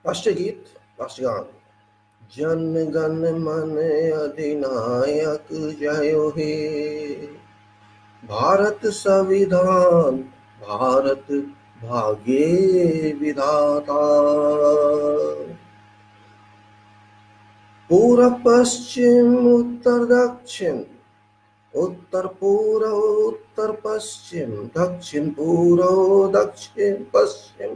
राष्ट्रगीत, राष्ट्रगान। जन गण मन अधिनायक जय हे, भारत संविधान भारत भाग्य विधाता। पूरब पश्चिम उत्तर दक्षिण, उत्तर पूर्व उत्तर पश्चिम, दक्षिण पूर्व दक्षिण पश्चिम,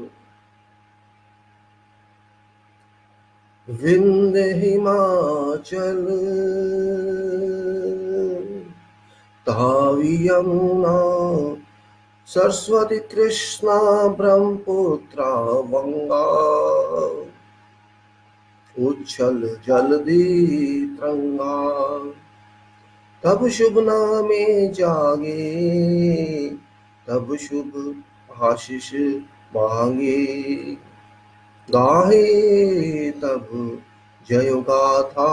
विंध्य हिमाचल तावी यमुना सरस्वती कृष्णा ब्रह्मपुत्रा गंगा, उच्छल जलधि तरंगा। तब शुभ नामे जागे, तब शुभ आशीष मांगे, गाहे तब जय गाथा।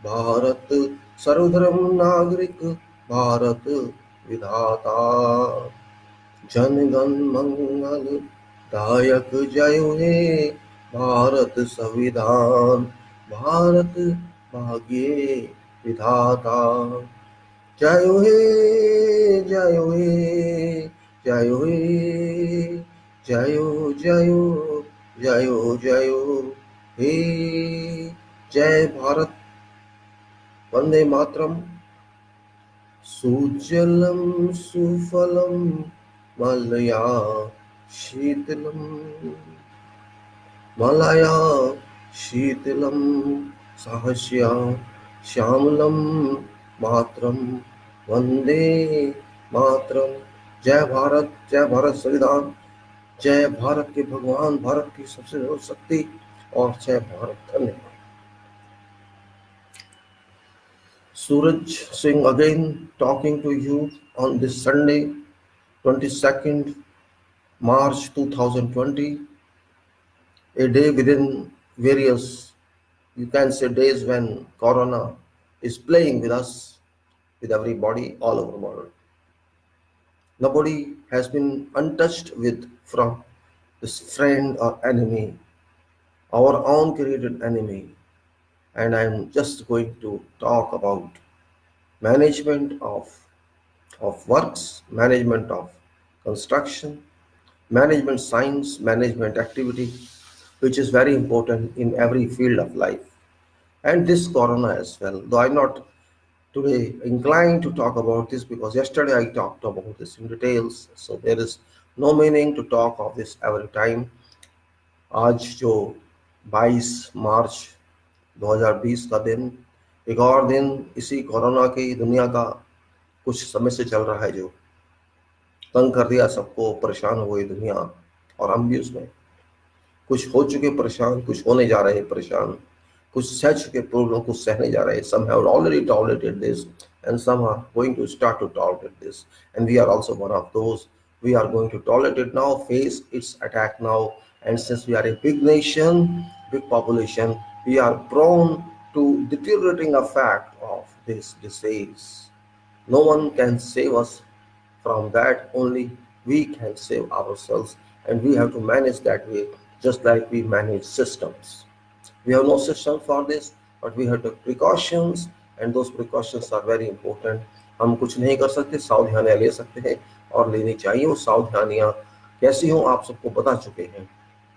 भारत सर्वधर्म नागरिक भारत विधाता, जनगण मंगल दायक जय हे, भारत संविधान भारत भाग्य विधाता। जय हे जय हे जय हे, जय जय जय जय हे। जय भारत, वंदे मातरम। सुजलम सुफलम मलया शीतलम, मलया शीतलम सहस्या श्यामलम मातरम, वंदे मातरम। जय भारत संविधान, जय भारत के भगवान, भारत की सबसे बड़ी शक्ति, और जय भारत। धन्यवाद। Suraj Singh again talking to you on this Sunday, 22nd March 2020, a day within various, you can say, days when Corona is playing with us, with everybody all over the world. Nobody has been untouched with from this friend or enemy, our own created enemy. And I'm just going to talk about management of works, management of construction, management science, management activity, which is very important in every field of life. And this Corona as well, though I'm not today inclined to talk about this because yesterday I talked about this in details, so there is no meaning to talk of this every time. आज जो 22 मार्च 2020 का दिन, एक और दिन इसी corona की दुनिया का कुछ समय से चल रहा है, जो तंग कर दिया सबको, परेशान हो गई दुनिया, और हम भी उसमें कुछ हो चुके परेशान, कुछ होने जा रहे परेशान, कुछ सह चुके प्रॉब्लम, कुछ सहने जा रहे. Some have already tolerated this and some are going to start to tolerate this, and we are also one of those. We are going to tolerate it now, face its attack now, and since we are a big nation, big population, we are prone to deteriorating effect of this disease. No one can save us from that, only we can save ourselves, and we have to manage that way, just like we manage systems. We have no system for this, but we have to take precautions, and those precautions are very important. हम कुछ नहीं कर सकते, सावधानियां ले सकते हैं और लेनी चाहिए. वो सावधानियां कैसी हों आप सबको बता चुके हैं,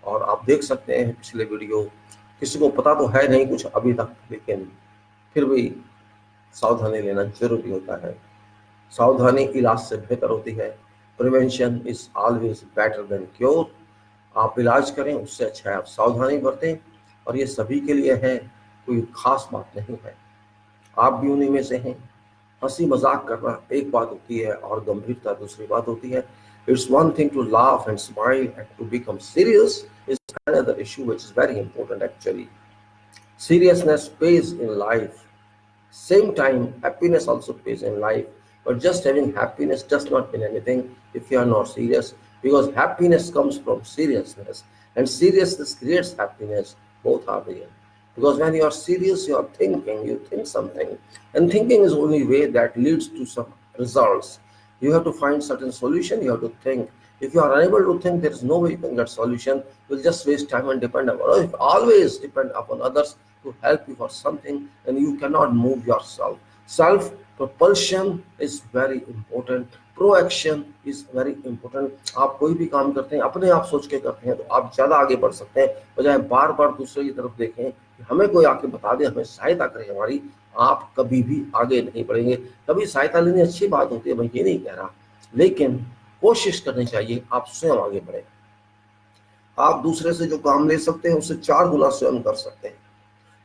और आप देख सकते हैं पिछले वीडियो. किसी को पता तो है नहीं कुछ अभी तक, लेकिन फिर भी सावधानी लेना जरूरी होता है. सावधानी इलाज से बेहतर होती है. Prevention is always better than cure. आप इलाज करें उससे अच्छा है आप सावधानी बरतें, और ये सभी के लिए है, कोई खास बात नहीं है. आप भी उन्हीं में से हैं. हंसी मजाक करना एक बात होती है और गंभीरता दूसरी बात होती है. It's one thing to laugh and smile, and to become serious is another issue which is very important actually. Seriousness pays in life. Same time, happiness also pays in life. But just having happiness does not mean anything if you are not serious, because happiness comes from seriousness, and seriousness creates happiness. Both are there. Because when you are serious, you are thinking, you think something, and thinking is the only way that leads to some results. You have to find certain solution. You have to think. If you are unable to think, there is no way you can get solution. You'll just waste time and depend upon. If always depend upon others to help you for something, then you cannot move yourself. Self propulsion is very important. Proaction is very important. आप कोई भी काम करते हैं अपने आप सोच के करते हैं तो आप ज्यादा आगे बढ़ सकते हैं, बजाय बार बार दूसरे की तरफ देखें कि हमें कोई आके बता दे, हमें सहायता करे हमारी. आप कभी भी आगे नहीं बढ़ेंगे. कभी सहायता लेनी अच्छी बात होती है, मैं ये नहीं कह रहा, लेकिन कोशिश करनी चाहिए आप स्वयं आगे बढ़े. आप दूसरे से जो काम ले सकते हैं उससे 4 गुना स्वयं कर सकते हैं.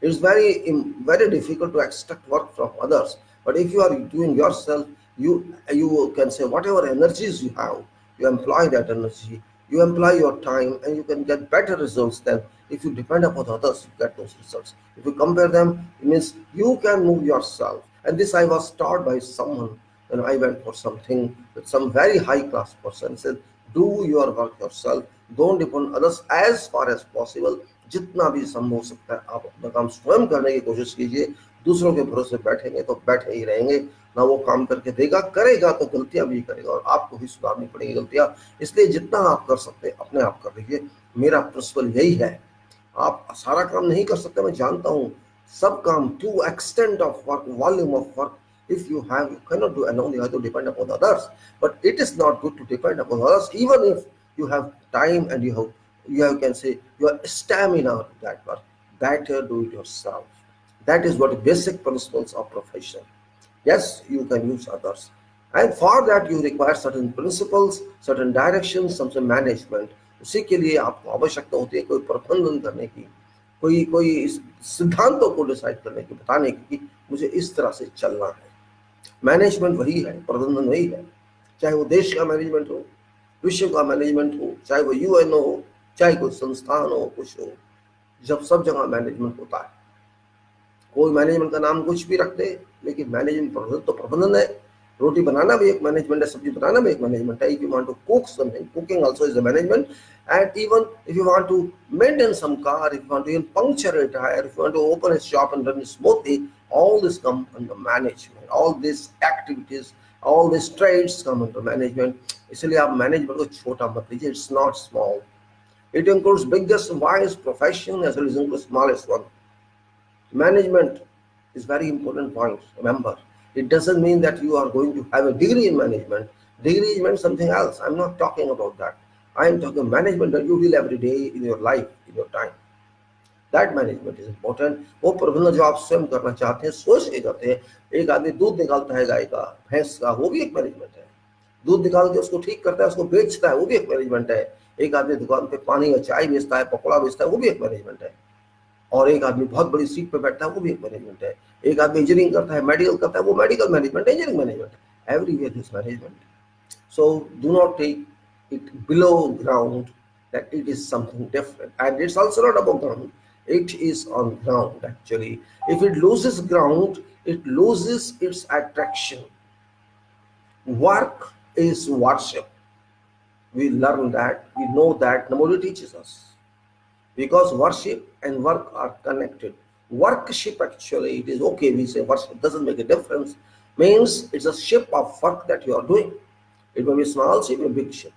It's very difficult to expect work from others. But if you are doing yourself, you can say whatever energies you have, you employ that energy, you employ your time, and you can get better results than if you depend upon others. You get those results. If you compare them, it means you can move yourself. And this I was taught by someone when I went for something with some very high class person. He said, do your work yourself. Don't depend on others as far as possible. जितना भी संभव हो सकता है आप अपना काम स्वयं करने की कोशिश कीजिए. दूसरों के भरोसे बैठेंगे तो बैठे ही रहेंगे. ना वो काम करके देगा, करेगा तो गलतियां भी करेगा और आपको भी सुधारनी पड़ेगी गलतियां. इसलिए जितना आप कर सकते हैं अपने आप कर लीजिए. मेरा प्रिंसिपल यही है. आप सारा काम नहीं कर सकते, मैं जानता हूँ. सब काम to extent of work, volume of work, if you cannot do alone, you have to depend upon others. But it is not good to depend upon others, even if you have time and you can say your stamina to that work. Better do it yourself. That is what the basic principles of profession. Yes, you can use others, and for that you require certain principles, certain directions, some management. उसी के लिए आपको आवश्यकता होती है कोई प्रबंधन करने की, कोई सिद्धांतों को डिसाइड करने की, बताने की कि मुझे इस तरह से चलना है. मैनेजमेंट वही है, प्रबंधन वही है. चाहे वो देश का मैनेजमेंट हो, विश्व का मैनेजमेंट हो, चाहे वो यूएन हो, चाहे कोई संस्थान हो, कुछ हो, जब सब जगह मैनेजमेंट होता है. कोई मैनेजमेंट का नाम कुछ भी रख दे, लेकिन मैनेजमेंट प्रबंधन तो प्रबंधन है. रोटी बनाना भी एक मैनेजमेंट है, सब्जी बनाना भी एक मैनेजमेंट है. If you want to cook something, cooking also is a management. And even if you want to maintain some car, if you want to even puncture a tire, if you want to open a shop and run it smoothly, all this come under management. All these activities, all these trades come under management. इसलिए आप management को छोटा मत लीजिए. It's not small. It includes biggest, wise profession as well as includes smallest one. Management is very important point. Remember, it doesn't mean that you are going to have a degree in management. Degree means something else. I'm not talking about that. I am talking management that you deal every day in your life, in your time. That management is important. वो प्रबंधन जो आप स्वयं करना चाहते हैं, सोच के करते हैं. एक आदमी दूध निकालता है गाय का, भैंस का, वो भी एक मैनेजमेंट है. दूध निकाल के उसको ठीक करता है, उसको बेचता है, वो भी एक मैनेजमेंट है. एक आदमी दुकान पे पानी या चाय बेचता है, पकौड़ा बेचता है, वो भी एक मैनेजमेंट है. और एक आदमी बहुत बड़ी सीट पे बैठता है, वो भी एक मैनेजमेंट है. एक आदमी इंजीनियरिंग करता है, मेडिकल करता है, वो मेडिकल मैनेजमेंट है, इंजीनियरिंग मैनेजमेंट है. Everywhere is management. So do not take it below ground that it is something different, and it's also not above ground. It is on ground actually. If it loses ground, it loses its attraction. Work is worship. We learn that, we know that, nobody teaches us, because worship and work are connected. Workship actually, it is okay, we say worship doesn't make a difference, means it's a ship of work that you are doing. It may be a small ship, a big ship.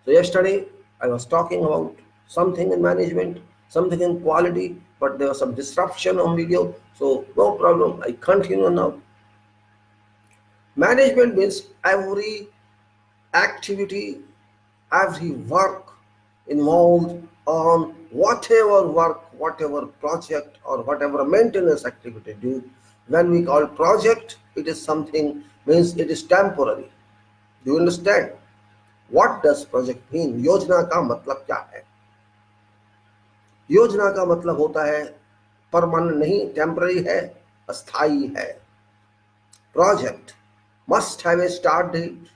So yesterday I was talking about something in management, something in quality, but there was some disruption on video, so no problem, I continue now. Management means every activity, every work involved on whatever work, whatever project or whatever maintenance activity do. When we call project, it is something, means it is temporary. Do you understand? What does project mean? योजना का मतलब क्या है? योजना का मतलब होता है परमानेंट नहीं, टेम्पररी है, अस्थाई है. Project must have a start date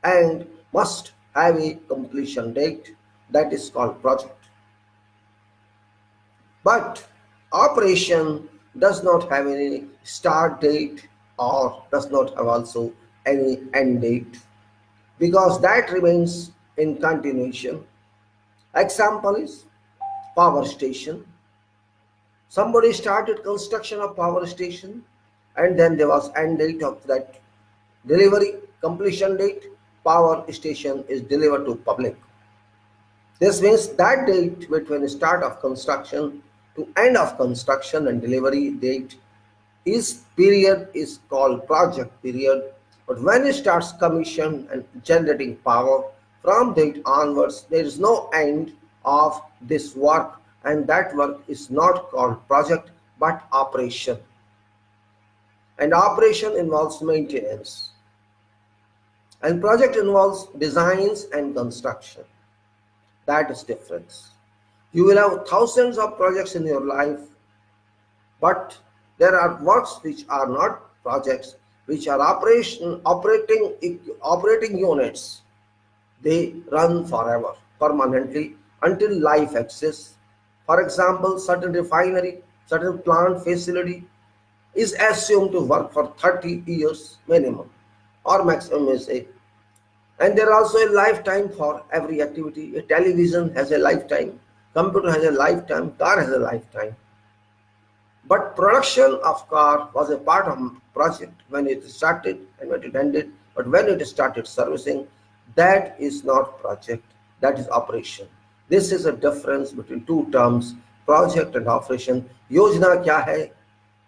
and must have a completion date. That is called project. But operation does not have any start date or does not have also any end date, because that remains in continuation. Example is power station. Somebody started construction of power station and then there was end date of that Delivery, completion date, power station is delivered to public. This means that date between start of construction to end of construction and delivery date is period is called project period. But when it starts commission and generating power, from date onwards, there is no end of this work, and that work is not called project but operation. And operation involves maintenance. And project involves designs and construction. That is difference. You will have thousands of projects in your life, but there are works which are not projects, which are operating units. They run forever, permanently, until life exists. For example, certain refinery, certain plant facility is assumed to work for 30 years minimum, or maximum is say. And there are also a lifetime for every activity. A television has a lifetime, computer has a lifetime, car has a lifetime. But production of car was a part of project when it started and when it ended. But when it started servicing, that is not project, that is operation. This is a difference between two terms, project and operation. योजना क्या है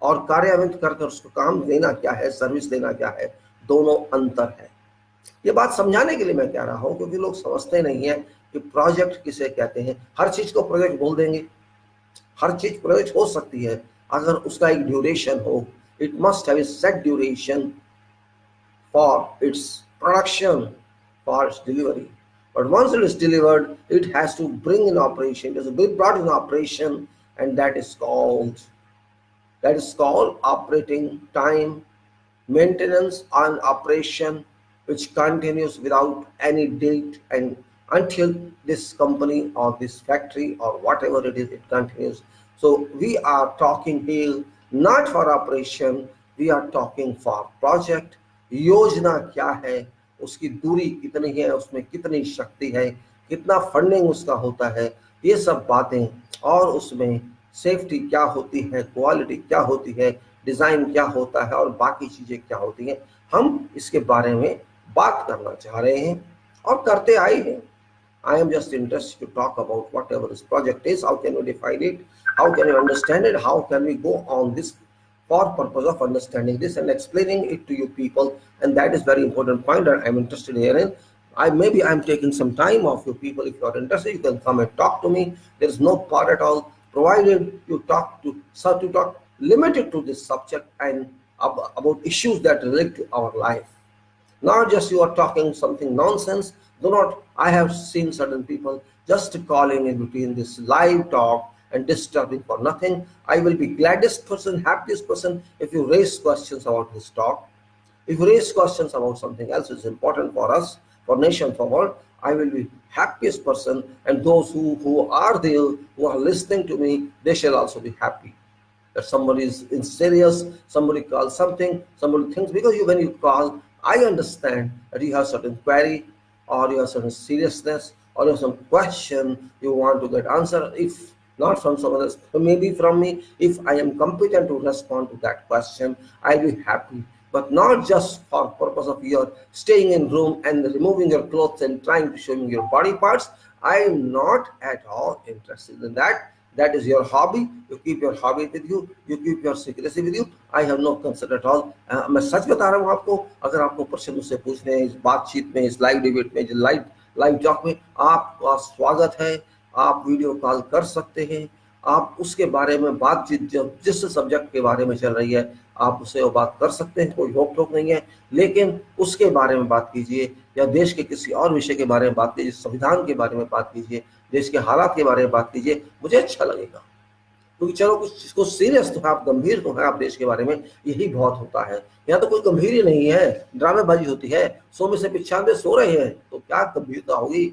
और कार्यान्वित करके उसको काम देना क्या है, सर्विस देना क्या है, दोनों अंतर है. ये बात समझाने के लिए मैं कह रहा हूं, क्योंकि लोग समझते नहीं है कि प्रोजेक्ट किसे कहते हैं. हर चीज को प्रोजेक्ट बोल देंगे. हर चीज प्रोजेक्ट हो सकती है अगर उसका एक ड्यूरेशन हो. It must have a set duration for its production, for its delivery. But once it is delivered, it has to bring in operation. It has to be brought in operation, and that is called operating time, maintenance and operation, which continues without any date, and until this company or this factory or whatever it is, it continues. So we are talking here not for operation, we are talking for project. योजना क्या है, उसकी दूरी कितनी है, उसमें कितनी शक्ति है, कितना फंडिंग उसका होता है, ये सब बातें, और उसमें सेफ्टी क्या होती है, क्वालिटी क्या होती है, डिजाइन क्या होता है, और बाकी चीजें क्या होती हैं, हम इसके बारे में बात करना चाह रहे हैं और करते आए हैं. I am just interested to talk about whatever this project is. How can we define it? How can we understand it? How can we go on this for purpose of understanding this and explaining it to you people? And that is very important point that I'm interested herein. Maybe I'm taking some time off you people. If you are interested, you can come and talk to me. There is no part at all, provided you talk limited to this subject and about issues that relate to our life. Not just you are talking something nonsense. Do not. I have seen certain people just calling in between this live talk and disturbing for nothing. I will be gladdest person, happiest person if you raise questions about this talk. If you raise questions about something else which is important for us, for nation, for world, I will be happiest person, and those who are there, who are listening to me, they shall also be happy. That somebody is in serious, somebody calls something, somebody thinks, because when you call, I understand that you have certain query, or you have certain seriousness, or you have some question you want to get answer. If not from someone else, maybe from me, if I am competent to respond to that question, I'll be happy. But not just for purpose of your staying in room and removing your clothes and trying to show me your body parts. I am not at all interested in that. That is your hobby. You keep your hobby with you. You keep your secrecy with you. I have no concern at all. मैं सच बता रहा हूँ आपको. अगर आपको प्रश्न मुझसे पूछने हैं इस बातचीत में, इस लाइव डिबेट में, लाइव टॉक में, आपका स्वागत है. आप वीडियो कॉल कर सकते हैं. आप उसके बारे में बातचीत जिस सब्जेक्ट के बारे में चल रही है आप उससे वो बात कर सकते हैं. कोई रोक टोक नहीं है. लेकिन उसके बारे में बात कीजिए, या देश के किसी और विषय के बारे में बात कीजिए, संविधान के बारे में बात कीजिए, देश के हालात के बारे में बात कीजिए. मुझे अच्छा लगेगा, क्योंकि चलो कुछ सीरियस तो है, आप गंभीर तो है, आप देश के बारे में, यही बहुत होता है. यहाँ तो कोई गंभीर ही नहीं है, ड्रामेबाजी होती है. 100 में से 95 सो रहे हैं, तो क्या गंभीरता होगी.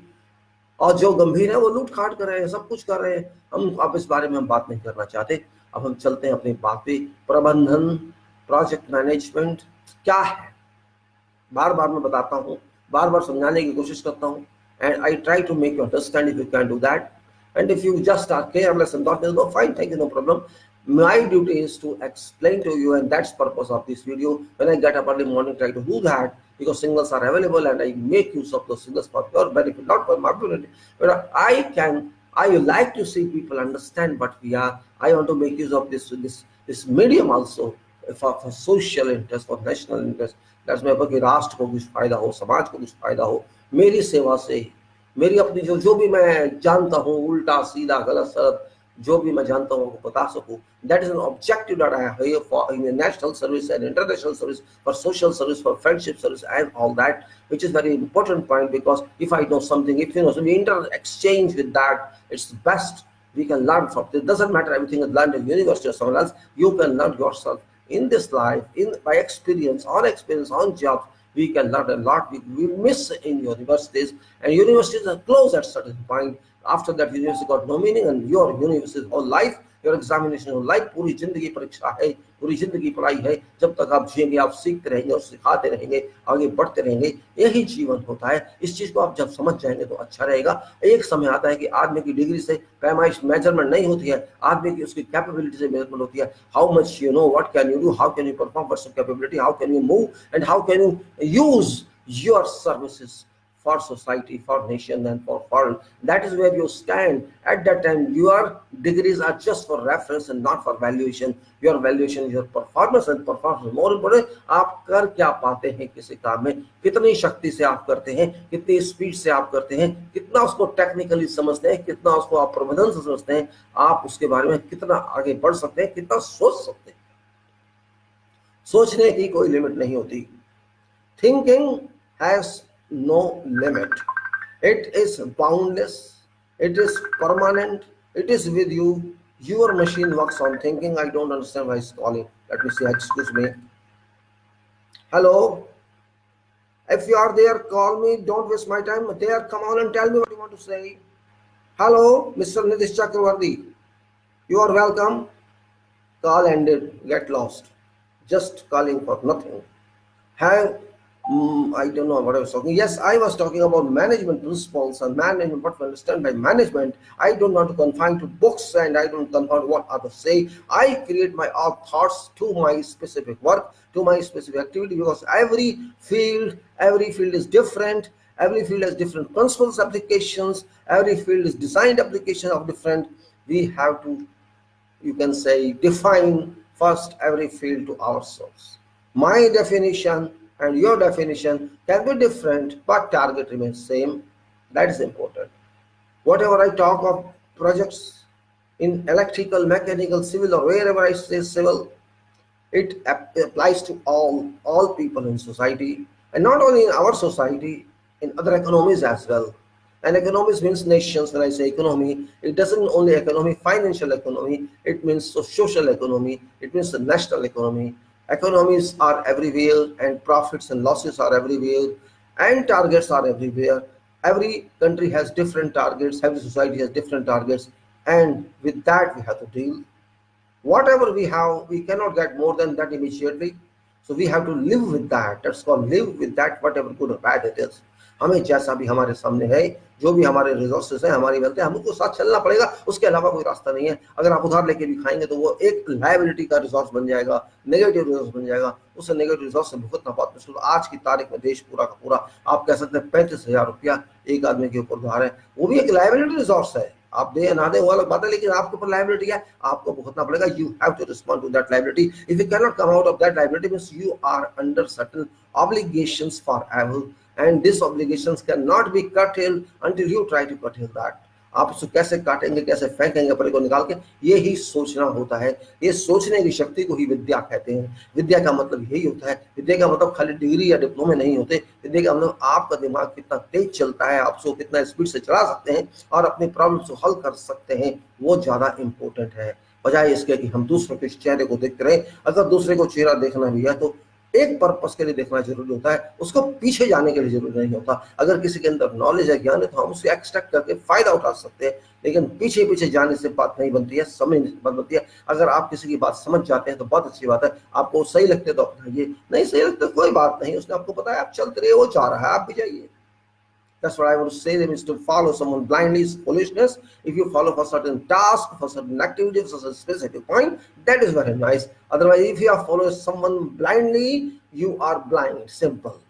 और जो गंभीर है वो लूट खाट कर रहे हैं, सब कुछ कर रहे हैं. हम अब इस बारे में हम बात नहीं करना चाहते. अब हम चलते हैं अपनी बात पे. प्रबंधन, प्रोजेक्ट मैनेजमेंट क्या है, बार बार मैं बताता हूँ, बार बार समझाने की कोशिश करता हूँ. And I try to make you understand. If you can do that, and if you just are careless and not, no fine, thank you, no problem. My duty is to explain to you, and that's purpose of this video. When I get up early morning, try to do that because signals are available, and I make use of those signals for your benefit, not for my benefit. But I like to see people understand what we are. I want to make use of this medium also for social interest, for national interest. That's my कि राष्ट्र को कुछ फायदा हो, समाज को कुछ फायदा हो, मेरी सेवा से ही, मेरी अपनी जो भी मैं जानता हूँ उल्टा सीधा गलत सलत जो भी मैं जानता हूँ वो बता सकूँ. That is an objective that I have here for in the national service and international service, for social service, for friendship service, and all that, which is very important point, because if I know something, if you know, so we exchange with that, it's best we can learn from. It doesn't matter everything is learned in university or somewhere else. You can learn yourself in this life, by experience, on jobs. We can learn a lot. We miss in universities, and universities are closed at certain point. After that, university got no meaning, and your university whole life, your examination whole life, पूरी जिंदगी परीक्षा है, पूरी जिंदगी पढ़ाई है. जब तक आप जिएंगे, आप सीखते रहेंगे और सिखाते रहेंगे, आगे बढ़ते रहेंगे. यही जीवन होता है. इस चीज को आप जब समझ जाएंगे तो अच्छा रहेगा. एक समय आता है कि आदमी की डिग्री से पैमाइश मेजरमेंट नहीं होती है, आदमी की उसकी कैपेबिलिटी से मेजरमेंट होती है. How much you know, what can you do, how can you perform, what's your capability, how can you move, and how can you use your services for society, for nation, and for foreign. That is where you stand. At that time, your degrees are just for reference and not for valuation. Your valuation is your performance, and performance more important. आप कर क्या पाते हैं किसी काम में, कितनी शक्ति से आप करते हैं, कितनी स्पीड से आप करते हैं, कितना उसको टेक्निकली समझते हैं, कितना उसको आप प्रबंधन से समझते हैं, आप उसके बारे में कितना आगे बढ़ सकते हैं, कितना सोच सकते हैं. सोचने की कोई लिमिट नहीं होती. Thinking has no limit. It is boundless. It is permanent. It is with you. Your machine works on thinking. I don't understand why it's calling. Let me see. Excuse me. Hello. If you are there, call me. Don't waste my time. There, come on and tell me what you want to say. Hello, Mr. Nitish Chakravarti. You are welcome. Call ended. Get lost. Just calling for nothing. I don't know what I was talking. Yes, I was talking about management principles and management, what we understand by management. I don't want to confine to books, and I don't confine to what others say. I create my own thoughts to my specific work, to my specific activity, because every field is different. Every field has different principles, applications. Every field is designed application of different. We have to, you can say, define first every field to ourselves. My definition and your definition can be different, but target remains same. That is important. Whatever I talk of projects in electrical, mechanical, civil, or wherever I say civil, it applies to all people in society, and not only in our society, in other economies as well. And economies means nations. When I say economy, it doesn't only economy, financial economy, it means social economy, it means the national economy. Economies are everywhere, and profits and losses are everywhere, and targets are everywhere. Every country has different targets, every society has different targets, and with that we have to deal. Whatever we have, we cannot get more than that immediately. So we have to live with that. That's called live with that, whatever good or bad it is. हमें जैसा भी हमारे सामने है, जो भी हमारे resources है, हमारी वेल्थ है, हमको साथ चलना पड़ेगा. उसके अलावा कोई रास्ता नहीं है. अगर आप उधार लेके भी खाएंगे तो वो एक लायबिलिटी का रिसोर्स बन जाएगा, नेगेटिव रिसोर्स बन जाएगा. उससे नेगेटिव रिसोर्स से भुगतना बहुत मुश्किल. आज की तारीख में देश पूरा का पूरा आप कह सकते हैं 35,000 रुपया एक आदमी के ऊपर उधार है. वो भी एक लायबिलिटी रिसोर्स है. आप दे ना दे वो अलग बात है, लेकिन आपके ऊपर लायबिलिटी है, आपको भुगतना पड़ेगा. You have to respond to that liability. If you can not come out of that liability means you are under certain obligations forever, and these obligations cannot be curtailed until you try to curtail that. आप उसको कैसे काटेंगे, कैसे फेंकेंगे अपने को निकाल के, यही सोचना होता है. ये सोचने की शक्ति को ही विद्या कहते हैं. विद्या का मतलब यही होता है. विद्या का मतलब खाली डिग्री या डिप्लोमे नहीं होते. विद्या का मतलब आपका दिमाग कितना तेज चलता है, आप उसको कितना स्पीड से चला सकते हैं और अपनी प्रॉब्लम्स को हल कर सकते हैं, वो ज्यादा इंपॉर्टेंट है, बजाय इसके कि हम दूसरों के चेहरे को देखते रहे. अगर दूसरे को चेहरा देखना भी है तो एक पर्पस के लिए देखना जरूरी होता है, उसको पीछे जाने के लिए जरूरी नहीं होता. अगर किसी के अंदर नॉलेज है, ज्ञान है, तो हम उससे एक्सट्रैक्ट करके फायदा उठा सकते हैं, लेकिन पीछे पीछे जाने से बात नहीं बनती है, समझ बनती है. अगर आप किसी की बात समझ जाते हैं तो बहुत अच्छी बात है. आपको सही लगते तो अपनाइए, नहीं सही लगते कोई बात नहीं. उसने आपको बताया, आप चलते रहिए, वो चाह रहा है आप भी जाइए. That's what I want to say. That means to follow someone blindly is foolishness. If you follow for certain task, for certain activity, for a specific point, that is very nice. Otherwise, if you are following someone blindly, you are blind. Simple.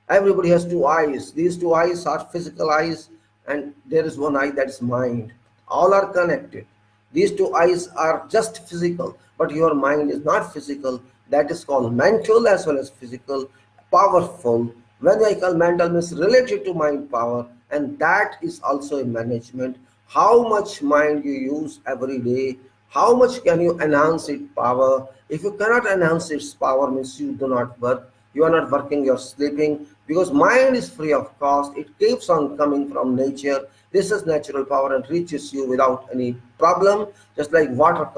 Everybody has two eyes. These two eyes are physical eyes, and there is one eye that is mind. All are connected. These two eyes are just physical, but your mind is not physical. That is called mental as well as physical, powerful. When I call mental means related to mind power, and that is also a management. How much mind you use every day, how much can you enhance its power? If you cannot enhance its power, means you do not work. You are not working, you're sleeping, because mind is free of cost. It keeps on coming from nature. This is natural power and reaches you without any problem. Just like water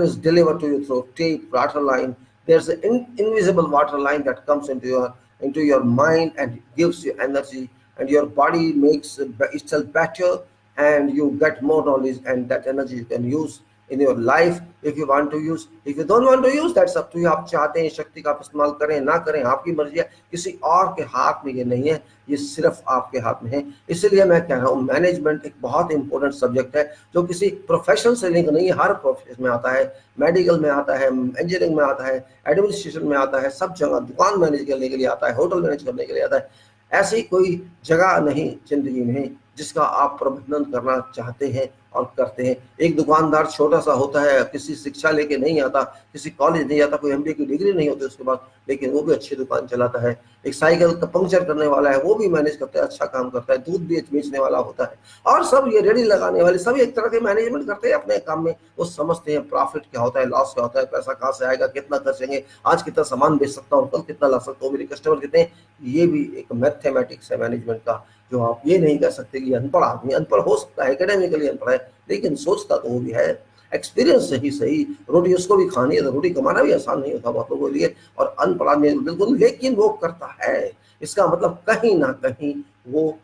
is delivered to you through tape, water line. There's an invisible water line that comes into your mind and gives you energy, and your body makes itself better, and you get more knowledge, and that energy you can use in your life if you want to use. If you don't want to use, that's up to you. आप चाहते हैं शक्ति का इस्तेमाल करें ना करें, आपकी मर्जी है. किसी और के हाथ में ये नहीं है, ये सिर्फ आपके हाथ में है. इसलिए मैं कह रहा हूँ मैनेजमेंट एक बहुत इंपॉर्टेंट सब्जेक्ट है जो किसी प्रोफेशन से लिंक नहीं है. हर प्रोफेशन में आता है, मेडिकल में आता है, इंजीनियरिंग में आता है, एडमिनिस्ट्रेशन में आता है, सब जगह. दुकान मैनेज करने के लिए आता है, होटल मैनेज करने के लिए आता है. ऐसी कोई जगह नहीं जिंदगी में जिसका आप प्रबंधन करना चाहते हैं और करते हैं. एक दुकानदार छोटा सा होता है, किसी शिक्षा लेके नहीं आता, किसी कॉलेज नहीं आता, कोई एमबीए की डिग्री नहीं होती उसके बाद, लेकिन वो भी अच्छी दुकान चलाता है. एक साइकिल का पंक्चर करने वाला है, वो भी मैनेज करता है, अच्छा काम करता है. दूध बेचने वाला होता है, और सब ये रेडी लगाने वाले सभी एक तरह के मैनेजमेंट करते हैं अपने काम में. वो समझते हैं प्रॉफिट क्या होता है, लॉस क्या होता है, पैसा कहाँ से आएगा, कितना खर्चेंगे, आज कितना सामान बेच सकता हूँ, कल कितना ला सकता हूँ, मेरे कस्टमर कितने. ये भी एक मैथमेटिक्स है मैनेजमेंट का, जो आप ये नहीं कह सकते कि अनपढ़ आदमी. अनपढ़ हो सकता है, एकेडमिकली अनपढ़ है, लेकिन सोचता तो वो भी है. एक्सपीरियंस से ही सही. रोटी उसको भी खानी है, तो रोटी कमाना भी आसान नहीं होता बहुत लोगों के लिए, और अनपढ़ आदमी बिल्कुल, लेकिन वो करता है. इसका मतलब कहीं ना कहीं वो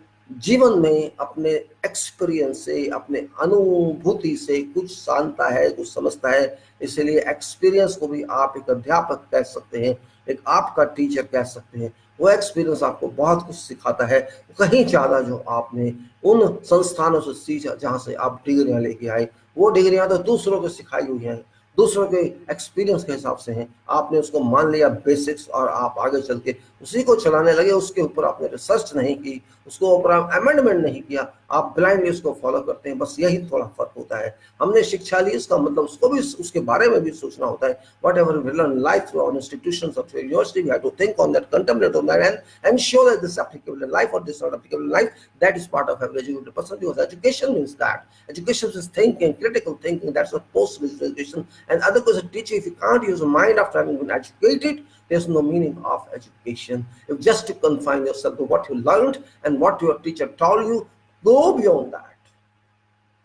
जीवन में अपने एक्सपीरियंस से, अपने अनुभूति से कुछ जानता है, कुछ समझता है. इसलिए एक्सपीरियंस को भी आप एक अध्यापक कह सकते हैं, एक आपका टीचर कह सकते हैं. वो एक्सपीरियंस आपको बहुत कुछ सिखाता है, कहीं ज़्यादा जो आपने उन संस्थानों से सीखा जहाँ से आप डिग्रियाँ लेके आए. वो डिग्रियाँ तो दूसरों को सिखाई हुई हैं, दूसरों के एक्सपीरियंस के हिसाब से हैं. आपने उसको मान लिया बेसिक्स, और आप आगे चल के उसी को चलाने लगे. उसके ऊपर आपने रिसर्च नहीं की, उसको ऊपर आप अमेंडमेंट नहीं किया, आप ब्लाइंडली उसको फॉलो करते हैं. बस यही थोड़ा फर्क होता है. हमने शिक्षा ली, इसका मतलब उसको भी, उसके बारे में भी सोचना होता है. Whatever we learn life through our institutions of university, we have to think on that, contemplate on that, and ensure that this is applicable in life or this is not applicable in life. That is part of every educated person, because education means that. Education is thinking, critical thinking. That's what post-graduate education. And other question, teacher, if you can't use your mind after having been educated, there's no meaning of education. If just to confine yourself to what you learned and what your teacher told you, go beyond that.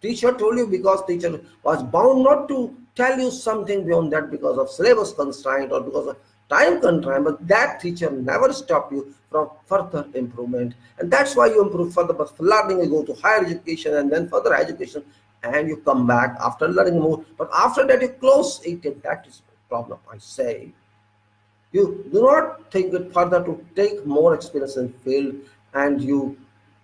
Teacher told you because teacher was bound not to tell you something beyond that because of syllabus constraint or because of time constraint, but that teacher never stopped you from further improvement. And that's why you improve further. But for learning, you go to higher education and then further education, and you come back after learning more. But after that, you close it, and that is the problem, I say. You do not think it further to take more experience in field, and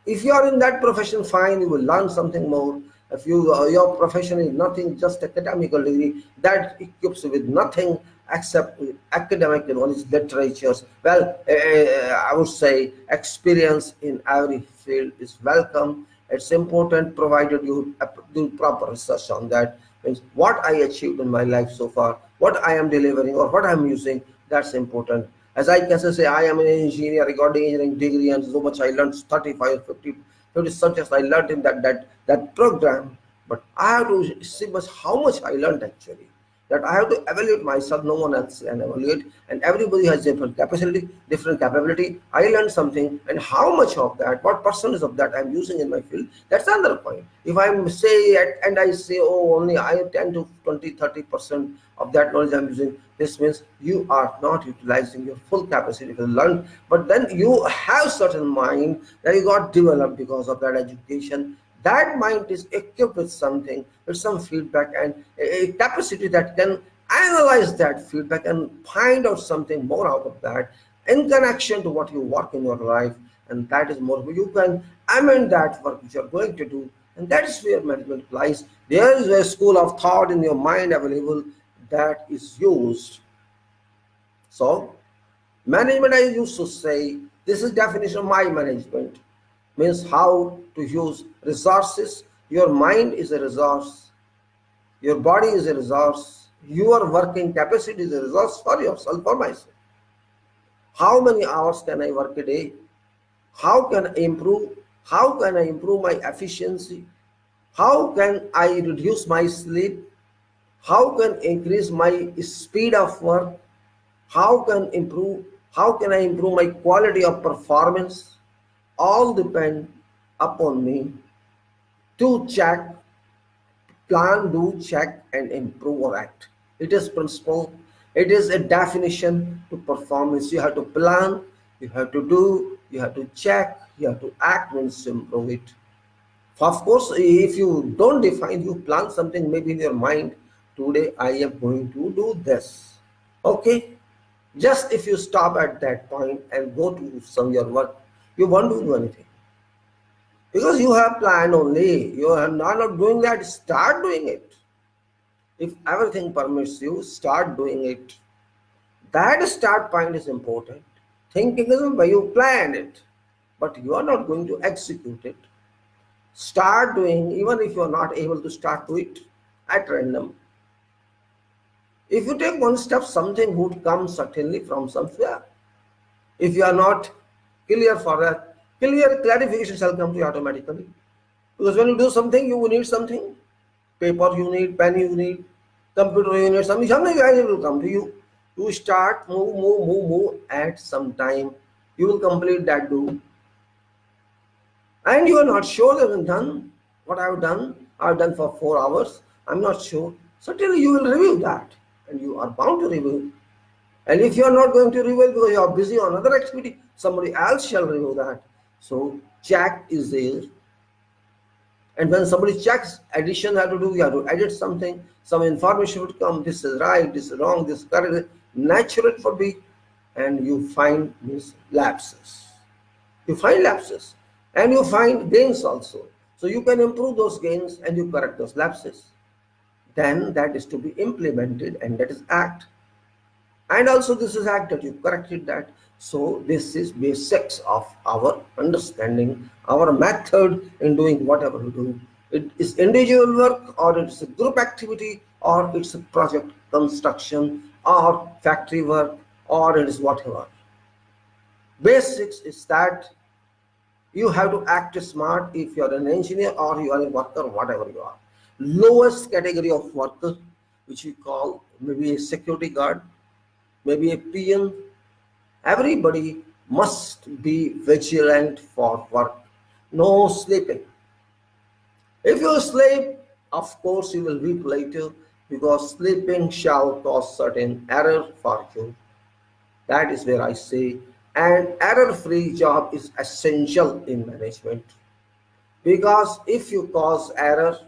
if you are in that profession, fine, you will learn something more. If your profession is nothing, just academical degree, that equips you with nothing except academic knowledge, literatures. Well, I would say experience in every field is welcome. It's important, provided you do proper research on that. Means what I achieved in my life so far, what I am delivering, or what I'm using, that's important. As I can say, I am an engineer, regarding engineering degree, and so much I learned, 35, 50 subjects I learned in that program. But I have to see how much I learned actually. That I have to evaluate myself, no one else can evaluate, and everybody has different capacity, different capability. I learned something, and how much of that, what percentage of that I'm using in my field, that's another point. If I'm and I say, oh, only I 10 to 20, 30% of that knowledge I'm using, this means you are not utilizing your full capacity to learn. But then you have certain mind that you got developed because of that education. That mind is equipped with something, with some feedback and a capacity that can analyze that feedback and find out something more out of that in connection to what you work in your life. and that is more. You can amend that work which you are going to do, and that is where management lies. There is a school of thought in your mind available that is used. So management, I used to say, this is definition of my management, means how to use resources. Your mind is a resource, your body is a resource, your working capacity is a resource for yourself, for myself. How many hours can I work a day? How can I improve? How can I improve my efficiency? How can I reduce my sleep? How can I increase my speed of work? How can I improve my quality of performance? All depend upon me to check, plan, do, check, and improve or act. It is principle. It is a definition to performance. You have to plan, you have to do, you have to check, you have to act, means to improve it. Of course, if you don't define, you plan something maybe in your mind. Today I am going to do this. Okay. Just if you stop at that point and go to some your work, you won't do anything. Because you have planned only. You are not doing that, start doing it. If everything permits you, start doing it. That start point is important. Thinking is why you planned it, but you are not going to execute it. Start doing, even if you are not able to start to it at random. If you take one step, something would come certainly from somewhere. If you are not clear for that, clarification shall come to you automatically. Because when you do something, you will need something. Paper you need, pen you need, computer you need, something will come to you. You start, move, at some time, you will complete that do. And you are not sure that I've done what I've done for 4 hours. I'm not sure. Certainly you will review that, and you are bound to review. And if you are not going to review because you are busy on other activity, somebody else shall review that. So check is there. And when somebody checks, addition have to do, you have to edit something, some information would come, this is right, this is wrong, this is correct, natural it would be, and you find these lapses. You find lapses, and you find gains also. So you can improve those gains and you correct those lapses. Then that is to be implemented, and that is act. And also this is act that you corrected that. So this is basics of our understanding, our method in doing whatever we do. It is individual work, or it's a group activity, or it's a project construction, or factory work, or it is whatever. Basics is that you have to act smart if you are an engineer or you are a worker, whatever you are. Lowest category of worker, which we call maybe a security guard, maybe a peon. Everybody must be vigilant for work. No sleeping. If you sleep, of course you will weep later, because sleeping shall cause certain error for you. That is where I say an error-free job is essential in management. Because if you cause error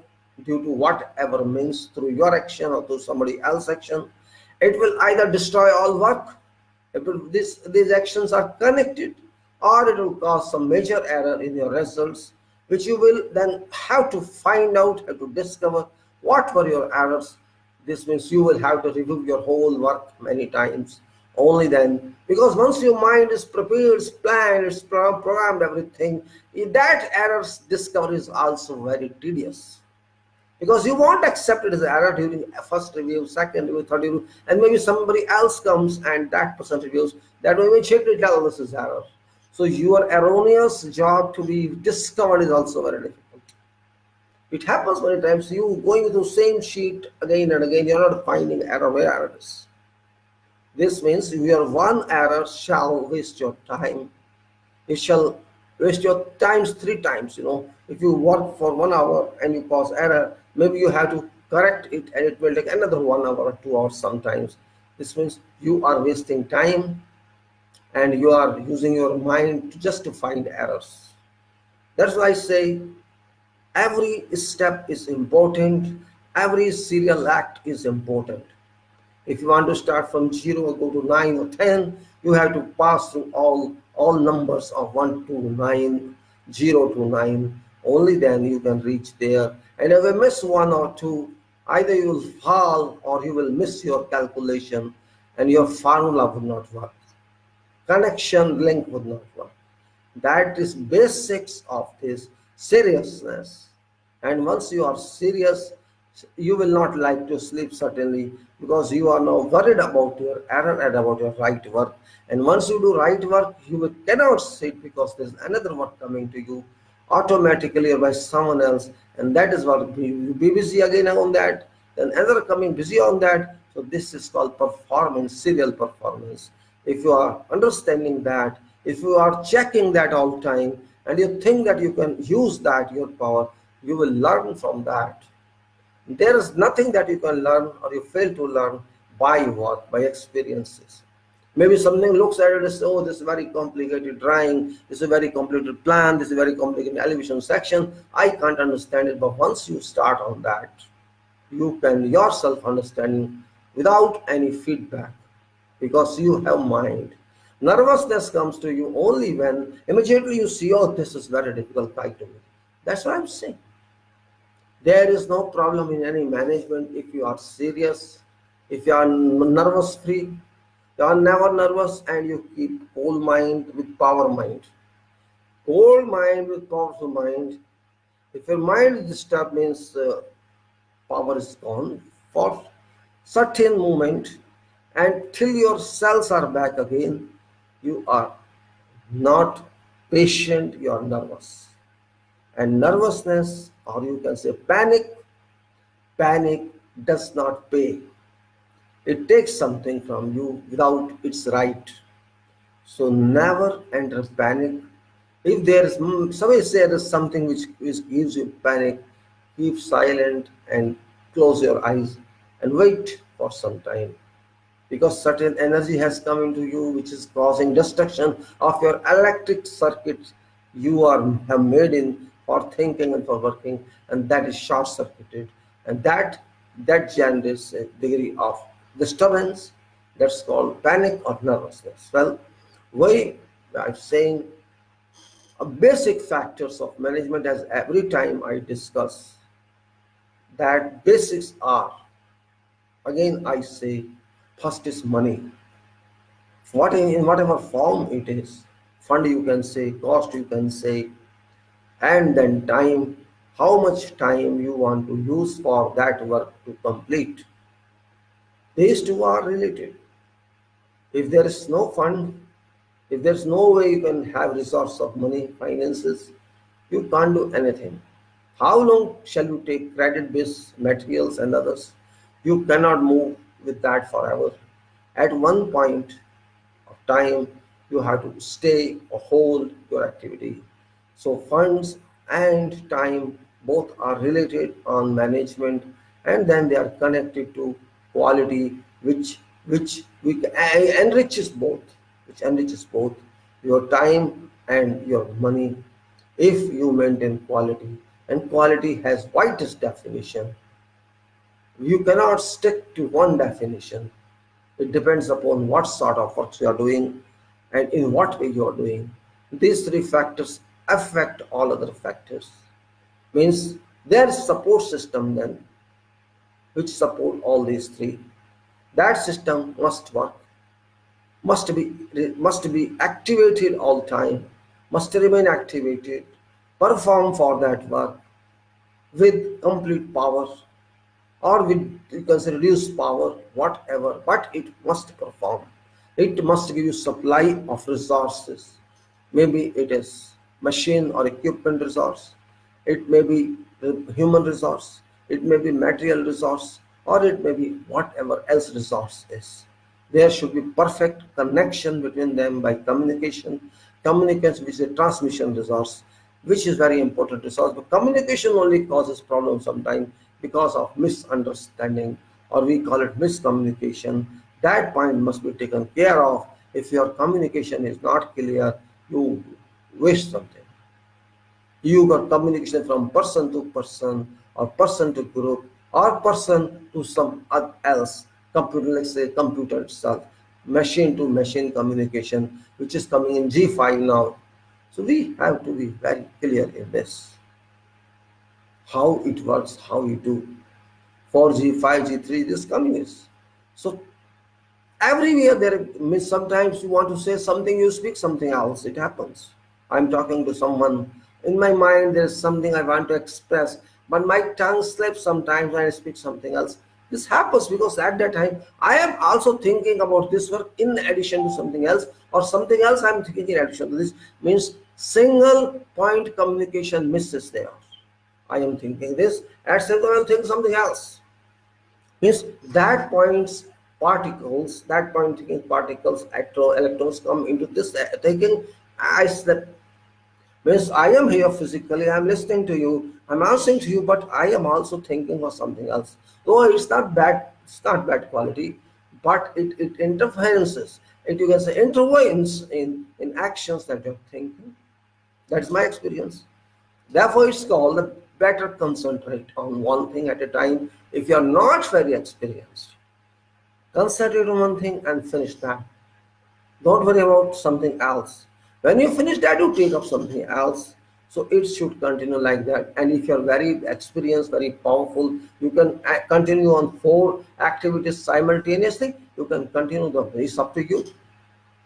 due to whatever means, through your action or through somebody else's action, it will either destroy all work, these actions are connected, or it will cause some major error in your results, which you will then have to find out, have to discover what were your errors. This means you will have to review your whole work many times. Only then, because once your mind is prepared, it's planned, it's programmed, everything, that errors discovery is also very tedious. Because you won't accept it as an error during first review, second review, third review, and maybe somebody else comes and that person reviews, that will immediately tell this is error. So your erroneous job to be discovered is also very difficult. It happens many times, you going through the same sheet again and again, you're not finding error where error is. This means your one error shall waste your time. It shall waste your times 3 times. If you work for 1 hour and you cause error, maybe you have to correct it, and it will take another 1 hour or 2 hours sometimes. This means you are wasting time, and you are using your mind just to find errors. That's why I say every step is important, every serial act is important. If you want to start from 0 or go to 9 or 10, you have to pass through all all numbers of 1 to 9, 0 to 9. Only then you can reach there. And if you miss one or two, either you will fall or you will miss your calculation and your formula would not work. Connection link would not work. That is basics of this seriousness. And once you are serious, you will not like to sleep certainly, because you are now worried about your error and about your right work. And once you do right work, cannot sit because there's another work coming to you automatically or by someone else, and that is what you be busy again on that, then another coming busy on that. So this is called performance, serial performance. If you are understanding that, if you are checking that all the time, and you think that you can use that your power, you will learn from that. There is nothing that you can learn or you fail to learn by work, by experiences. Maybe something looks at it as, oh, this is very complicated drawing, this is a very complicated plan, this is a very complicated elevation section, I can't understand it. But once you start on that, you can yourself understanding without any feedback, because you have mind. Nervousness comes to you only when immediately you see, oh, this is very difficult to me. That's what I'm saying. There is no problem in any management if you are serious, if you are nervous free, you are never nervous, and you keep cool mind with power mind. Cold mind with powerful mind. If your mind is disturbed, means power is gone for certain moment, and till your cells are back again, you are not patient, you are nervous. And nervousness, or you can say panic does not pay. It takes something from you without its right. So never enter panic. If there is somebody say there is something which gives you panic, keep silent and close your eyes and wait for some time, because certain energy has come into you which is causing destruction of your electric circuits you have made in for thinking and for working, and that is short circuited, and that generates a degree of disturbance. That's called panic or nervousness. Well, why I'm saying a basic factors of management, as every time I discuss, that basics are, again I say, first is money. What in whatever form it is, fund you can say, cost you can say, and then time, how much time you want to use for that work to complete. These two are related. If there is no fund, if there's no way you can have resource of money, finances, you can't do anything. How long shall you take credit-based materials and others? You cannot move with that forever. At one point of time, you have to stay or hold your activity. So funds and time both are related on management, and then they are connected to quality, enriches both, which enriches both your time and your money, if you maintain quality. And quality has widest definition. You cannot stick to one definition. It depends upon what sort of work you are doing and in what way you are doing. These three factors affect all other factors. Means there is support system then which support all these three. That system must work, must be activated all time, must remain activated, perform for that work with complete power, or with, you can say, reduced power, whatever, but it must perform. It must give you supply of resources. Maybe it is machine or equipment resource, it may be human resource, it may be material resource, or it may be whatever else resource is. There should be perfect connection between them by communication. Communication is a transmission resource, which is very important resource. But communication only causes problems sometimes because of misunderstanding, or we call it miscommunication. That point must be taken care of. If your communication is not clear, you waste something. You got communication from person to person, or person to group, or person to some else computer, let's say computer itself. machine to machine communication, which is coming in G5 now. So we have to be very clear in this, how it works, how we do 4G, 5G, 3G, this coming is. So everywhere there means sometimes you want to say something, you speak something else. It happens. I'm talking to someone. In my mind, there's something I want to express, but my tongue slips sometimes and I speak something else. This happens because at that time I am also thinking about this work in addition to something else, or something else I'm thinking in addition to this. Means single point communication misses there. I am thinking this, at same time I'm thinking something else. Means that points particles, that point thinking particles, electrons come into this thinking. I slept. Means I am here physically, I am listening to you, I'm answering to you, but I am also thinking of something else. Though it's not bad quality, but it interferences, it you can say intervenes in actions that you're thinking. That's my experience. Therefore, it's called the better concentrate on one thing at a time. If you are not very experienced, concentrate on one thing and finish that. Don't worry about something else. When you finish that, you take up something else. So it should continue like that. And if you're very experienced, very powerful, you can continue on 4 activities simultaneously. You can continue the race, up to you.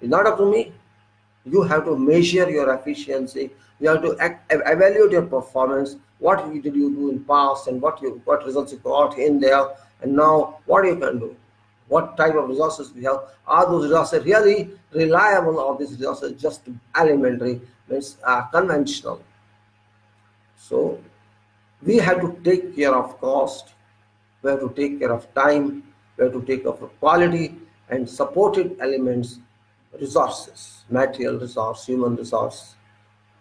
It's not up to me. You have to measure your efficiency. You have to evaluate your performance. What did you do in past, and what results you got in there, and now what you can do. What type of resources we have? Are those resources really reliable, or these resources just elementary, means conventional? So we have to take care of cost, we have to take care of time, we have to take care of quality and supported elements, resources, material resource, human resource,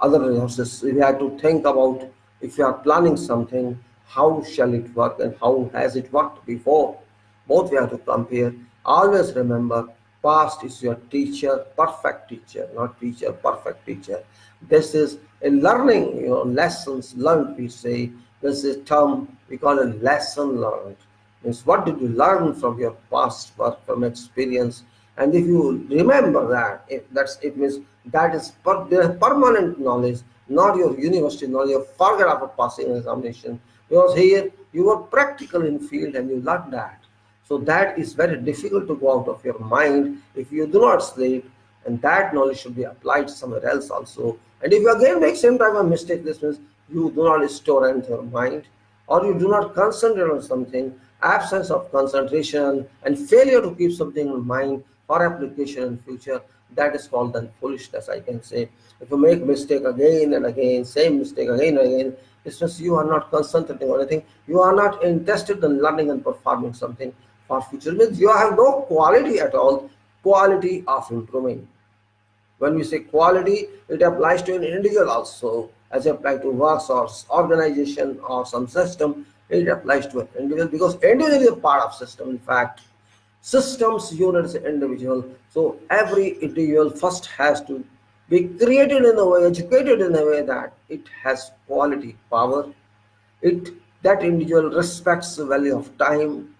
other resources. We have to think about, if you are planning something, how shall it work and how has it worked before. Both we have to compare. Always remember, past is your teacher, perfect teacher, not teacher, perfect teacher. This is a learning, lessons learned, we say. This is term we call a lesson learned. Means what did you learn from your past work, from experience? And if you remember that, it means that is the permanent knowledge, not your university knowledge. You forget after passing an examination, because here you were practical in field and you learned that. So that is very difficult to go out of your mind if you do not sleep, and that knowledge should be applied somewhere else also. And if you again make same type of mistake, this means you do not store in your mind, or you do not concentrate on something. Absence of concentration and failure to keep something in mind for application in future, that is called then foolishness, I can say. If you make mistake again and again, same mistake again and again, it means you are not concentrating on anything. You are not interested in learning and performing something for future. It means you have no quality at all, quality of improvement. When we say quality, it applies to an individual also. As applied to works or organization or some system, it applies to an individual, because individual is a part of system. In fact, systems unit is individual. So every individual first has to be created in a way, educated in a way that it has quality, power. It That individual respects the value of time,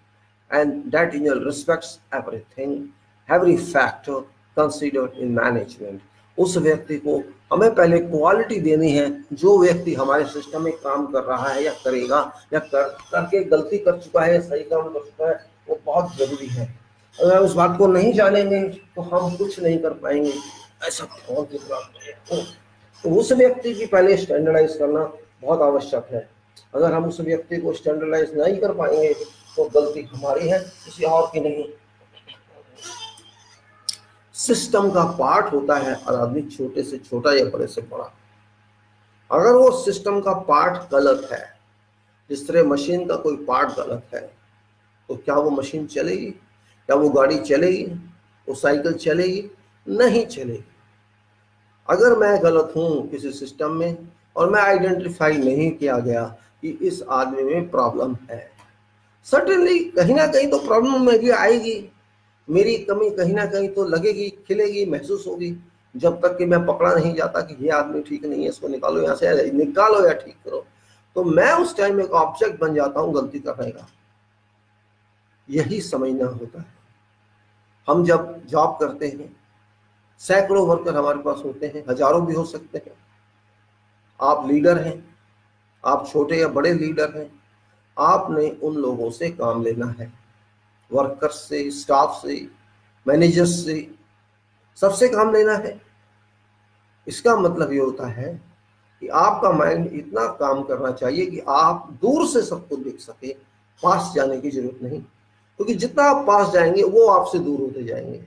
and that individual respects everything, every factor considered in management. उस व्यक्ति को हमें पहले quality देनी है। जो व्यक्ति हमारे सिस्टम में काम कर रहा है या करेगा, या करके गलती कर चुका है, सही काम कर चुका है, वो बहुत जरूरी है। अगर उस बात को नहीं जानेंगे तो हम कुछ नहीं कर पाएंगे। ऐसा बहुत है। तो उस व्यक्ति की पहले स्टैंडर्डाइज करना बहुत आवश्यक है। अगर हम उस व्यक्ति को स्टैंडर्डाइज नहीं कर पाएंगे तो गलती हमारी है, किसी और की नहीं। सिस्टम का पार्ट होता है और आदमी छोटे से छोटा या बड़े से बड़ा। अगर वो सिस्टम का पार्ट गलत है, जिस तरह मशीन का कोई पार्ट गलत है, तो क्या वो मशीन चलेगी? क्या वो गाड़ी चलेगी? वो साइकिल चलेगी? नहीं चलेगी। अगर मैं गलत हूं किसी सिस्टम में और मैं आइडेंटिफाई नहीं किया गया कि इस आदमी में प्रॉब्लम है, सर्टेनली कहीं ना कहीं तो प्रॉब्लम मेरी आएगी, मेरी कमी कहीं ना कहीं तो लगेगी, खिलेगी, महसूस होगी। जब तक कि मैं पकड़ा नहीं जाता कि ये आदमी ठीक नहीं है, इसको निकालो यहाँ से, निकालो या ठीक करो, तो मैं उस टाइम एक ऑब्जेक्ट बन जाता हूँ गलती करने का। यही समझना होता है। हम जब जॉब करते हैं, सैकड़ों वर्कर हमारे पास होते हैं, हजारों भी हो सकते हैं। आप लीडर हैं, आप छोटे या बड़े लीडर हैं, आपने उन लोगों से काम लेना है, वर्कर्स से, स्टाफ से, मैनेजर्स से, सबसे काम लेना है। इसका मतलब ये होता है कि आपका माइंड इतना काम करना चाहिए कि आप दूर से सबको देख सके, पास जाने की जरूरत नहीं, क्योंकि जितना आप पास जाएंगे वो आपसे दूर होते जाएंगे।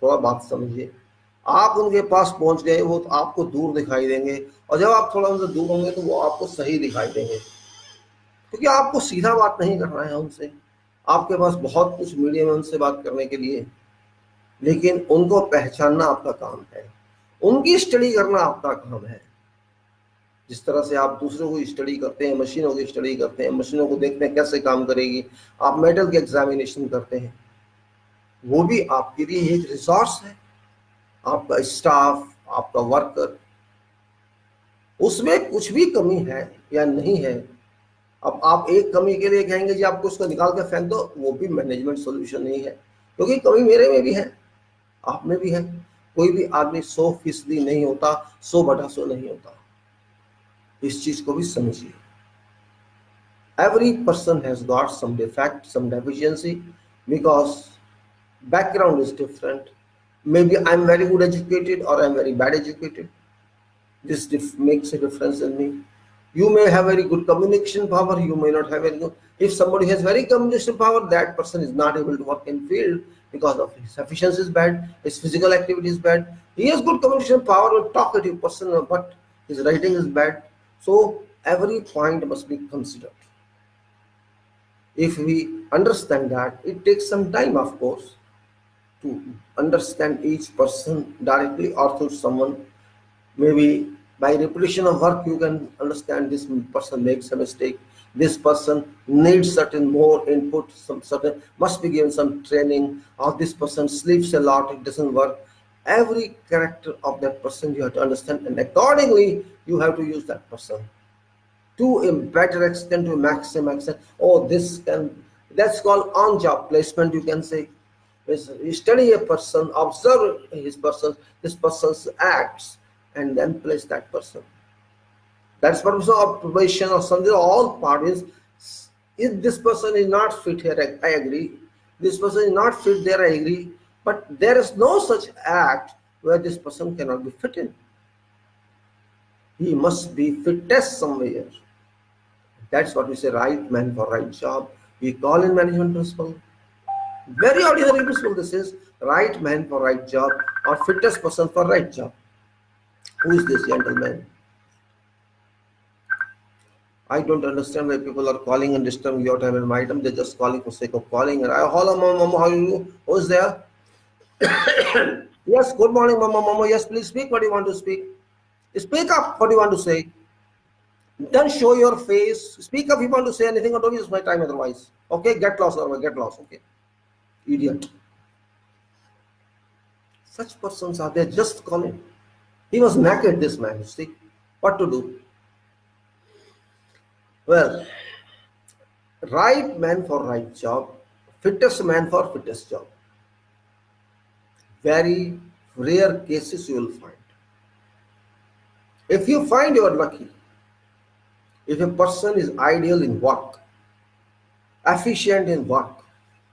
थोड़ा बात समझिए, आप उनके पास पहुंच गए, वो आपको दूर दिखाई देंगे, और जब आप थोड़ा उनसे दूर होंगे तो वो आपको सही दिखाई देंगे, क्योंकि आपको सीधा बात नहीं करना है उनसे। आपके पास बहुत कुछ मीडियम है उनसे बात करने के लिए, लेकिन उनको पहचानना आपका काम है, उनकी स्टडी करना आपका काम है। जिस तरह से आप दूसरों को स्टडी करते हैं, मशीनों की स्टडी करते हैं, मशीनों को देखते हैं कैसे काम करेगी, आप मेटल की एग्जामिनेशन करते हैं, वो भी आपके लिए एक रिसोर्स है। आपका स्टाफ, आपका वर्कर, उसमें कुछ भी कमी है या नहीं है, अब आप एक कमी के लिए कहेंगे जी आपको उसको निकाल के फेंक दो, वो भी मैनेजमेंट सॉल्यूशन नहीं है, क्योंकि कमी मेरे में भी है, आप में भी है। कोई भी आदमी 100% नहीं होता, 100/100 नहीं होता, इस चीज को भी समझिए। Every person has got some defect, some deficiency, because background is different. Maybe I'm very good educated or I'm very bad educated. This makes a difference in me. You may have very good communication power, you may not have very good. If somebody has very communication power, that person is not able to work in field because of his efficiency is bad, his physical activity is bad. He has good communication power, a talkative person, but his writing is bad. So every point must be considered. If we understand that, it takes some time, of course, to understand each person directly or through someone. Maybe by repetition of work, you can understand this person makes a mistake. This person needs certain more input, some certain must be given some training, or this person sleeps a lot, it doesn't work. Every character of that person you have to understand, and accordingly, you have to use that person to a better extent, to a maximum extent. Oh, this can, that's called on-job placement, you can say. You study a person, observe his person, this person's acts, and then place that person. That's purpose of probation or something. All parties, if this person is not fit here, I agree. This person is not fit there, I agree. But there is no such act where this person cannot be fit in. He must be fittest somewhere. That's what we say, right man for right job. We call in management principle. Very ordinary principle this is, right man for right job, or fittest person for right job. Who is this gentleman? I don't understand why people are calling and disturbing your time and my time. They're just calling for sake of calling. And I, hello, mama, how are you? Who's there? Yes, good morning, mama. Yes, please speak. What do you want to speak? Speak up. What do you want to say? Don't show your face. Speak up if you want to say anything, or don't use my time otherwise. Okay, get lost, or get lost. Okay, idiot. Such persons are there just calling. He was naked, this man. You see, what to do? Well, right man for right job, fittest man for fittest job. Very rare cases you will find. If you find, you are lucky. If a person is ideal in work, efficient in work,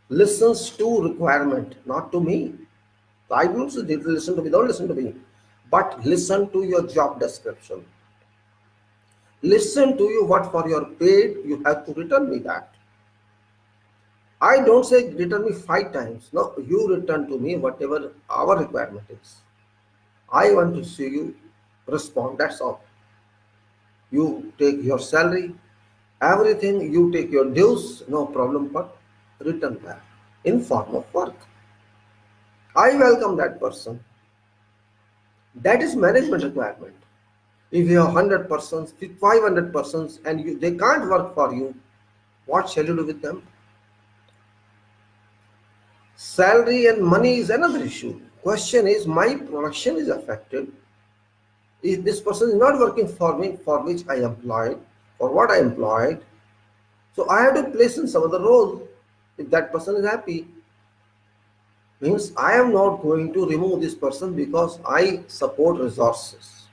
listens to requirement, not to me. I don't say listen to me, don't listen to me, but listen to your job description. Listen to you what for your paid, you have to return me that. I don't say return me 5 times. No, you return to me whatever our requirement is. I want to see you respond, that's all. You take your salary, everything, you take your dues, no problem, but return back in form of work. I welcome that person. That is management requirement. If you have 100 persons, 500 persons, and they can't work for you, what shall you do with them? Salary and money is another issue. Question is, my production is affected. If this person is not working for me, for which I employed, for what I employed, so I have to place in some other role if that person is happy. Means I am not going to remove this person because I support resources.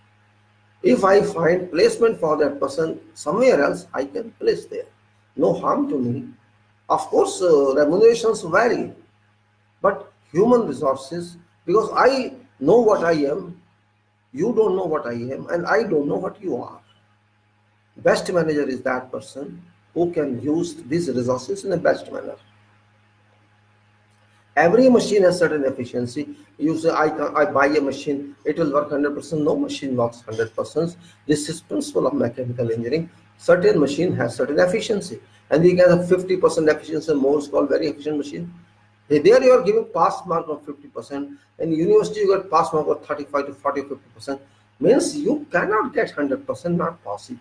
If I find placement for that person somewhere else, I can place there. No harm to me. Of course, remunerations vary, but human resources, because I know what I am, you don't know what I am, and I don't know what you are. Best manager is that person who can use these resources in the best manner. Every machine has certain efficiency. You say, I buy a machine, it will work 100%. No machine works 100%. This is principle of mechanical engineering. Certain machine has certain efficiency. And we can have 50% efficiency, more is called very efficient machine. There you are giving pass mark of 50%. In university, you get pass mark of 35 to 40, 50%. Means you cannot get 100%, not possible.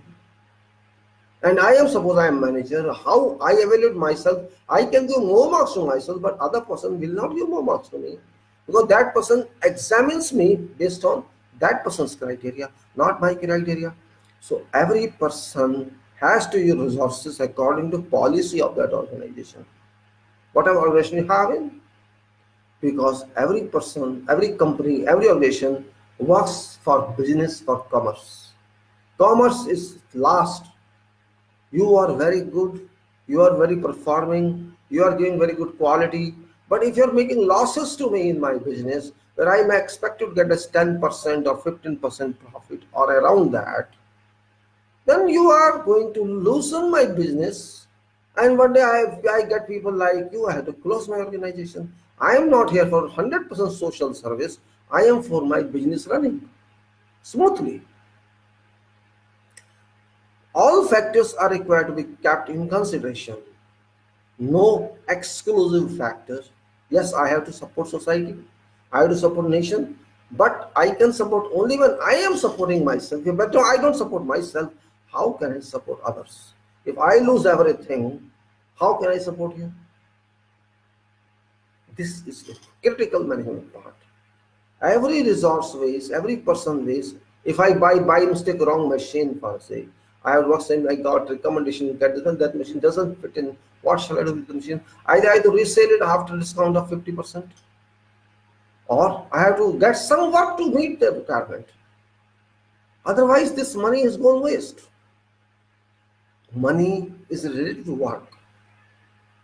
And I am, suppose I am manager, how I evaluate myself, I can give more marks to myself, but other person will not give more marks to me, because that person examines me based on that person's criteria, not my criteria. So every person has to use resources according to policy of that organization, whatever organization you have in, because every person, every company, every organization works for business, for commerce. Commerce is last. You are very good, you are very performing, you are giving very good quality, but if you are making losses to me in my business, where I may expect to get as 10% or 15% profit or around that, then you are going to loosen my business. And one day I get people like you, I have to close my organization. I am not here for 100% social service, I am for my business running smoothly. All factors are required to be kept in consideration. No exclusive factors. Yes, I have to support society, I have to support nation, but I can support only when I am supporting myself. But no, I don't support myself, how can I support others? If I lose everything, how can I support you? This is a critical management part. Every resource waste, every person waste. If I buy mistake wrong machine, for say, I have worked and I got recommendation that machine doesn't fit in. What shall I do with the machine? Either I have to resell it after discount of 50%, or I have to get some work to meet the requirement. Otherwise, this money is going waste. Money is related to work.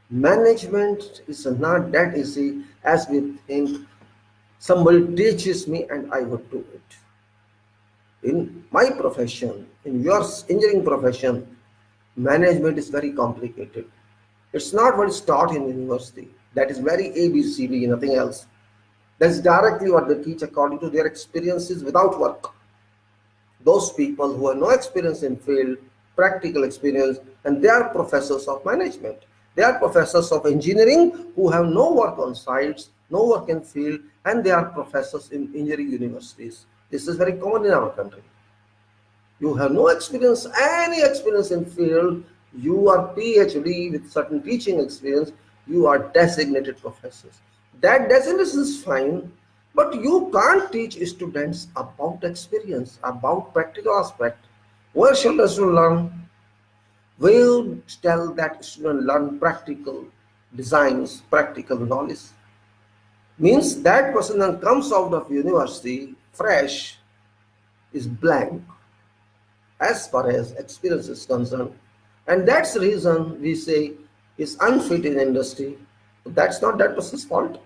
Management is not that easy as we think. Somebody teaches me and I would do it. In my profession, in your engineering profession, management is very complicated. It's not what is taught in university. That is very ABCD, nothing else. That's directly what they teach according to their experiences without work. Those people who have no experience in field, practical experience, and they are professors of management. They are professors of engineering who have no work on sites, no work in field, and they are professors in engineering universities. This is very common in our country. You have no experience, any experience in field, you are PhD with certain teaching experience, you are designated professors. That designation is fine, but you can't teach students about experience, about practical aspect. Where shall the student learn? We'll tell that student learn practical designs, practical knowledge. Means that person then comes out of university fresh, is blank as far as experience is concerned, and that's the reason we say is unfit in industry. That's not that person's fault.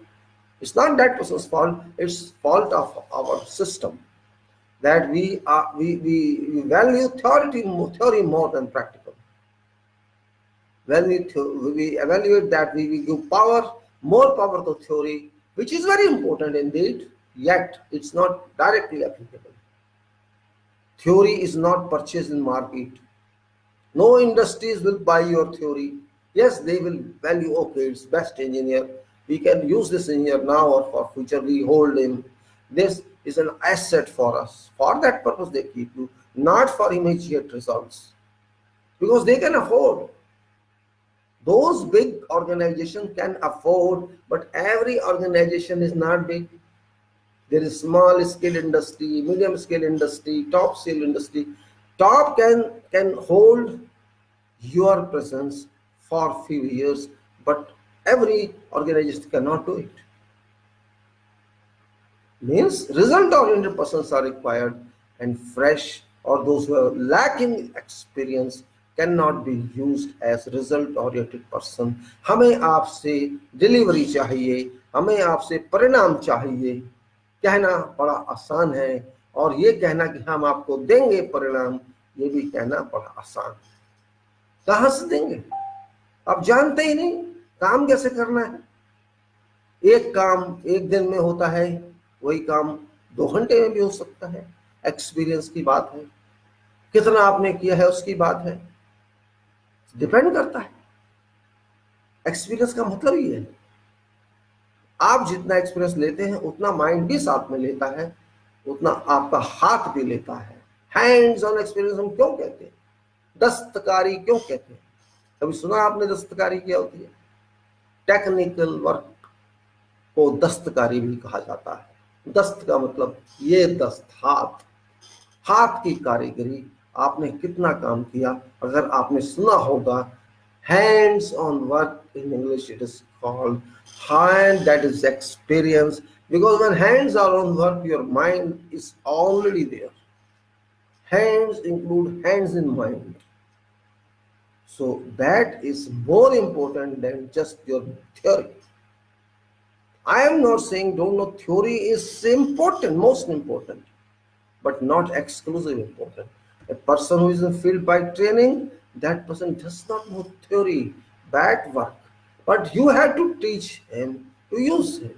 It's not that person's fault. It's fault of our system, that we value theory more than practical. When we evaluate that, we give more power to theory, which is very important indeed, yet it's not directly applicable. Theory is not purchased in market. No industries will buy your theory. Yes, they will value, okay, it's best engineer. We can use this engineer now or for future, we hold him. This is an asset for us. For that purpose they keep you, not for immediate results. Because they can afford. Those big organizations can afford, but every organization is not big. There is small scale industry, medium scale industry, top scale industry. Top can hold your presence for few years, but every organization cannot do it. Means result-oriented persons are required, and fresh or those who are lacking experience cannot be used as result-oriented person. हमें आपसे delivery चाहिए, हमें आपसे परिणाम चाहिए, कहना बड़ा आसान है, और ये कहना कि हम आपको देंगे परिणाम, ये भी कहना बड़ा आसान। कहाँ से देंगे? आप जानते ही नहीं काम कैसे करना है। एक काम एक दिन में होता है, वही काम 2 घंटे में भी हो सकता है। एक्सपीरियंस की बात है, कितना आपने किया है उसकी बात है, डिपेंड करता है। एक्सपीरियंस का मतलब ये है, आप जितना एक्सपीरियंस लेते हैं उतना माइंड भी साथ में लेता है, उतना आपका हाथ भी लेता है। हैंड्स ऑन एक्सपीरियंस हम क्यों कहते हैं, दस्तकारी क्यों कहते हैं? कभी सुना आपने दस्तकारी क्या होती है? टेक्निकल वर्क को दस्तकारी भी कहा जाता है। दस्त का मतलब ये दस्त, हाथ, हाथ की कारीगरी, आपने कितना काम किया। अगर आपने सुना होगा hands on work, in English it is called hand, that is experience, because when hands are on work your mind is already there. Hands include hands in mind, so that is more important than just your theory. I am not saying don't know, theory is important, most important, but not exclusive important. A person who is in field by training, that person does not know theory, bad work, but you have to teach him to use it.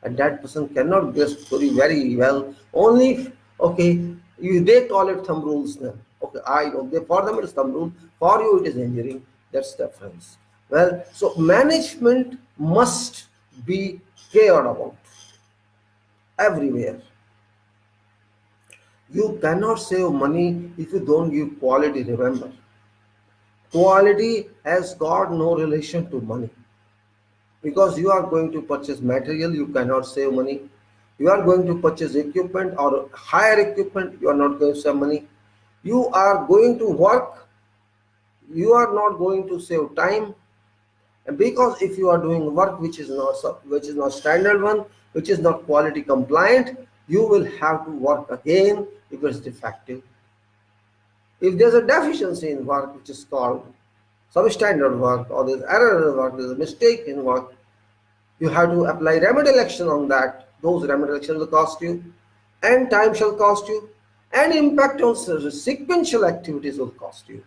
And that person cannot grasp theory very well. Only if, okay, they call it thumb rules then. Okay, I know for them it is thumb rule, for you it is engineering. That's the difference. Well, so management must be cared about everywhere. You cannot save money if you don't give quality. Remember, quality has got no relation to money, because you are going to purchase material, you cannot save money. You are going to purchase equipment or hire equipment, you are not going to save money. You are going to work, you are not going to save time. And because if you are doing work which is not standard one, which is not quality compliant, you will have to work again if it's defective. If there's a deficiency in work which is called substandard work, or there's error in work, there's a mistake in work, you have to apply remedial action on that. Those remedial actions will cost you, and time shall cost you, and impact on sequential activities will cost you.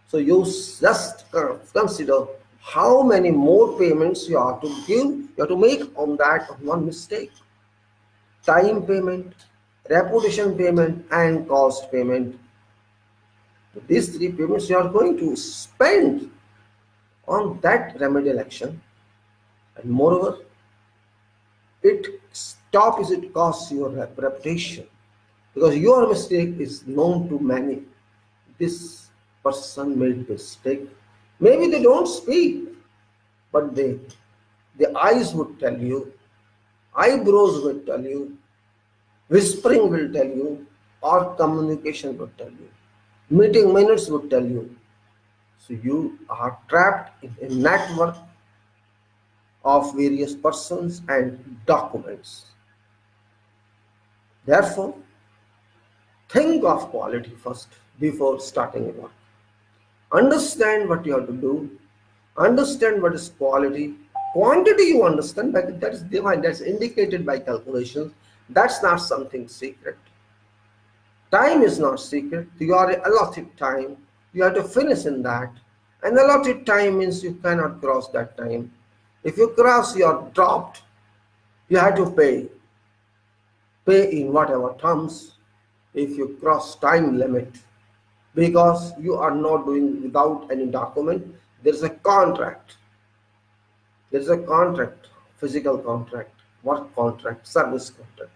So you just consider how many more payments you have to give, you have to make on that one mistake. Time payment, reputation payment, and cost payment. So these three payments you are going to spend on that remedial action, and moreover, it costs your reputation, because your mistake is known to many. This person made mistake. Maybe they don't speak, but the eyes would tell you, eyebrows will tell you, whispering will tell you, or communication will tell you, meeting minutes would tell you. So you are trapped in a network of various persons and documents. Therefore, think of quality first before starting a work. Understand what you have to do. Understand what is quality. Quantity you understand, but that is defined, that's indicated by calculations. That's not something secret. Time is not secret. You are allotted time. You have to finish in that. And allotted time means you cannot cross that time. If you cross, you are dropped. You have to pay. Pay in whatever terms if you cross time limit, because you are not doing without any document. There is a contract. There is a contract, physical contract, work contract, service contract.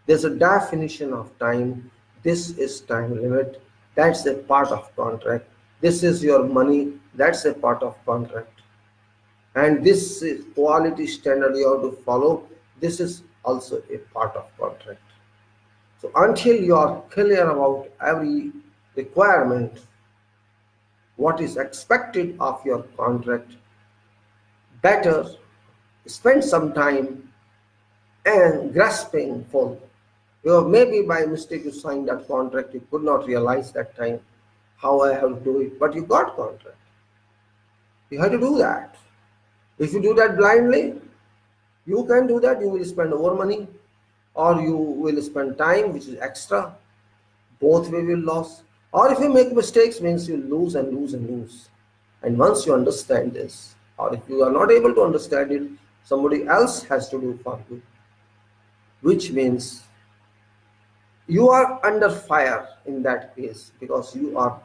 There's a definition of time. This is time limit. That's a part of contract. This is your money. That's a part of contract. And this is quality standard you have to follow. This is also a part of contract. So until you are clear about every requirement, what is expected of your contract, better spend some time and grasping for. Maybe by mistake you signed that contract, you could not realize that time how I have to do it, but you got contract. You have to do that. If you do that blindly, you can do that, you will spend more money or you will spend time which is extra. Both way will lose. Or if you make mistakes, means you lose and lose and lose. And once you understand this, or if you are not able to understand it, somebody else has to do for you, which means you are under fire in that case because you are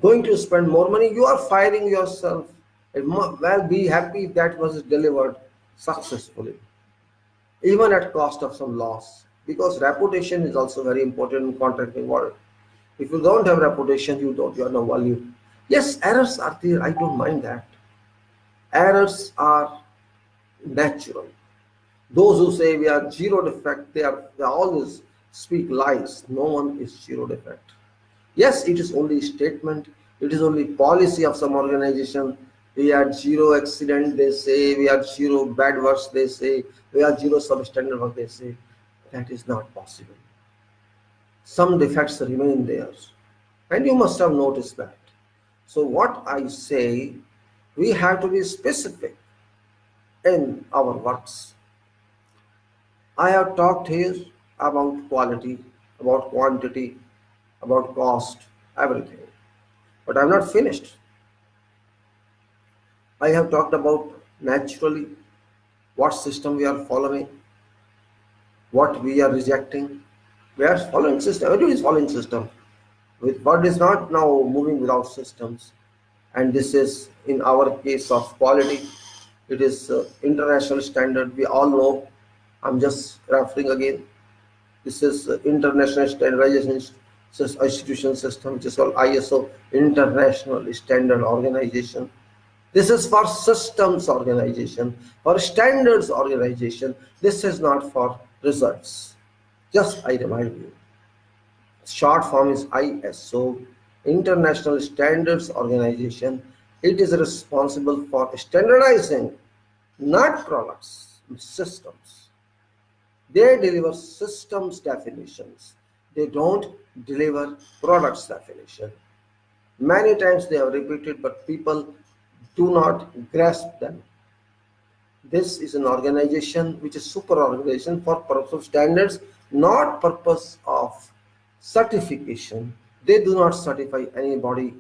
going to spend more money. You are firing yourself. Well, be happy if that was delivered successfully, even at cost of some loss, because reputation is also very important in contracting world. If you don't have reputation, you have no value. Yes, errors are there, I don't mind that. Errors are natural. Those who say we are zero defect, they always speak lies. No one is zero defect. Yes, it is only statement, it is only policy of some organization. We are zero accident, they say. We are zero bad works, they say. We are zero substandard work, they say. That is not possible. Some defects remain there. And you must have noticed that. So what I say, we have to be specific in our works. I have talked here about quality, about quantity, about cost, everything. But I'm not finished. I have talked about naturally what system we are following, what we are rejecting. We are following system. Everybody is following system. With what is not now moving without systems. And this is in our case of quality. It is international standard. We all know. I'm just referring again. This is international standardization institution system, which is called ISO, International Standard Organization. This is for systems organization, for standards organization. This is not for results. Just I remind you. Short form is ISO, International Standards Organization. It is responsible for standardizing, not products, systems. They deliver systems definitions. They don't deliver products definition. Many times they have repeated, but people do not grasp them. This is an organization which is super organization for purpose of standards, not purpose of certification. They do not certify anybody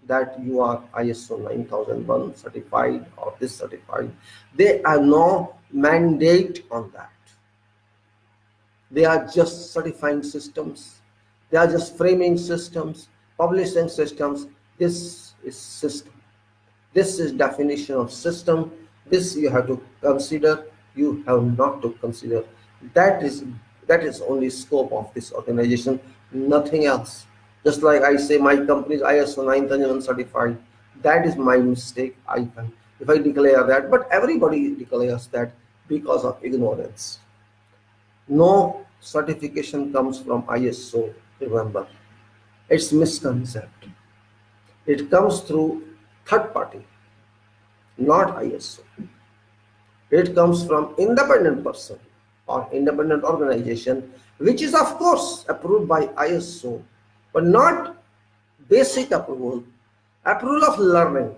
that you are ISO 9001 certified or this certified. They have no mandate on that. They are just certifying systems. They are just framing systems, publishing systems. This is system. This is definition of system. This you have to consider. You have not to consider. That is only scope of this organization, nothing else. Just like I say, my company is ISO 9001 certified. That is my mistake. If I declare that, but everybody declares that because of ignorance. No certification comes from ISO, remember. It's misconcept. It comes through third party, not ISO. It comes from independent person or independent organization, which is of course approved by ISO, but not basic approval, approval of learning.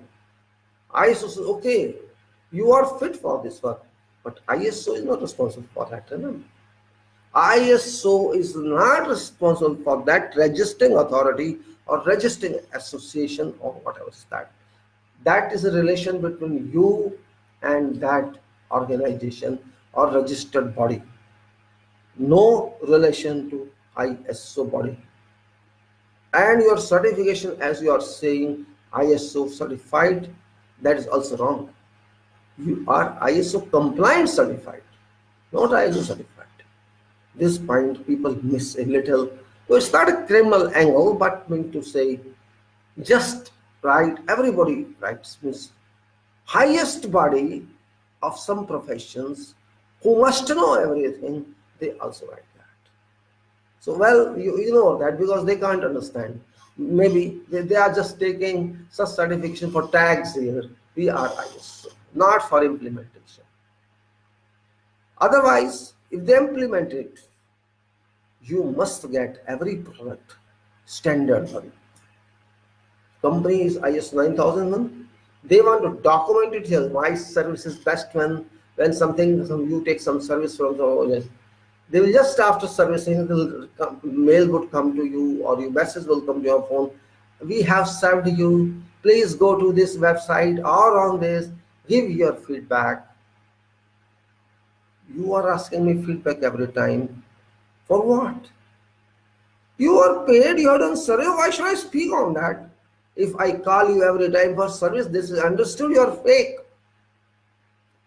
ISO says, okay, you are fit for this work, but ISO is not responsible for that. Remember? ISO is not responsible for that registering authority or registering association or whatever is that. That is a relation between you and that organization or registered body. No relation to ISO body. And your certification, as you are saying, ISO certified, that is also wrong. You are ISO compliant certified, not ISO certified. This point people miss a little. So it's not a criminal angle, but mean to say, just write, everybody writes, means highest body of some professions who must know everything, they also write that. So, well, you know that because they can't understand. Maybe they are just taking such certification for tags here. We are ISO, not for implementation. Otherwise, If they implement it, you must get every product standard one. Company is IS 9001. They want to document it here. My service is best when something you take some service from the OS. They will just after servicing, mail would come to you or your message will come to your phone. We have served you. Please go to this website or on this. Give your feedback. You are asking me feedback every time. For what? You are paid, you have done survey. Why should I speak on that? If I call you every time for service, this is understood you are fake.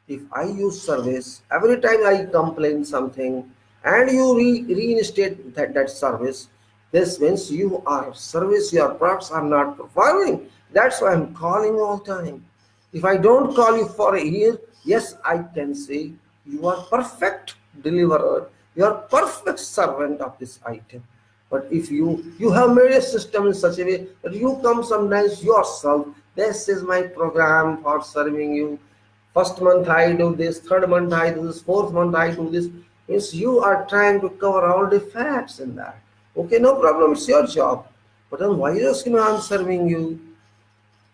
If I use service, every time I complain something and you reinstate that service, this means your products are not performing. That's why I'm calling you all the time. If I don't call you for a year, yes, I can say you are perfect deliverer, you are perfect servant of this item. But if you have made a system in such a way that you come sometimes yourself, this is my program for serving you. First month I do this, third month I do this, fourth month I do this. Means you are trying to cover all the facts in that. Okay, no problem, it's your job. But then why you asking me I'm serving you?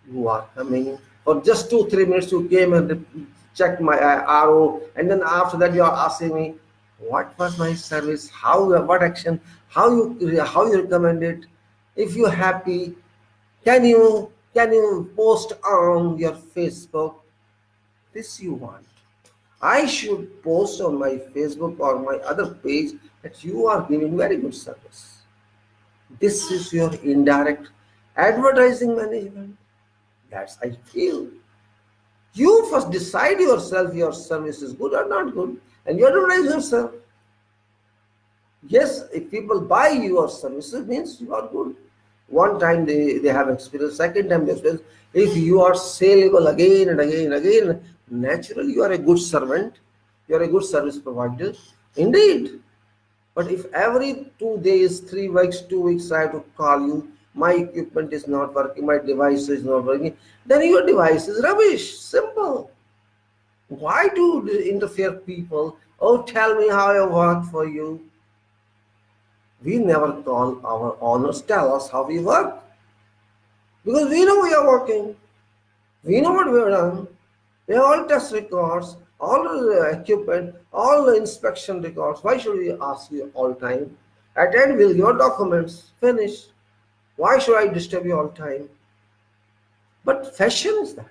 You are coming for just 2-3 minutes. You came and checked my RO, and then after that you are asking me what was my service, what action, how you recommend it. If you're happy, can you post on your Facebook? This you want. I should post on my Facebook or my other page that you are giving very good service. This is your indirect advertising management. That's I feel. You first decide yourself your service is good or not good, and you advertise yourself. Yes, if people buy your services, means you are good. One time they have experience, second time they experience. If you are saleable again and again and again, naturally you are a good servant, you are a good service provider. Indeed. But if every 2 days, 3 weeks, 2 weeks I have to call you, my equipment is not working, my device is not working, then your device is rubbish. Simple. Why do interfere people? Oh, tell me how I work for you. We never call our owners, tell us how we work. Because we know we are working. We know what we have done. We have all test records, all the equipment, all the inspection records. Why should we ask you all the time? At the end, we'll give our documents. Finish. Why should I disturb you all the time? But fashion is that.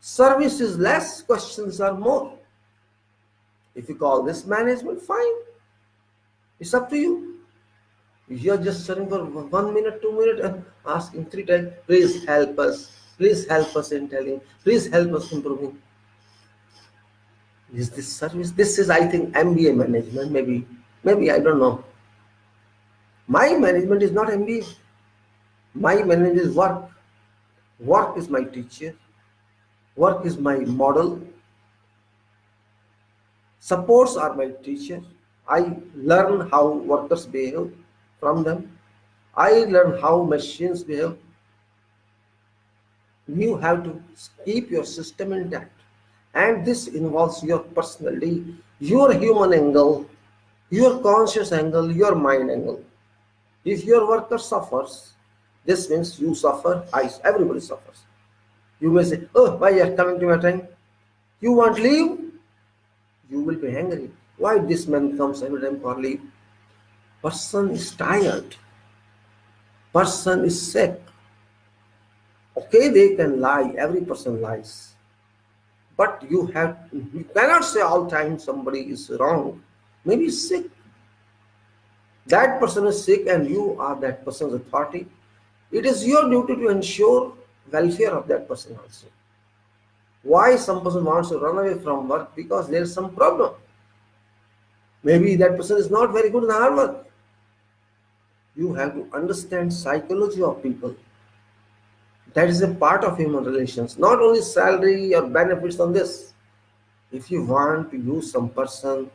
Service is less, questions are more. If you call this management, fine. It's up to you. You're just sitting for 1 minute, 2 minutes and asking 3 times, please help us. Please help us in telling. Please help us improving. Is this service? This is, I think, MBA management. Maybe I don't know. My management is not MBA. My management is work. Work is my teacher. Work is my model. Supports are my teacher. I learn how workers behave from them. I learn how machines behave. You have to keep your system intact. And this involves your personality, your human angle, your conscious angle, your mind angle. If your worker suffers, this means you suffer, everybody suffers. You may say, oh, why you are coming to my time? You want leave? You will be angry. Why this man comes every time for leave? Person is tired. Person is sick. Okay, they can lie. Every person lies. But you cannot say all time somebody is wrong. Maybe he's sick. That person is sick and you are that person's authority. It is your duty to ensure welfare of that person also. Why some person wants to run away from work? Because there is some problem. Maybe that person is not very good in hard work. You have to understand psychology of people. That is a part of human relations. Not only salary or benefits on this. If you want to use some person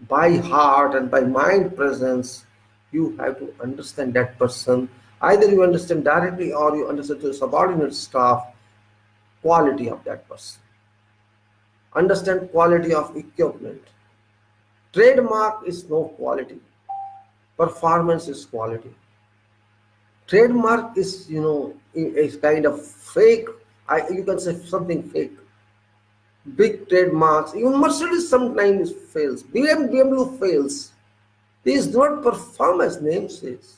by heart and by mind presence, you have to understand that person. Either you understand directly or you understand to subordinate staff quality of that person. Understand quality of equipment. Trademark is no quality. Performance is quality. Trademark is, is kind of fake. You can say something fake. Big trademarks, even Mercedes sometimes fails. BMW fails. These do not perform as namesakes.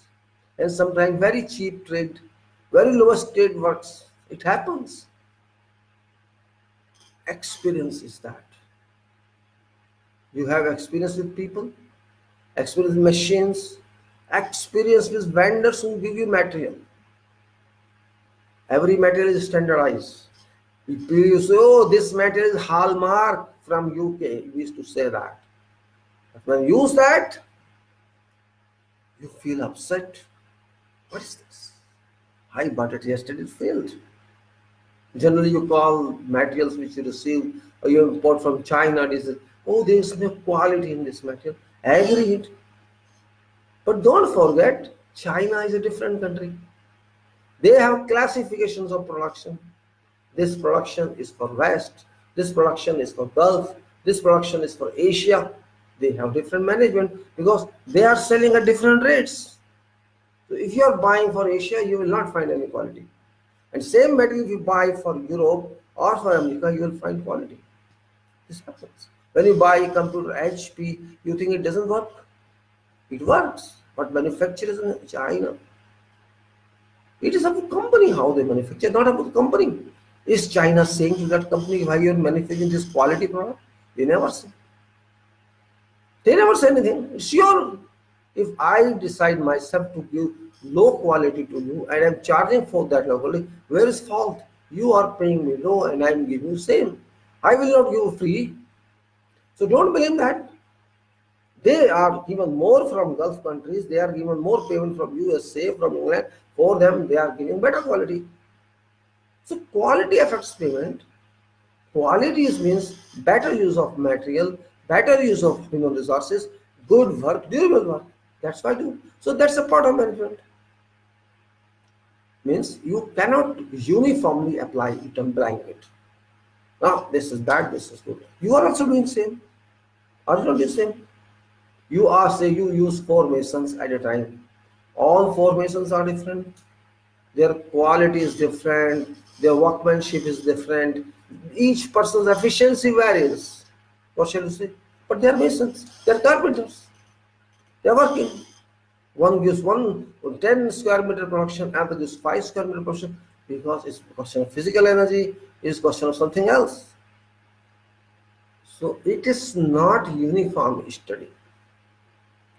And sometimes very cheap trade, very lowest trade works. It happens. Experience is that. You have experience with people, experience with machines, experience with vendors who give you material. Every material is standardized. You say, oh, this material is hallmark from UK. We used to say that. But when you use that, you feel upset. What is this? I bought it yesterday, it failed. Generally, you call materials which you receive or you import from China, oh, there is no quality in this material. Agreed. But don't forget, China is a different country. They have classifications of production. This production is for West, this production is for Gulf, this production is for Asia. They have different management because they are selling at different rates. So if you are buying for Asia, you will not find any quality. And same material if you buy for Europe or for America, you will find quality. This happens. When you buy a computer HP, you think it doesn't work. It works, but manufacturers in China. It is about the company how they manufacture, not about the company. Is China saying to that company, why you are manufacturing this quality product? They never say. They never say anything. It's your. If I decide myself to give low quality to you and I'm charging for that low quality, where is fault? You are paying me low and I'm giving you same. I will not give free. So don't blame that. They are given more from Gulf countries. They are given more payment from USA, from England. For them, they are giving better quality. So quality affects payment. Quality means better use of material, better use of human resources, good work, durable work. That's why I do. So that's a part of management. Means you cannot uniformly apply it on blanket. Now this is bad, this is good. You are also doing same. Are you not doing same? You are say you use 4 masons at a time. All 4 masons are different. Their quality is different. Their workmanship is different. Each person's efficiency varies. What shall you say? But they are masons. They are carpenters. They are working. One gives 10 square meter production, other gives 5 square meter production, because it's a question of physical energy, it's a question of something else. So it is not uniform study.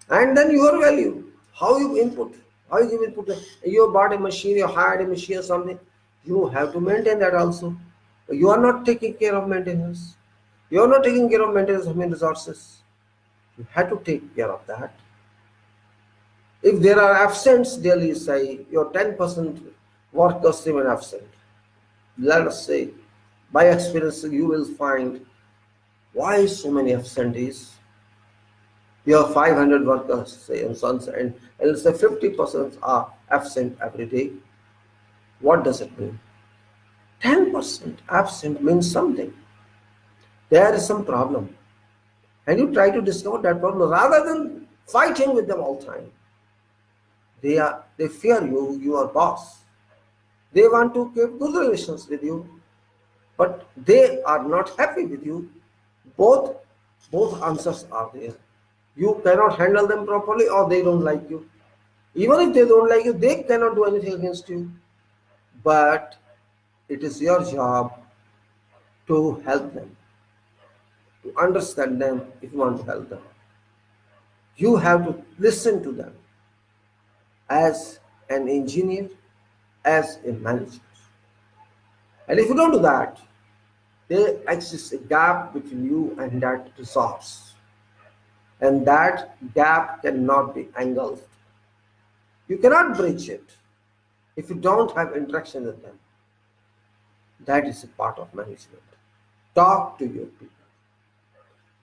And then your value, how you input, how you give input. You bought a machine, you hired a machine or something, you have to maintain that also. You are not taking care of maintenance. You are not taking care of maintenance of human resources. You have to take care of that. If there are absents daily, say your 10% workers remain absent, let us say, by experience you will find why so many absentees. You have 500 workers, say, on sunset, and let's say 50% are absent every day. What does it mean? 10% absent means something. There is some problem. And you try to discover that problem rather than fighting with them all the time. They fear you, your boss. They want to keep good relations with you, but they are not happy with you. Both answers are there. You cannot handle them properly, or they don't like you. Even if they don't like you, they cannot do anything against you. But it is your job to help them, to understand them if you want to help them. You have to listen to them as an engineer, as a manager. And if you don't do that, there exists a gap between you and that resource. And that gap cannot be engulfed. You cannot bridge it if you don't have interaction with them. That is a part of management. Talk to your people.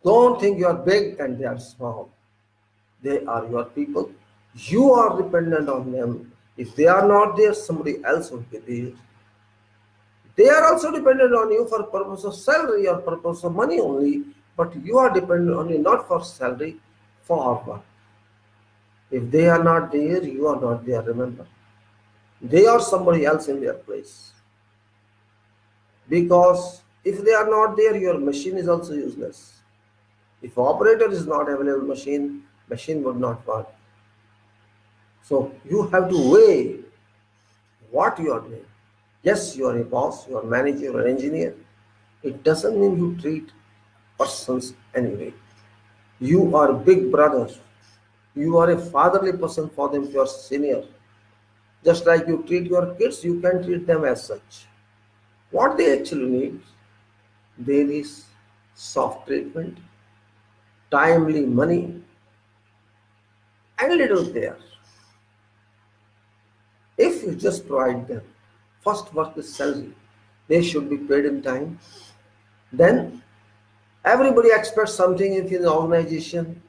Don't think you are big and they are small. They are your people. You are dependent on them. If they are not there, somebody else will be there. They are also dependent on you for purpose of salary or purpose of money only. But you are dependent only not for salary, for work. If they are not there, you are not there, remember. They are somebody else in their place. Because if they are not there, your machine is also useless. If operator is not available, machine would not work. So you have to weigh what you are doing. Yes, you are a boss, you are manager, you are engineer. It doesn't mean you treat persons anyway. You are big brother. You are a fatherly person for them if you are senior. Just like you treat your kids, you can treat them as such. What they actually need, there is soft treatment, timely money, and little care. If you just provide them, first work is salary. They should be paid in time. Then everybody expects something if in the organization.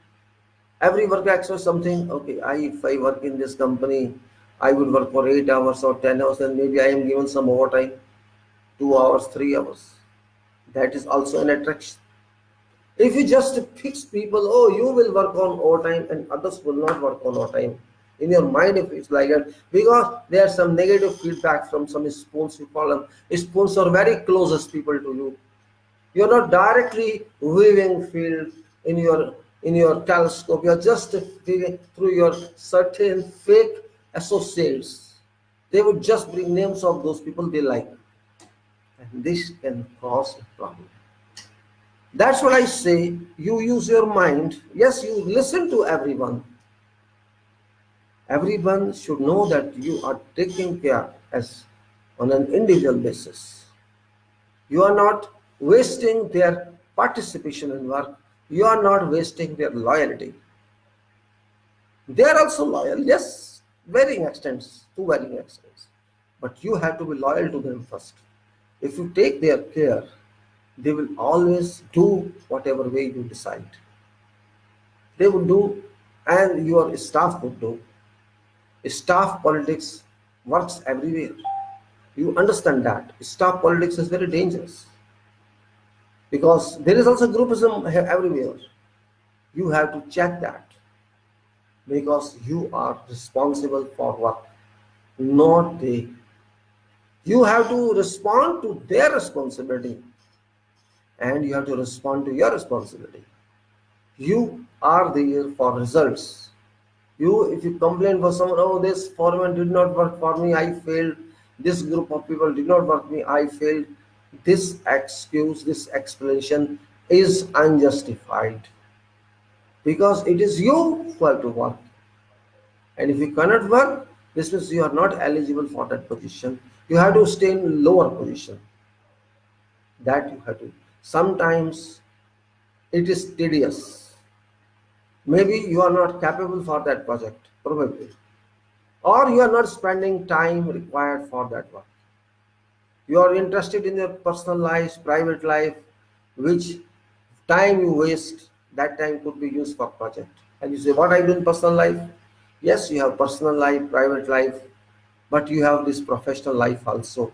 Every worker expects something. Okay, if I work in this company, I would work for 8 hours or 10 hours, and maybe I am given some overtime, 2 hours, 3 hours. That is also an attraction. If you just fix people, oh, you will work on overtime and others will not work on overtime. In your mind, if it's like that, because there's some negative feedback from some spoons, you call them. Spoons are very closest people to you. You're not directly viewing field in your telescope. You're just viewing through your certain fake associates. They would just bring names of those people they like. And this can cause a problem. That's what I say. You use your mind. Yes, you listen to everyone. Everyone should know that you are taking care as on an individual basis. You are not wasting their participation in work. You are not wasting their loyalty. They are also loyal, yes, varying extents, to varying extents. But you have to be loyal to them first. If you take their care, they will always do whatever way you decide. They would do, and your staff would do. Staff politics works everywhere. You understand that. Staff politics is very dangerous because there is also groupism everywhere. You have to check that because you are responsible for work, not they. You have to respond to their responsibility and you have to respond to your responsibility. You are there for results. If you complain for someone, oh, this foreman did not work for me, I failed. This group of people did not work for me, I failed. This excuse, this explanation is unjustified because it is you who have to work. And if you cannot work, this means you are not eligible for that position. You have to stay in lower position. That you have to. Sometimes it is tedious. Maybe you are not capable for that project, probably. Or you are not spending time required for that work. You are interested in your personal life, private life, which time you waste, that time could be used for project. And you say, what I do in personal life? Yes, you have personal life, private life, but you have this professional life also.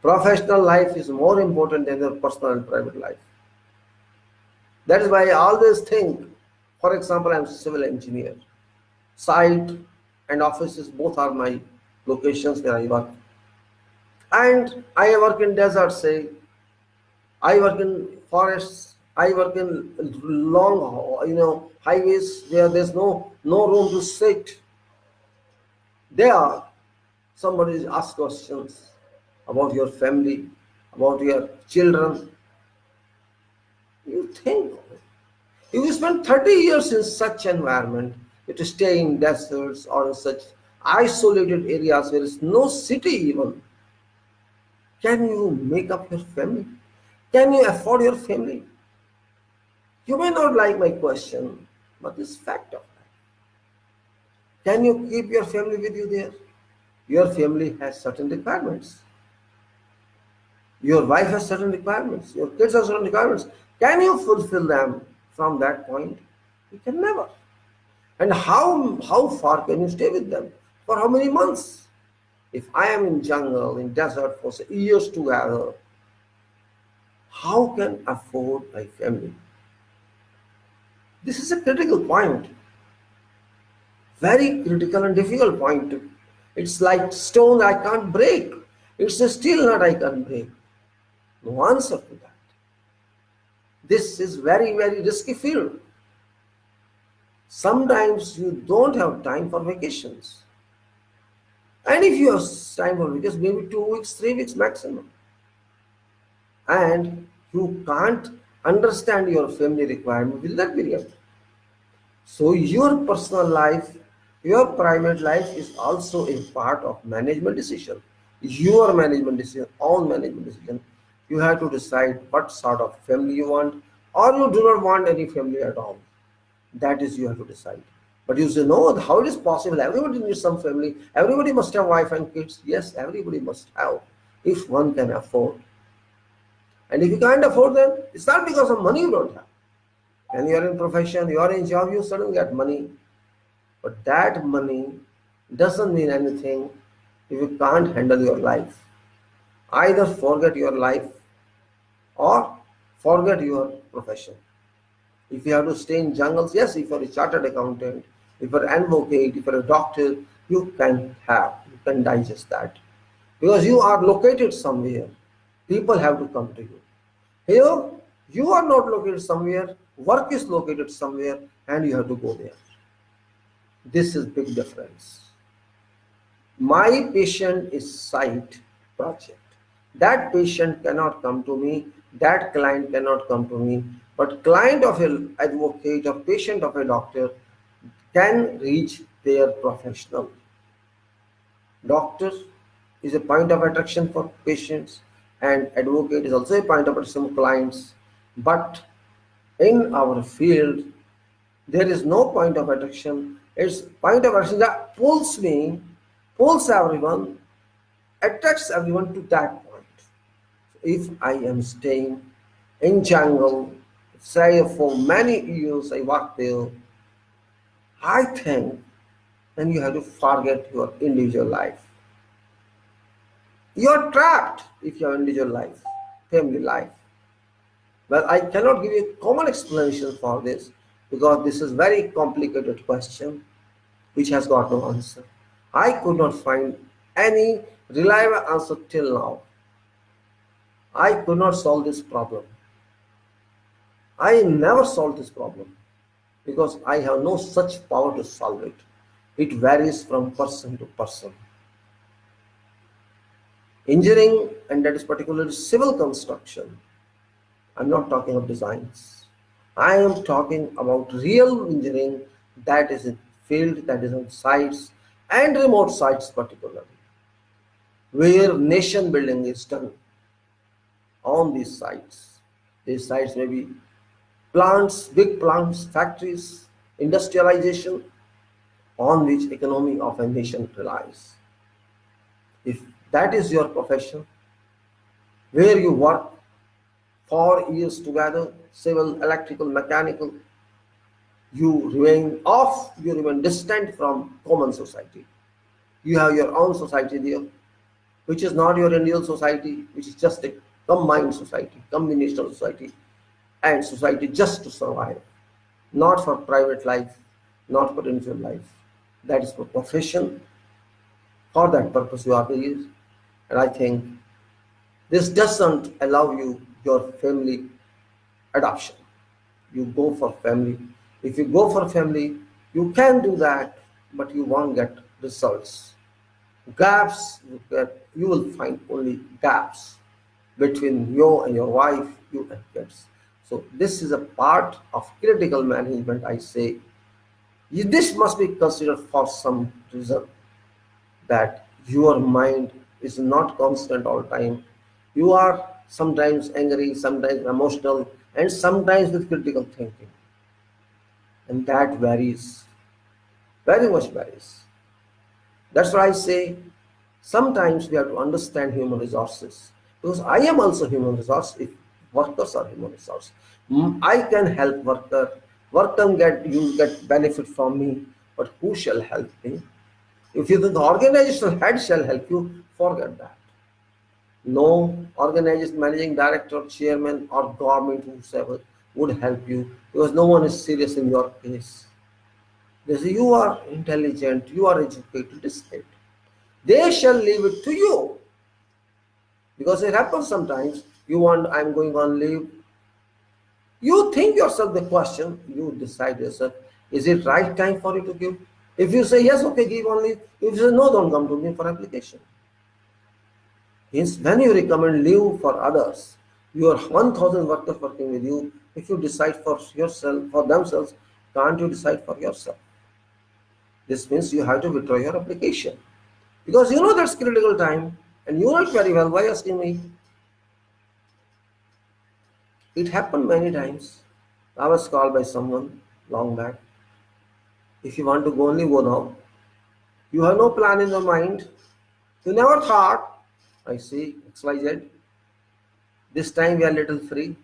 Professional life is more important than your personal and private life. That is why I always think, for example, I'm a civil engineer. Site and offices both are my locations where I work. And I work in deserts, say, I work in forests, I work in long, highways where there's no room to sit. There, somebody asks questions about your family, about your children. You think of it. If you spend 30 years in such environment, you have to stay in deserts or in such isolated areas where there is no city even. Can you make up your family? Can you afford your family? You may not like my question, but this fact of life. Can you keep your family with you there? Your family has certain requirements. Your wife has certain requirements. Your kids have certain requirements. Can you fulfill them from that point? You can never. And how far can you stay with them? For how many months? If I am in jungle, in desert for say, years together, how can I afford my family? This is a critical point, very critical and difficult point. It's like stone I can't break. It's a steel nut I can't break. No answer to that. This is very, very risky field. Sometimes you don't have time for vacations. And if you have time for vacations, maybe 2 weeks, 3 weeks maximum. And you can't understand your family requirement within that period. So your personal life, your private life is also a part of management decision. Your management decision, own management decision. You have to decide what sort of family you want, or you do not want any family at all. That is, you have to decide. But you say, no, how it is possible? Everybody needs some family. Everybody must have wife and kids. Yes, everybody must have, if one can afford. And if you can't afford them, it's not because of money you don't have. When you are in profession, you are in job, you suddenly get money. But that money doesn't mean anything if you can't handle your life. Either forget your life or forget your profession. If you have to stay in jungles, yes, if you're a chartered accountant, if you're an advocate, if you're a doctor, you can digest that. Because you are located somewhere. People have to come to you. Here, you are not located somewhere, work is located somewhere, and you have to go there. This is big difference. My patient is site project. That patient cannot come to me, that client cannot come to me, but client of an advocate or patient of a doctor can reach their professional. Doctor is a point of attraction for patients, and advocate is also a point of attraction for clients. But in our field, there is no point of attraction. It's point of attraction that pulls me, pulls everyone, attracts everyone to that point. If I am staying in jungle, say for many years I work there, I think then you have to forget your individual life. You are trapped if you have individual life, family life. Well, I cannot give you a common explanation for this because this is very complicated question which has got no answer. I could not find any reliable answer till now. I could not solve this problem. I never solved this problem because I have no such power to solve it. It varies from person to person. Engineering, and that is particularly civil construction. I'm not talking of designs. I am talking about real engineering that is in field, that is on sites and remote sites particularly, where nation building is done on these sites. These sites may be plants, big plants, factories, industrialization on which economy of a nation relies. If that is your profession, where you work 4 years together, civil, electrical, mechanical, you remain off, you remain distant from common society. You have your own society there, which is not your individual society, which is just a combined society, combinational society, and society just to survive, not for private life, not for individual life. That is for profession. For that purpose you are here. And I think this doesn't allow you your family adoption. You go for family. If you go for family, you can do that, but you won't get results. Gaps, you will find only gaps between you and your wife, you and kids. So this is a part of critical management, I say. This must be considered for some reason, that your mind is not constant all time. You are sometimes angry, sometimes emotional, and sometimes with critical thinking. And that varies, very much varies. That's why I say sometimes we have to understand human resources. Because I am also human resource if workers are human resource. I can help worker. Worker get benefit from me, but who shall help me? If you think the organizational head shall help you, forget that. No organization, managing director, chairman, or government, whosoever, would help you because no one is serious in your case. They say you are intelligent, you are educated, decide. They shall leave it to you. Because it happens sometimes, you want, I'm going on leave. You think yourself the question, you decide yourself, is it right time for you to give? If you say yes, okay, give on leave. If you say no, don't come to me for application. Hence, when you recommend leave for others, your 1,000 workers working with you, if you decide for yourself, for themselves, can't you decide for yourself? This means you have to withdraw your application. Because you know that's critical time, and you know it very well. Why asking me? It happened many times. I was called by someone long back. If you want to go, only go now. You have no plan in your mind. You never thought, I see, XYZ. This time we are little free.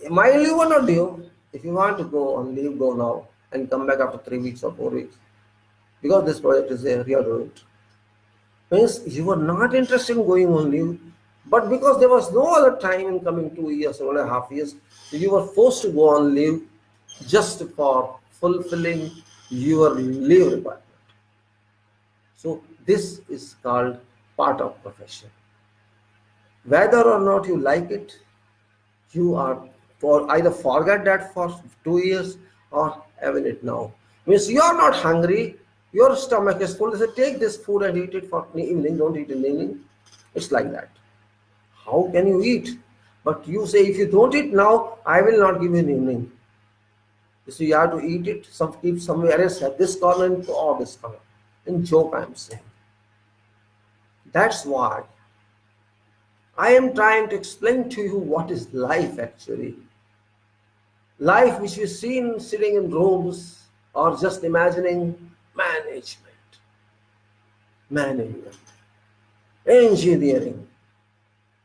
My leave or not due. If you want to go on leave, go now and come back after 3 weeks or 4 weeks. Because this project is there, you are doing it. Means you were not interested in going on leave, but because there was no other time in coming 2 years, 1.5 years, you were forced to go on leave just for fulfilling your leave requirement. So this is called part of profession. Whether or not you like it, you are for either forget that for 2 years or having it now. Means you are not hungry, your stomach is full. They say take this food and eat it for the evening, don't eat in the evening. It's like that. How can you eat? But you say if you don't eat now, I will not give you in the evening. So you have to eat it, keep somewhere else at this corner or this corner. In joke I am saying. That's why I am trying to explain to you what is life actually. Life which we see sitting in rooms or just imagining management, engineering.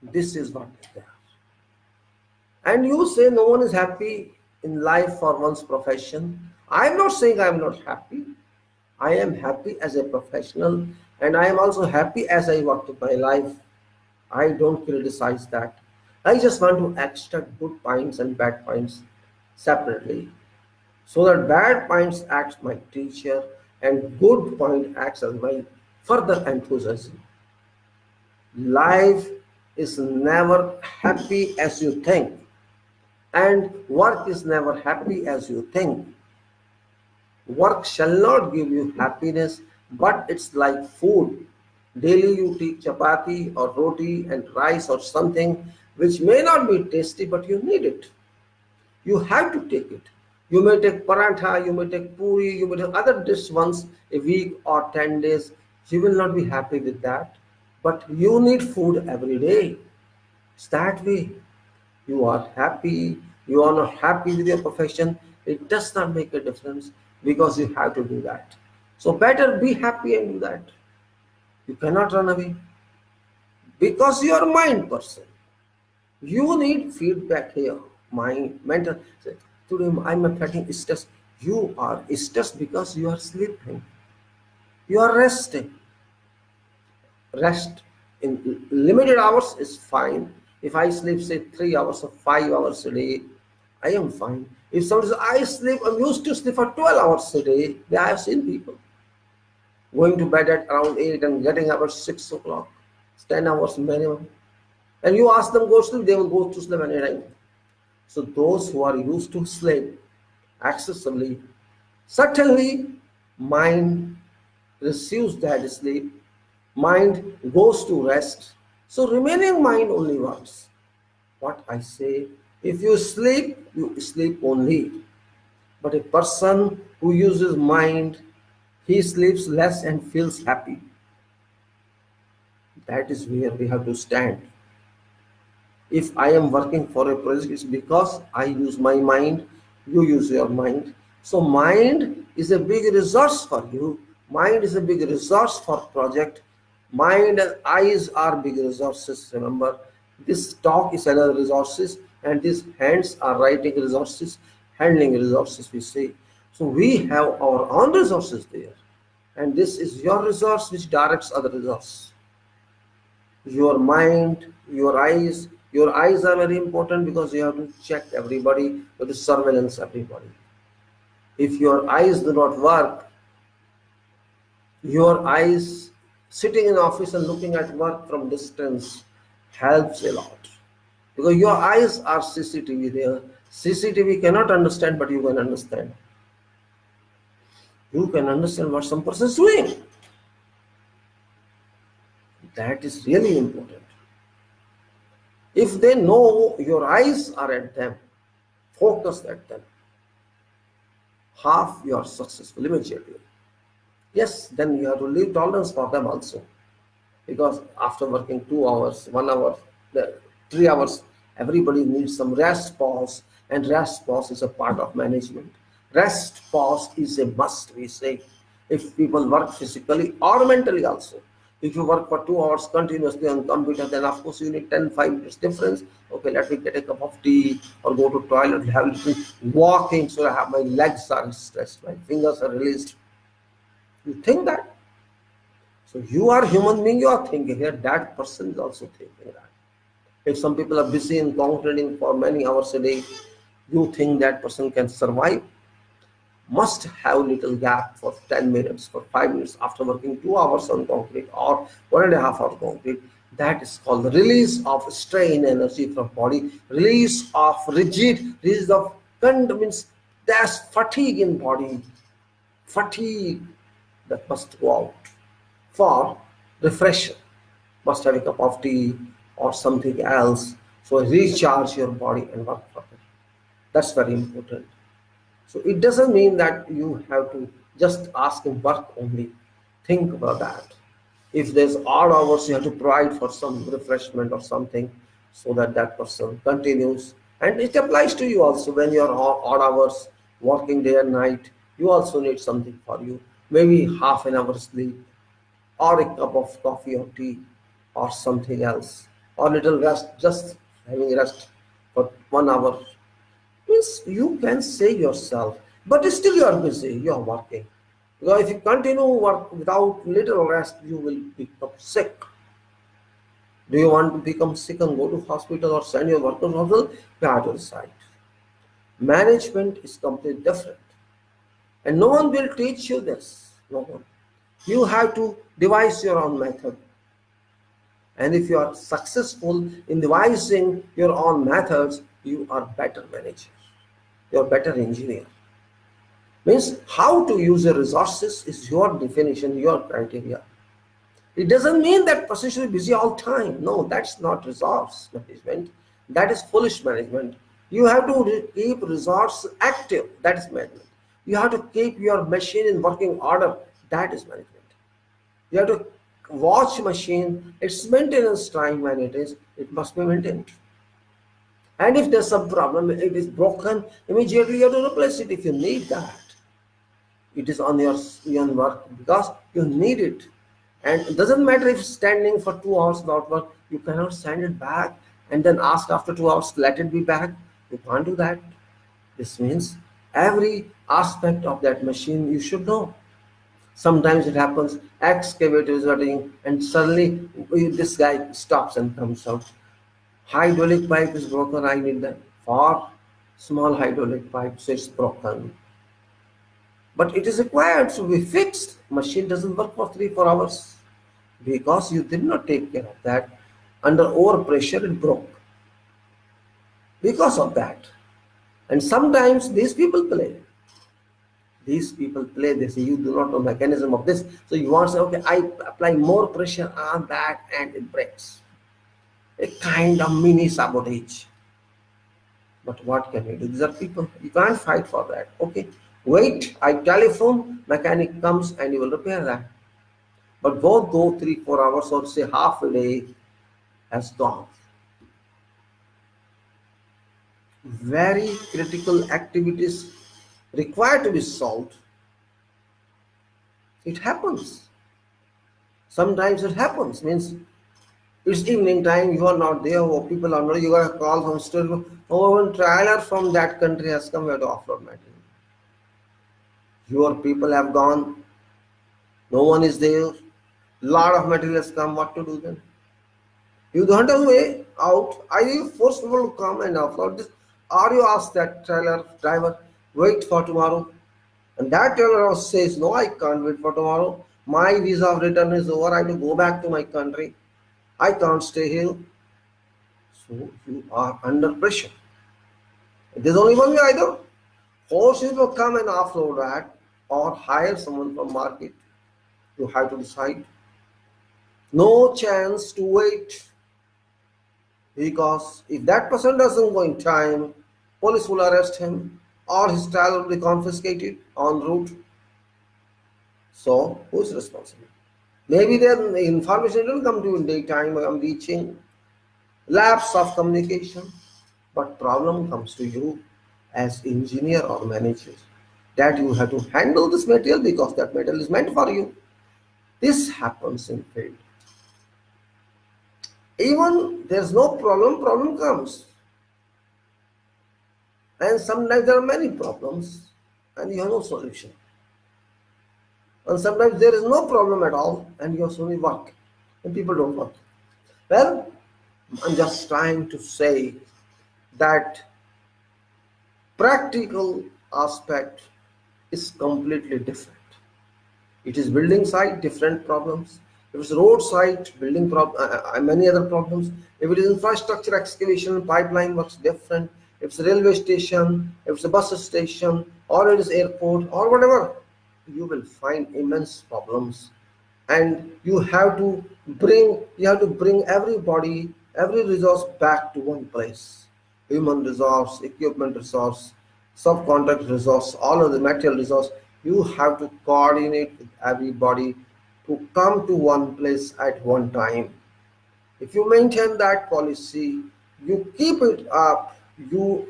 This is what they are. And you say no one is happy in life for one's profession. I am not saying I am not happy. I am happy as a professional and I am also happy as I work with my life. I don't criticize that. I just want to extract good points and bad points separately. So that bad points acts my teacher and good point acts as my further enthusiasm. Life is never happy as you think, and work is never happy as you think. Work shall not give you happiness, but it's like food. Daily you take chapati or roti and rice or something which may not be tasty, but you need it. You have to take it. You may take parantha, you may take puri, you may take other dish once a week or 10 days. You will not be happy with that. But you need food every day. It's that way. You are happy, you are not happy with your profession. It does not make a difference because you have to do that. So better be happy and do that. You cannot run away because you are a mind person. You need feedback here. Mind, mental. Today I'm getting stressed. You are stressed because you are sleeping. You are resting. Rest in limited hours is fine. If I sleep say 3 hours or 5 hours a day, I am fine. If somebody says I'm used to sleep for 12 hours a day, I have seen people going to bed at around 8 and getting up at 6 o'clock. It's 10 hours minimum. And you ask them go to sleep, they will go to sleep anytime. So those who are used to sleep excessively, certainly mind receives that sleep, mind goes to rest. So remaining mind only works. What I say, if you sleep only. But a person who uses mind, he sleeps less and feels happy. That is where we have to stand. If I am working for a project, it's because I use my mind, you use your mind. So mind is a big resource for you. Mind is a big resource for project. Mind and eyes are big resources. Remember, this talk is another resources, and these hands are writing resources, handling resources, we say. So we have our own resources there. And this is your resource which directs other resources. Your mind, your eyes, Your eyes are very important because you have to check everybody, you have to surveillance everybody. If your eyes do not work, your eyes sitting in office and looking at work from distance helps a lot, because your eyes are CCTV there. CCTV cannot understand, but you can understand. You can understand what some person is doing. That is really important. If they know your eyes are at them, focused at them, half you are successful immediately. Yes, then you have to leave tolerance for them also, because after working 2 hours, 1 hour, 3 hours, everybody needs some rest pause, and rest pause is a part of management. Rest pause is a must, we say, if people work physically or mentally also. If you work for 2 hours continuously on computer, then of course you need 5 minutes difference. Okay, let me get a cup of tea or go to toilet, have a little walking, so I have my legs are stressed, my fingers are released. You think that? So you are human being, you are thinking here, that person is also thinking that. If some people are busy in concentrating for many hours a day, you think that person can survive? Must have little gap for 10 minutes, for 5 minutes after working 2 hours on concrete or 1.5 hours concrete. That is called the release of strain energy from body, release of release of means there's fatigue in body, fatigue that must go out for refresh. Must have a cup of tea or something else. So recharge your body and work further. That's very important. So it doesn't mean that you have to just ask him work only. Think about that. If there's odd hours, you have to provide for some refreshment or something, so that that person continues. And it applies to you also when you're odd hours, working day and night. You also need something for you. Maybe half an hour sleep, or a cup of coffee or tea, or something else, or little rest, just having rest for 1 hour. Means you can save yourself, but still you are busy, you are working. Because if you continue work without little rest, you will become sick. Do you want to become sick and go to hospital or send your workers to hospital? You have to decide. Management is completely different. And no one will teach you this. No one. You have to devise your own method. And if you are successful in devising your own methods, you are better manager. You are better engineer. Means how to use your resources is your definition, your criteria. It doesn't mean that person should be busy all time. No, that's not resource management. That is foolish management. You have to keep resource active. That is management. You have to keep your machine in working order. That is management. You have to watch machine, its maintenance time when it must be maintained. And if there's some problem, it is broken, immediately you have to replace it if you need that. It is on your own work because you need it. And it doesn't matter if standing for 2 hours without work, you cannot send it back and then ask after 2 hours, let it be back. You can't do that. This means every aspect of that machine you should know. Sometimes it happens, excavator is running and suddenly this guy stops and comes out. Hydraulic pipe is broken, I need that. For small hydraulic pipe, so it's broken. But it is required to be fixed. Machine doesn't work for 3-4 hours because you did not take care of that. Under over pressure, it broke because of that. And sometimes these people play. These people play. They say you do not know mechanism of this, so you want to say, okay, I apply more pressure on that and it breaks. A kind of mini sabotage. But what can you do? These are people. You can't fight for that. Okay, wait. I telephone, mechanic comes and you will repair that. But both go 3-4 hours or say half a day has gone. Very critical activities required to be solved. It happens. Sometimes it happens. Means it's evening time, you are not there, or people are not, you got a call from store. Oh, one trailer from that country has come here to offload material. Your people have gone, no one is there, lot of material has come, what to do then? You don't have a way out. Either you force people to come and upload this, or you ask that trailer driver, wait for tomorrow. And that trailer says, no, I can't wait for tomorrow. My visa of return is over. I have to go back to my country. I can't stay here. So you are under pressure. There's only one way, either force people to come and offload that or hire someone from market. You have to decide. No chance to wait, because if that person doesn't go in time, police will arrest him or his trailer will be confiscated en route. So who is responsible? Maybe the information didn't come to you in daytime. I'm reaching lapse of communication, but problem comes to you as engineer or manager, that you have to handle this material because that material is meant for you. This happens in field. Even there's no problem, problem comes. And sometimes there are many problems and you have no solution. And sometimes there is no problem at all and you have to only work. And people don't work. Well, I'm just trying to say that practical aspect is completely different. It is building site, different problems. If it's road site, building many other problems. If it is infrastructure excavation, pipeline works different. If it's a railway station, if it's a bus station, or it is airport, or whatever, you will find immense problems. And you have to bring everybody, every resource back to one place. Human resource, equipment resource, subcontract resource, all of the material resource. You have to coordinate with everybody to come to one place at one time. If you maintain that policy, you keep it up, you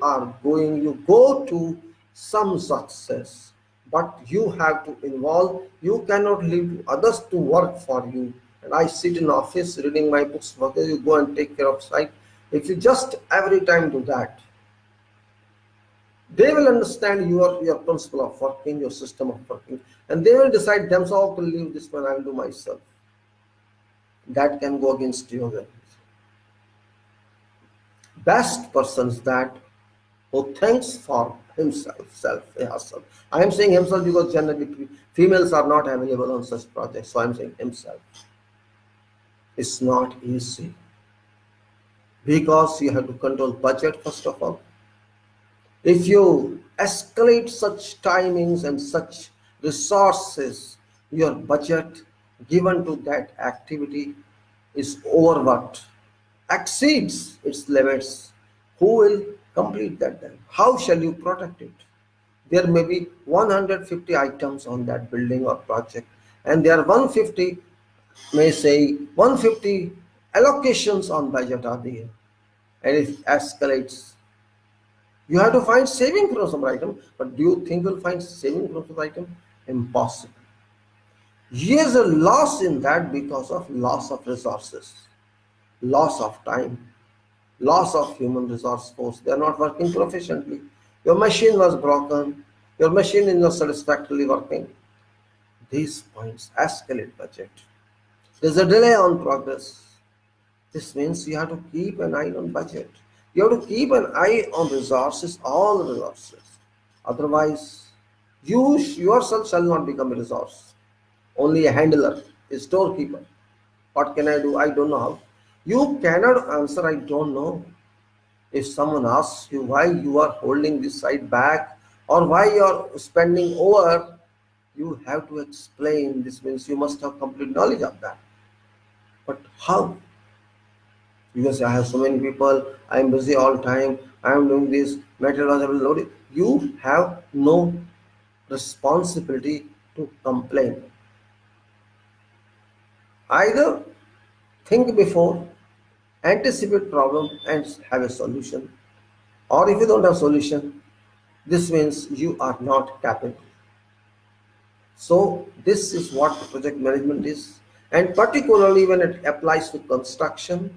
go to some success. But you have to involve, you cannot leave others to work for you. And I sit in office reading my books, okay, you go and take care of site. If you just every time do that, they will understand your principle of working, your system of working, and they will decide themselves to leave this one, I will do myself. That can go against your will. Best persons that who thinks for himself, herself. I am saying himself because generally females are not available on such projects, so I am saying himself. It's not easy because you have to control budget first of all. If you escalate such timings and such resources, your budget given to that activity is overworked, exceeds its limits. Who will complete that then? How shall you protect it? There may be 150 items on that building or project, and there are 150, may say 150 allocations on budget are there, and it escalates. You have to find saving from some item, but do you think you'll find saving from some item? Impossible. Here's a loss in that because of loss of resources, loss of time, loss of human resource force. They are not working proficiently. Your machine was broken. Your machine is not satisfactorily working. These points escalate budget. There's a delay on progress. This means you have to keep an eye on budget. You have to keep an eye on resources, all resources. Otherwise, you yourself shall not become a resource. Only a handler, a storekeeper. What can I do? I don't know how. You cannot answer, I don't know. If someone asks you why you are holding this site back or why you are spending over, you have to explain. This means you must have complete knowledge of that. But how? Because I have so many people, I am busy all time, I am doing this, material was loaded. You have no responsibility to complain. Either think before, anticipate problem and have a solution. Or if you don't have solution, this means you are not capable. So this is what project management is. And particularly when it applies to construction,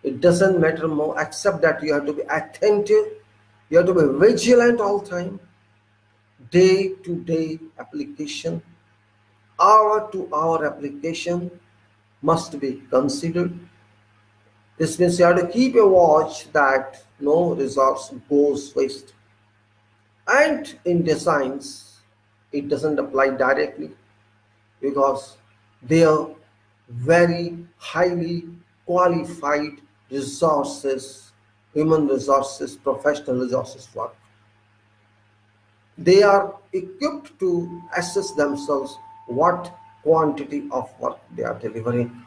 it doesn't matter more except that you have to be attentive, you have to be vigilant all time, day to day application, hour to hour application must be considered. This means you have to keep a watch that no resource goes waste. And in designs, it doesn't apply directly because they are very highly qualified resources, human resources, professional resources work. They are equipped to assess themselves what quantity of work they are delivering.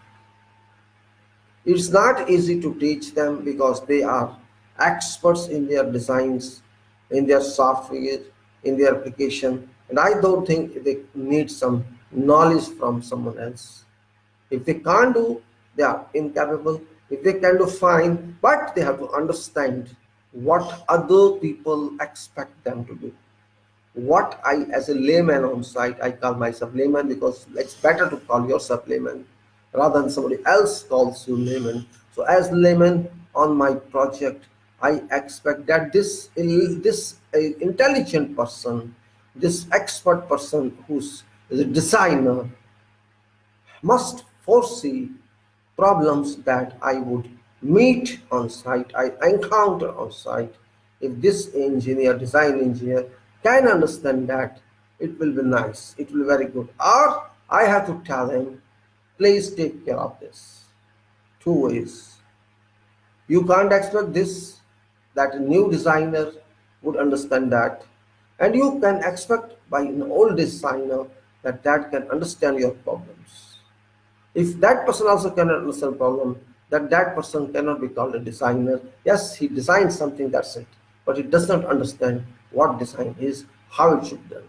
It's not easy to teach them because they are experts in their designs, in their software, in their application, and I don't think they need some knowledge from someone else. If they can't do, they are incapable. If they can do, fine, but they have to understand what other people expect them to do. What I, as a layman on site, I call myself layman because it's better to call yourself layman rather than somebody else calls you layman. So as layman on my project, I expect that this intelligent person, this expert person who's is a designer, must foresee problems that I would meet on site, I encounter on site. If this engineer, design engineer, can understand that, it will be nice, it will be very good. Or I have to tell him, please take care of this. Two ways. You can't expect this, that a new designer would understand that. And you can expect by an old designer that can understand your problems. If that person also cannot understand problem, that person cannot be called a designer. Yes, he designed something, that's it, but he does not understand what design is, how it should be done.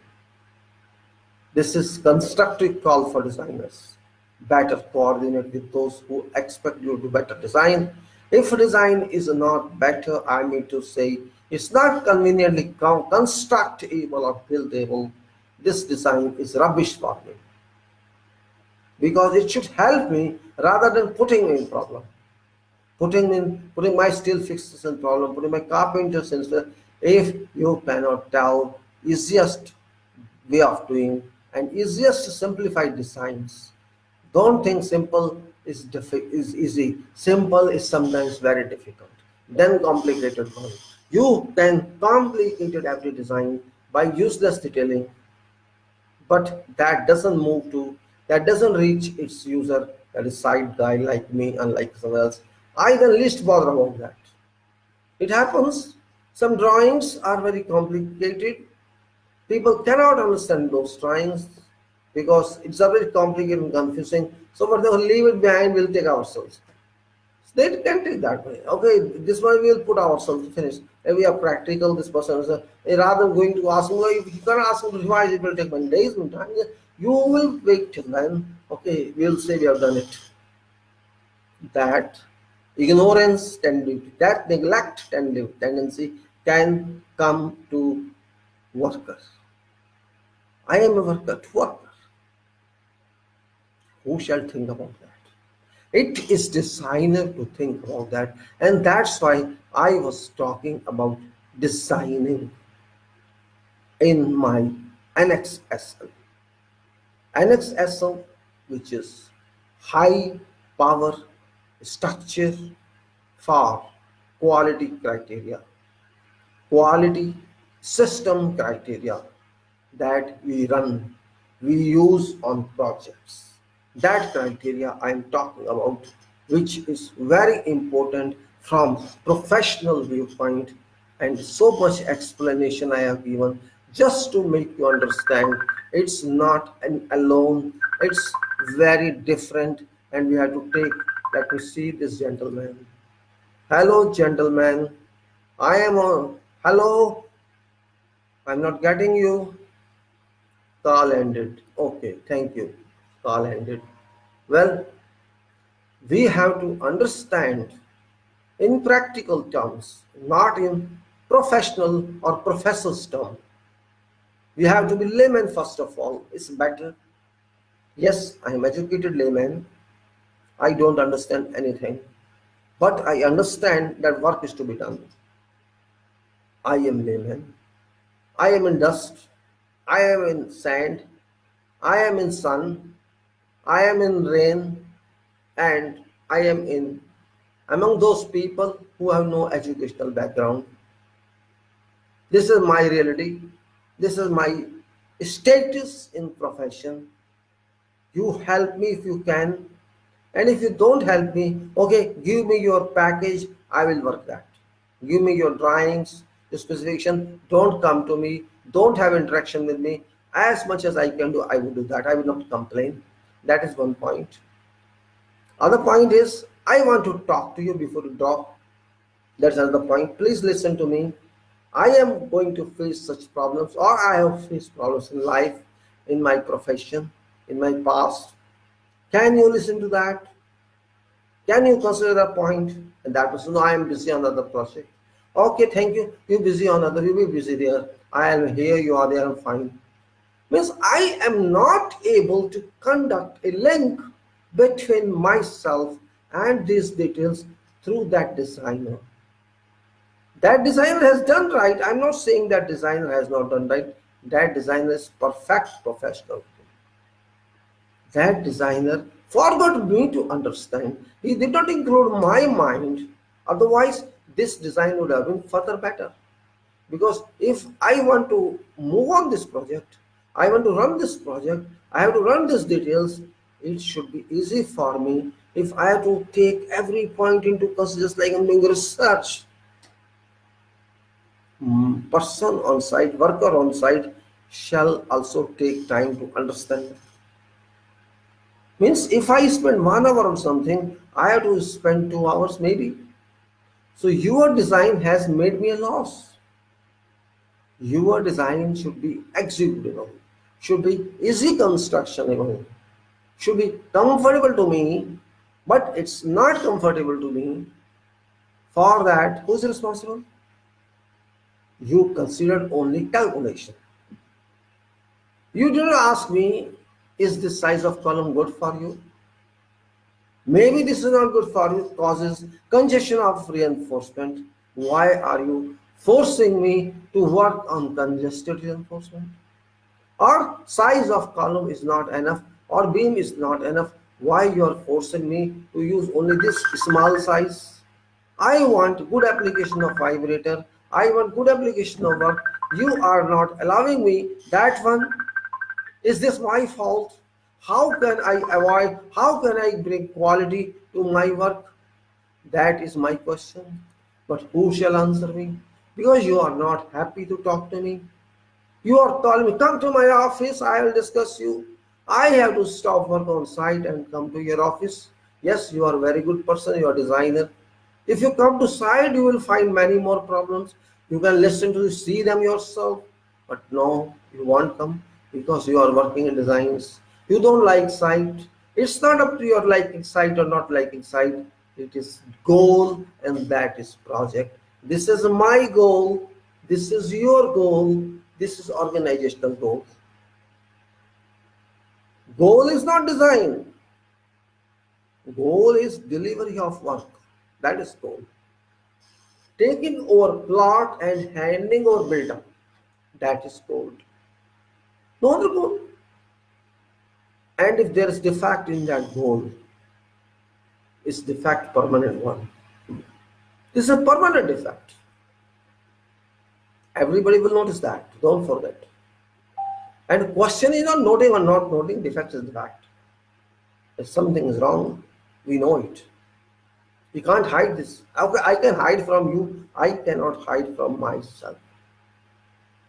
This is constructive call for designers. Better coordinate with those who expect you to better design. If design is not better, I mean to say it's not conveniently constructible or buildable, this design is rubbish for me because it should help me rather than putting me in problem, putting my steel fixers in problem, putting my carpenters in. If you cannot tell easiest way of doing and easiest simplified designs, don't think simple is easy. Simple is sometimes very difficult, then complicated one. You can complicate every design by useless detailing, but that doesn't reach its user, that is side guy like me, unlike someone else. I can least bother about that. It happens. Some drawings are very complicated. People cannot understand those drawings because it's a very complicated and confusing. So what they'll leave it behind, we'll take ourselves. They can take that way. Okay, this one we'll put ourselves finish. And we are practical. This person is rather than going to ask him, well, if you can ask him to revise, it will take 1 day, 1 time. You will wait till then. Okay, we'll say we have done it. That ignorance tendency, that neglect tendency can come to workers. I am a worker to worker. Who shall think about that? It is designer to think about that, and that's why I was talking about designing in my NXSL. NXSL, which is high power structure for quality criteria, quality system criteria that we run, we use on projects. That criteria I'm talking about, which is very important from professional viewpoint, and so much explanation I have given just to make you understand it's not an alone, it's very different, and we have to take, let me see this gentleman. Hello, gentleman. I am on. Hello, I'm not getting you. Call ended. Okay, thank you. Call ended. Well, we have to understand in practical terms, not in professional or professor's term. We have to be layman first of all. It's better. Yes, I am educated layman. I don't understand anything, but I understand that work is to be done. I am layman. I am in dust. I am in sand. I am in sun. I am in rain, and I am in among those people who have no educational background. This is my reality. This is my status in profession. You help me if you can, and if you don't help me, okay, give me your package, I will work that. Give me your drawings, your specification, don't come to me, don't have interaction with me. As much as I can do, I will do that. I will not complain. That is one point. Other point is, I want to talk to you before you drop. That's another point. Please listen to me. I am going to face such problems, or I have faced problems in life, in my profession, in my past. Can you listen to that? Can you consider that point? And that person, no, I am busy on other project. Okay, thank you. You busy on other, you be busy there. I am here, you are there, I'm fine. Means I am not able to conduct a link between myself and these details through that designer. That designer has done right. I'm not saying that designer has not done right. That designer is perfect professional. That designer forgot me to understand. He did not include my mind. Otherwise, this design would have been further better. Because if I want to move on this project, I want to run this project, I have to run these details, it should be easy for me if I have to take every point into consideration, just like I'm doing research. Person on site, worker on site shall also take time to understand. Means if I spend 1 hour on something, I have to spend 2 hours maybe. So your design has made me a loss. Your design should be executable, should be easy constructionable, should be comfortable to me, but it's not comfortable to me. For that, who's responsible? You considered only calculation. You didn't ask me, is this size of column good for you? Maybe this is not good for you, causes congestion of reinforcement. Why are you forcing me to work on congested reinforcement? Or size of column is not enough, or beam is not enough. Why you are forcing me to use only this small size? I want good application of vibrator. I want good application of work. You are not allowing me that one. Is this my fault? How can I avoid? How can I bring quality to my work? That is my question. But who shall answer me? Because you are not happy to talk to me. You are calling me, come to my office, I will discuss you. I have to stop work on site and come to your office. Yes, you are a very good person, you are a designer. If you come to site, you will find many more problems. You can listen to see them yourself. But no, you won't come because you are working in designs. You don't like site. It's not up to your liking site or not liking site. It is goal, and that is project. This is my goal. This is your goal. This is organizational goal. Goal is not design. Goal is delivery of work. That is goal. Taking over plot and handing over build up. That is goal. No other goal. And if there is defect in that goal, is defect permanent one. This is a permanent defect. Everybody will notice that. Don't forget. And question is not noting or not noting, defect is the fact. If something is wrong, we know it. We can't hide this. Okay, I can hide from you. I cannot hide from myself.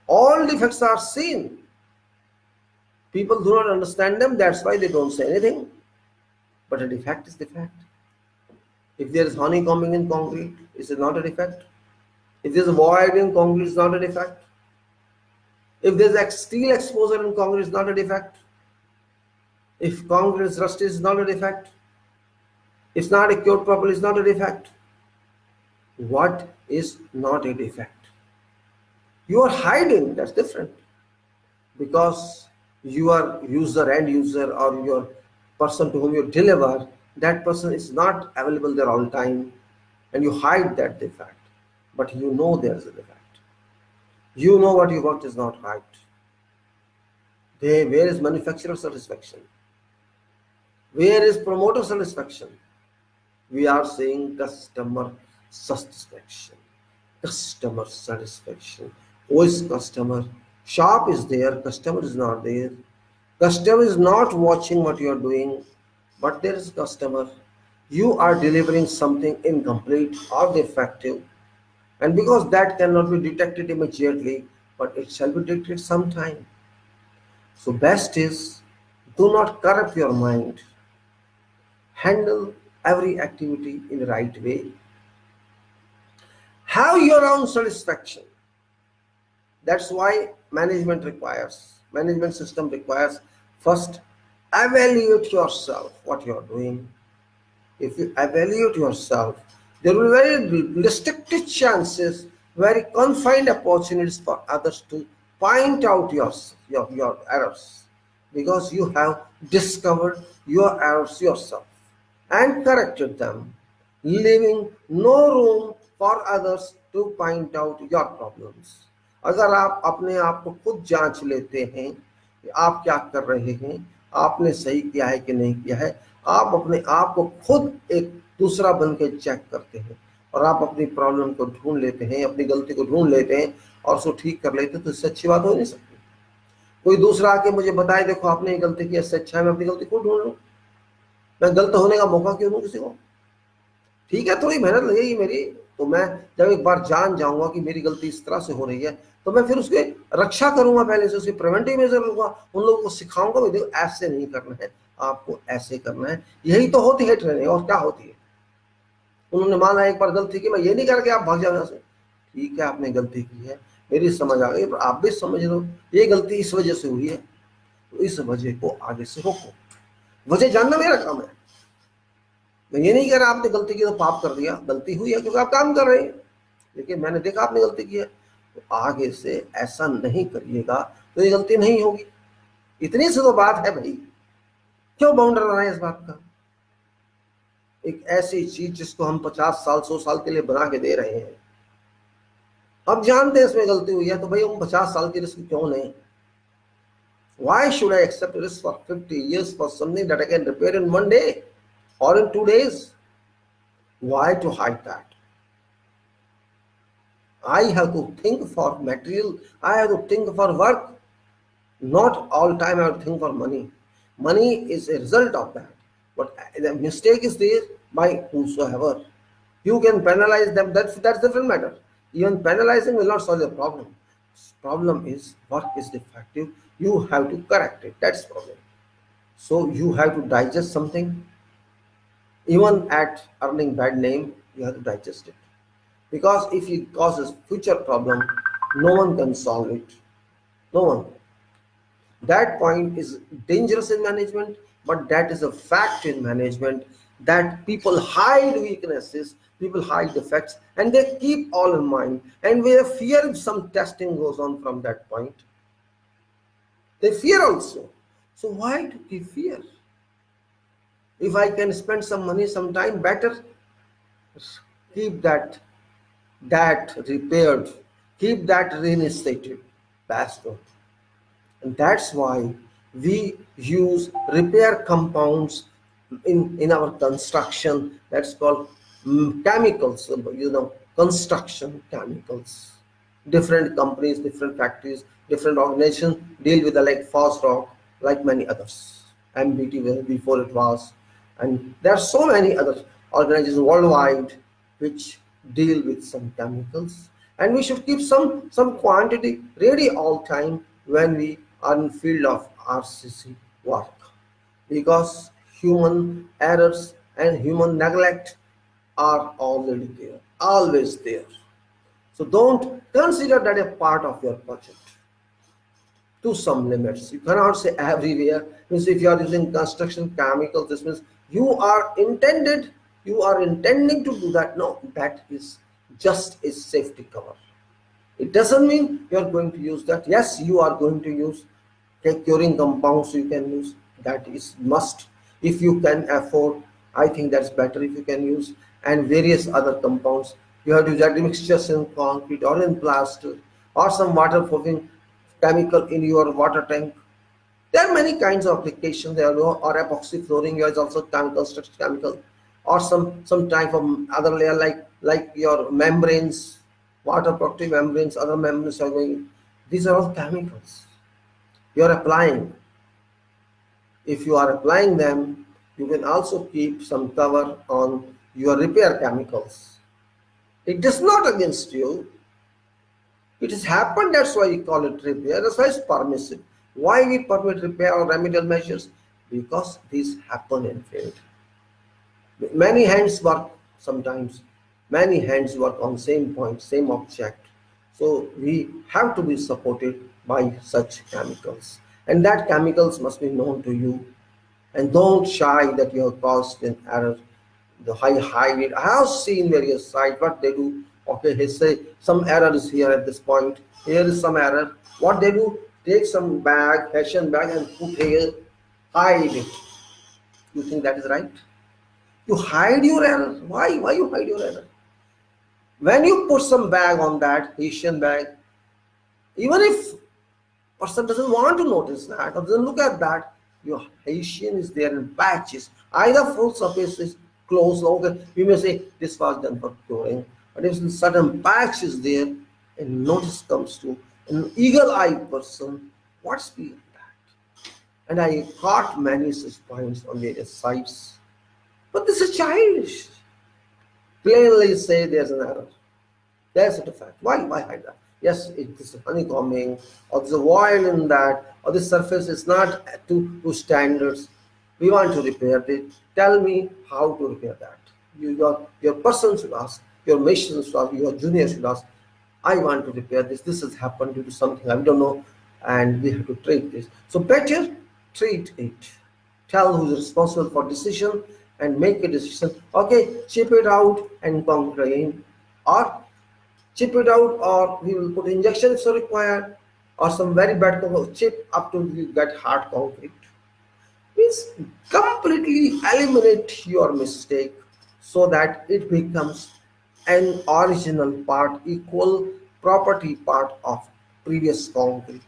All defects are seen. People do not understand them. That's why they don't say anything. But a defect is defect. If there is honeycombing in concrete, is it not a defect? If there is a void in concrete, it's not a defect. If there is steel exposure in concrete, it's not a defect. If concrete is rusty, it's not a defect. It's not cured properly, it's not a defect. What is not a defect? You are hiding, that's different. Because your user, end user, or your person to whom you deliver, that person is not available there all the time, and you hide that defect. But you know there is a defect. You know what you worked is not right. Where is manufacturer satisfaction? Where is promoter satisfaction? we are saying customer satisfaction. Customer satisfaction. Who is customer? Shop is there, customer is not there. Customer is not watching what you are doing, but there is customer. You are delivering something incomplete or defective, and because that cannot be detected immediately, but it shall be detected sometime. So best is, do not corrupt your mind. Handle every activity in the right way. Have your own satisfaction. That's why management system requires, first evaluate yourself what you are doing. If you evaluate yourself, there will be very restricted chances, very confined opportunities for others to point out your errors, because you have discovered your errors yourself and corrected them, leaving no room for others to point out your problems. अगर आप अपने आप को खुद जांच लेते हैं कि आप क्या कर रहे हैं, आपने सही किया है कि नहीं किया है, आप अपने आप को खुद एक दूसरा बन के चेक करते हैं और आप अपनी प्रॉब्लम को ढूंढ लेते हैं, अपनी गलती को ढूंढ लेते हैं और उसको ठीक कर लेते हैं, तो इससे अच्छी बात हो नहीं सकती। कोई दूसरा आके मुझे बताए, देखो आपने ये गलती की, इससे अच्छा है मैं अपनी गलती को ढूंढ लूं, मैं गलत होने का मौका क्यों दूं किसी को। ठीक है, थोड़ी मेहनत लगेगी मेरी, तो मैं जब एक बार जान जाऊंगा कि मेरी गलती इस तरह से हो रही है, तो मैं फिर उसकी रक्षा करूंगा, पहले से उसकी प्रिवेंटिव मेजर लूंगा, उन लोगों को सिखाऊंगा भी, देखो ऐसे नहीं करना है, आपको ऐसे करना है। यही तो होती है ट्रेनिंग, और क्या होती है। उन्होंने माना एक बार गलती की, मैं ये नहीं करके आप भाग जाओ यहाँ से। ठीक है, आपने गलती की है, मेरी समझ आ गई, पर आप भी समझ लो ये गलती इस वजह से हुई है, तो इस वजह को आगे से रोको। वजह जानना मेरा काम है। मैं ये नहीं कह रहा आपने गलती की तो पाप कर दिया, गलती हुई है क्योंकि आप काम कर रहे हैं, लेकिन मैंने देखा आपने गलती की है, तो आगे से ऐसा नहीं करिएगा, तो ये गलती नहीं होगी। इतनी सी तो बात है भाई, क्यों बाउंडर बनाए इस बात का। एक ऐसी चीज जिसको हम 50 साल 100 साल के लिए बना के दे रहे हैं, अब जानते हैं इसमें गलती हुई है, तो भाई हम 50 साल की रिस्क क्यों नहीं। Why should I accept risk for 50 years for something that I can repair in 1 day or in 2 days? Why to hide that? I have to think for material, I have to think for work. Not all time I have to think for money. Money is a result of that, but the mistake is there by whosoever. You can penalize them, that's different matter. Even penalizing will not solve the problem. Problem is work is defective, you have to correct it, that's the problem. So you have to digest something, even at earning bad name, you have to digest it, because if it causes future problem, no one can solve it, no one. That point is dangerous in management, but that is a fact in management, that people hide weaknesses, people hide defects, and they keep all in mind, and we have fear if some testing goes on from that point. They fear also. So why to keep fear? If I can spend some money, some time, better keep that repaired, keep that reinstated, best one. And that's why we use repair compounds in our construction. That's called chemicals, construction chemicals. Different companies, different factories, different organizations deal with the like Fast Rock, like many others, MBT before it was, and there are so many other organizations worldwide which deal with some chemicals, and we should keep some quantity ready all time when we are in field of RCC work, because human errors and human neglect are already there, always there. So don't consider that a part of your budget to some limits. You cannot say everywhere. Means if you are using construction chemicals, this means you are intending to do that. No, that is just a safety cover. It doesn't mean you are going to use that. Yes, you are going to use curing compounds, you can use, that is must. If you can afford, I think that's better if you can use, and various other compounds. You have to use that mixtures in concrete or in plaster or some waterproofing chemical in your water tank. There are many kinds of applications there, or epoxy flooring is also construction chemical. or some type of other layer, like your membranes, water protective membranes, other membranes are going. These are all chemicals you are applying. If you are applying them, you can also keep some cover on your repair chemicals. It is not against you. It has happened, that's why we call it repair. That's why it's permissive. Why we permit repair or remedial measures? Because these happen in field. Many hands work sometimes. Many hands work on same point, same object. So we have to be supported by such chemicals. And that chemicals must be known to you. And don't shy that you have caused an error. The hide it. I have seen various sites what they do. Okay, they say some error is here at this point. Here is some error. What they do? Take some bag, fashion bag, and put here, hide it. You think that is right? You hide your error. Why? Why you hide your error? When you put some bag on that Asian bag, even if person doesn't want to notice that or doesn't look at that, your Asian is there in patches. Either full surface is closed. Okay, we may say this was done for curing, but if certain patch is there and notice comes to an eagle-eyed person, what's beyond that? And I caught many such points on various sites. But this is childish. Plainly say there's an error. There's a defect. Why hide that? Yes, it is honeycombing, or there's a void in that, or the surface is not to standards. We want to repair it. Tell me how to repair that. Your person should ask, your machine should ask, your junior should ask, I want to repair this. This has happened due to something I don't know, and we have to treat this. So better treat it. Tell who's responsible for decision and make a decision. Okay, chip it out and concrete, or chip it out, or we will put injection if so required, or some very bad chip up to you get hard concrete. Means completely eliminate your mistake so that it becomes an original part, equal property part of previous concrete.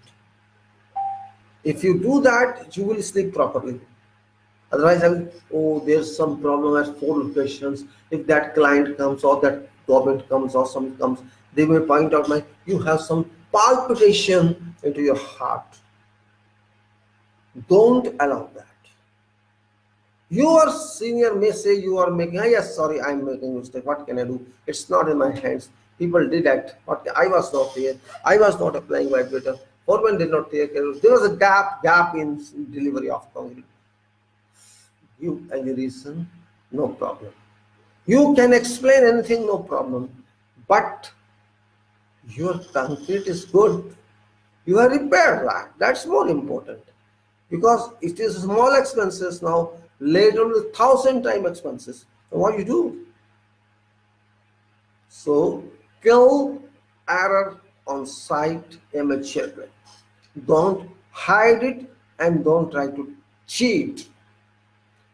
If you do that, you will sleep properly. Otherwise, oh, there's some problem at 4 locations. If that client comes or that government comes or some comes, they may point out, like, you have some palpitation into your heart. Don't allow that. Your senior may say you are making, yes, sorry, I'm making a mistake. What can I do? It's not in my hands. People did act. What I was not there. I was not applying vibrator. Foreman did not take care. There was a gap in delivery of concrete. You any reason, no problem. You can explain anything, no problem. But your concrete is good. You have repaired that. That's more important. Because it is small expenses now, later with 1,000 times expenses. So what you do? So kill error on site amateurly. Don't hide it and don't try to cheat.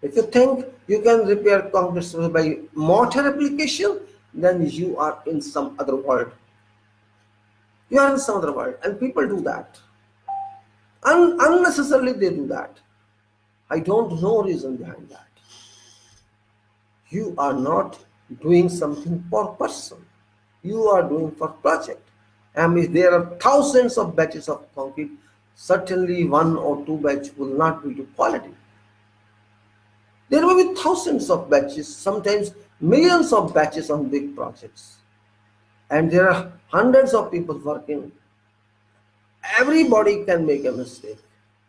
If you think you can repair concrete by mortar application, then you are in some other world. You are in some other world, and people do that. Unnecessarily they do that. I don't know reason behind that. You are not doing something for person. You are doing for project. And if there are thousands of batches of concrete, certainly 1 or 2 batch will not be to quality. There will be thousands of batches, sometimes millions of batches on big projects. And there are hundreds of people working. Everybody can make a mistake.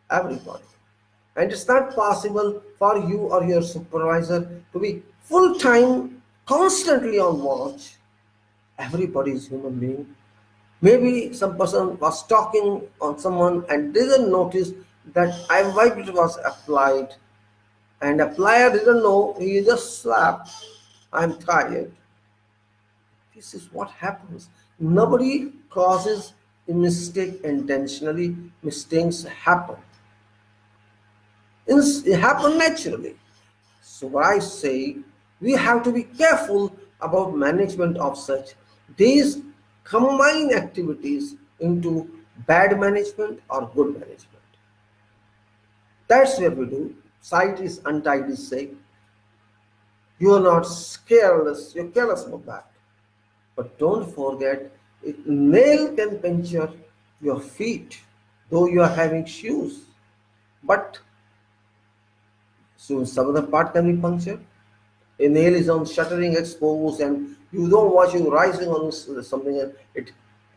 Everybody. And it's not possible for you or your supervisor to be full time, constantly on watch. Everybody is human being. Maybe some person was talking on someone and didn't notice that vibrator was applied, and applier didn't know, he just slapped, I'm tired. This is what happens. Nobody causes a mistake intentionally. Mistakes happen. It happen naturally. So what I say, we have to be careful about management of such. These combine activities into bad management or good management. That's where we do. Site is untidy, say. You are not careless, you're careless about that. But don't forget, nail can puncture your feet, though you are having shoes. But soon some other part can be punctured. A nail is on shuttering exposed, and you don't watch you rising on something, and it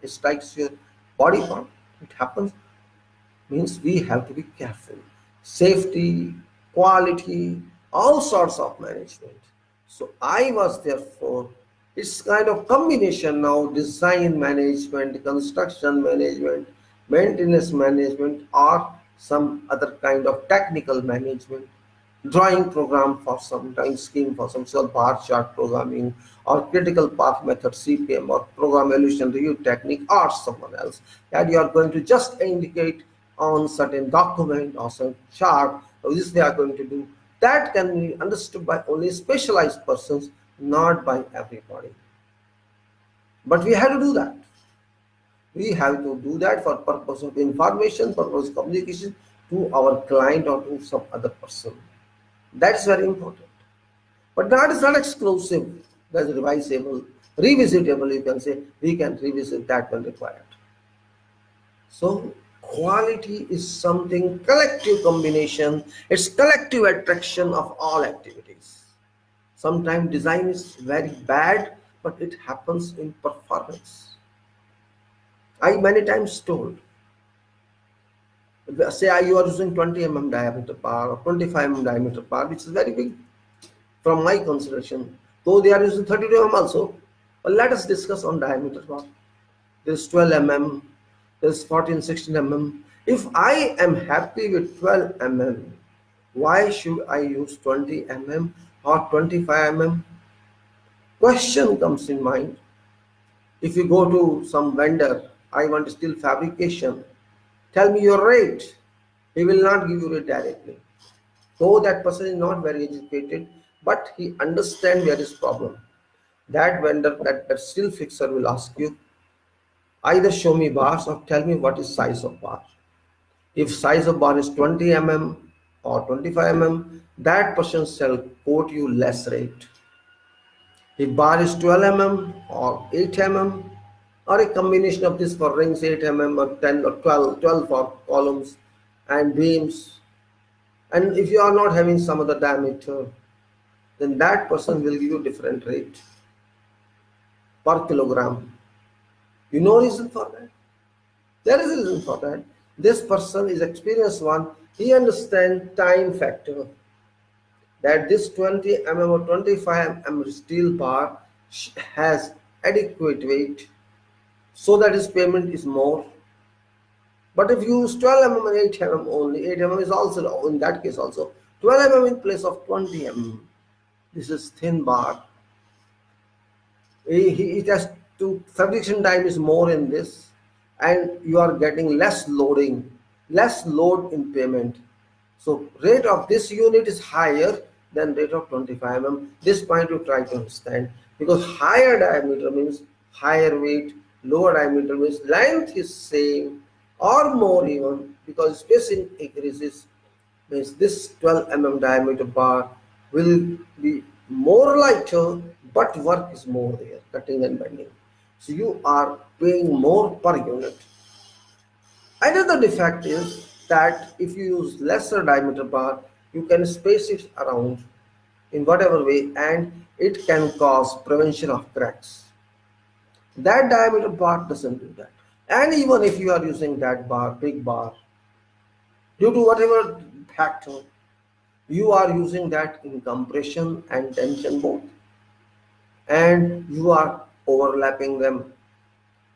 strikes your body part. It happens. Means we have to be careful. Safety, quality, all sorts of management. So I was therefore, it's kind of combination now, design management, construction management, maintenance management, or some other kind of technical management, drawing program for some time scheme for some sort bar chart programming or critical path method CPM or program evaluation review technique or someone else that you are going to just indicate on certain document or some chart. So this they are going to do, that can be understood by only specialized persons, not by everybody. But we have to do that. We have to do that for purpose of information, purpose of communication to our client or to some other person. That's very important. But that is not exclusive. That's revisable, revisitable. You can say we can revisit that when required. So quality is something collective combination. It's collective attraction of all activities. Sometimes design is very bad, but it happens in performance. I many times told, say you are using 20 mm diameter bar or 25 mm diameter bar, which is very big from my consideration, though they are using 32 mm also. But let us discuss on diameter bar. There's 12 mm, there's 14, 16 mm. If I am happy with 12 mm, why should I use 20 mm or 25 mm? Question comes in mind. If you go to some vendor, I want steel fabrication, tell me your rate. He will not give you it directly. Though that person is not very educated, but he understands where is problem. That vendor, that steel fixer will ask you, either show me bars or tell me what is size of bar. If size of bar is 20 mm or 25 mm, that person shall quote you less rate. If bar is 12 mm or 8 mm, or a combination of this for rings 8 mm or 10 or 12 for columns and beams, and if you are not having some other diameter, then that person will give you different rate per kilogram. You know reason for that? There is a reason for that. This person is experienced one. He understands time factor, that this 20 mm or 25 mm steel bar has adequate weight, so that his payment is more. But if you use 12 mm and 8 mm only, 8 mm is also in that case also 12 mm in place of 20 mm. This is thin bar. It has to fabrication time is more in this, and you are getting less loading, less load in payment. So rate of this unit is higher than rate of 25 mm. This point you try to understand, because higher diameter means higher weight, lower diameter means length is same or more even, because spacing increases, means this 12 mm diameter bar will be more lighter, but work is more there, cutting and bending. So you are paying more per unit. Another defect is that if you use lesser diameter bar, you can space it around in whatever way, and it can cause prevention of cracks. That diameter bar doesn't do that. And even if you are using that bar, big bar, due to whatever factor, you are using that in compression and tension both, and you are overlapping them.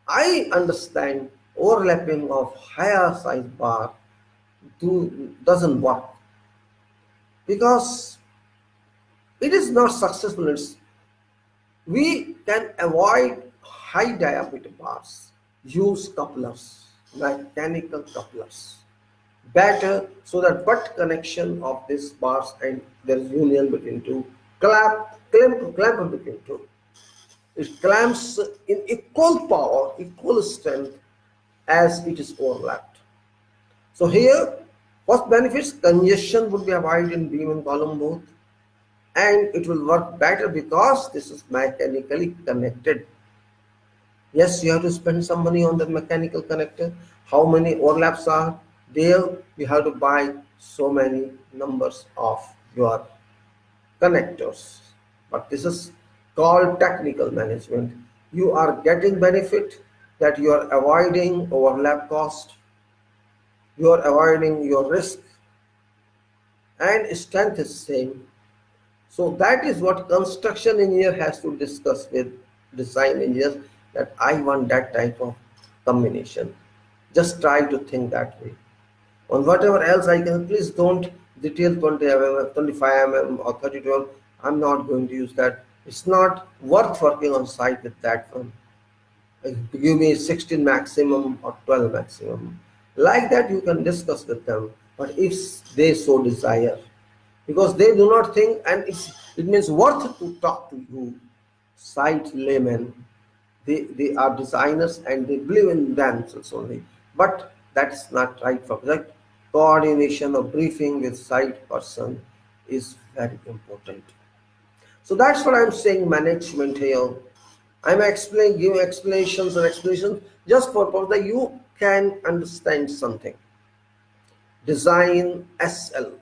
I understand overlapping of higher size bar doesn't work, because it is not successful. We can avoid high diameter bars, use couplers, mechanical couplers, better, so that butt connection of these bars and there is union between two, clamp between two. It clamps in equal power, equal strength as it is overlapped. So here, first benefits, congestion would be avoided in beam and column both, and it will work better because this is mechanically connected. Yes, you have to spend some money on the mechanical connector. How many overlaps are there? You have to buy so many numbers of your connectors. But this is called technical management. You are getting benefit, that you are avoiding overlap cost, you are avoiding your risk, and strength is same. So that is what construction engineer has to discuss with design engineers, that I want that type of combination. Just try to think that way. On whatever else I can, please don't detail 20 mm, 25 mm or 32 mm. I'm not going to use that. It's not worth working on site with that one. Give me 16 maximum or 12 maximum. Like that you can discuss with them. But if they so desire, because they do not think, and it means worth to talk to you, site laymen. They are designers and they believe in themselves only. But that's not right for project. Coordination or briefing with site person is very important. So that's what I'm saying, management here. I'm explaining, giving explanations and explanations just for that you can understand something. Design SL,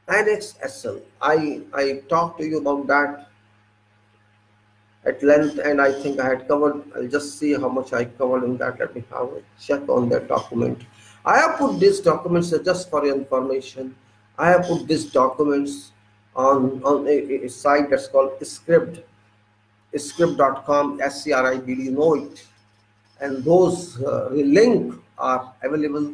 Annex SL. I talked to you about that at length, and I think I had covered. I'll just see how much I covered in that. Let me have a check on that document. I have put these documents just for your information. I have put these documents on a site that's called script.com, SCRIBD, you know it. And those link are available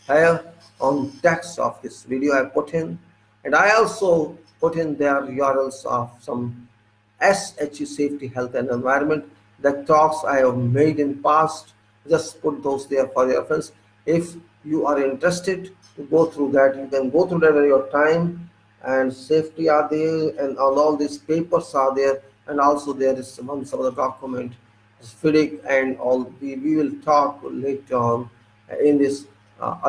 here on text of this video I put in. And I also put in their URLs of some SHE safety, health and environment, the talks I have made in past. Just put those there for your reference. If you are interested to go through that, you can go through that at your time. And safety are there, and all these papers are there, and also there is some other document, FIDIC and all. We will talk later on in this.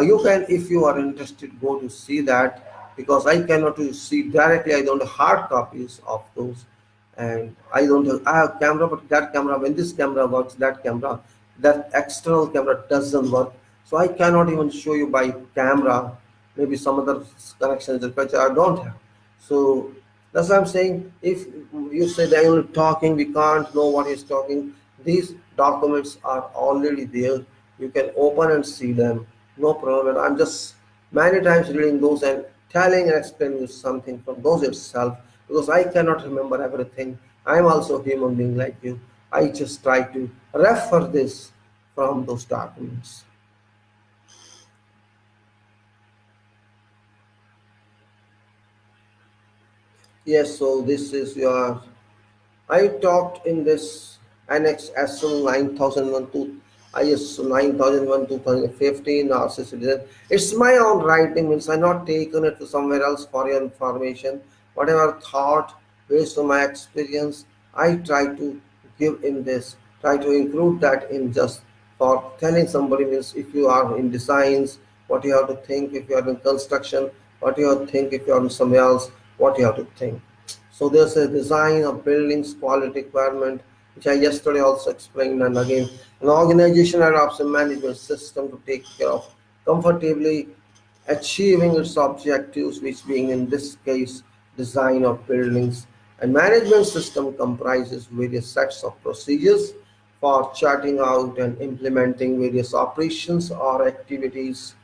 You can, if you are interested, go to see that, because I cannot see directly. I don't have hard copies of those, and I don't have. I have camera, but that camera, when this camera works, that external camera doesn't work. So I cannot even show you by camera. Maybe some other connections which I don't have. So that's what I'm saying. If you say they're only talking, we can't know what he's talking. These documents are already there. You can open and see them. No problem. And I'm just many times reading those and telling and explaining you something from those itself, because I cannot remember everything. I'm also a human being like you. I just try to refer this from those documents. Yes, so this is your. I talked in this Annex SL 9001 to ISO 9001 2015 RC citizen. It's my own writing, means I not taken it to somewhere else for your information. Whatever thought based on my experience, I try to give in this, try to include that in just for telling somebody, means if you are in designs, what you have to think, if you are in construction, what you have to think, if you are in somewhere else, what you have to think. So there's a design of buildings quality requirement, which I yesterday also explained, and again, an organization adopts a management system to take care of comfortably achieving its objectives, which being in this case design of buildings. A management system comprises various sets of procedures for charting out and implementing various operations or activities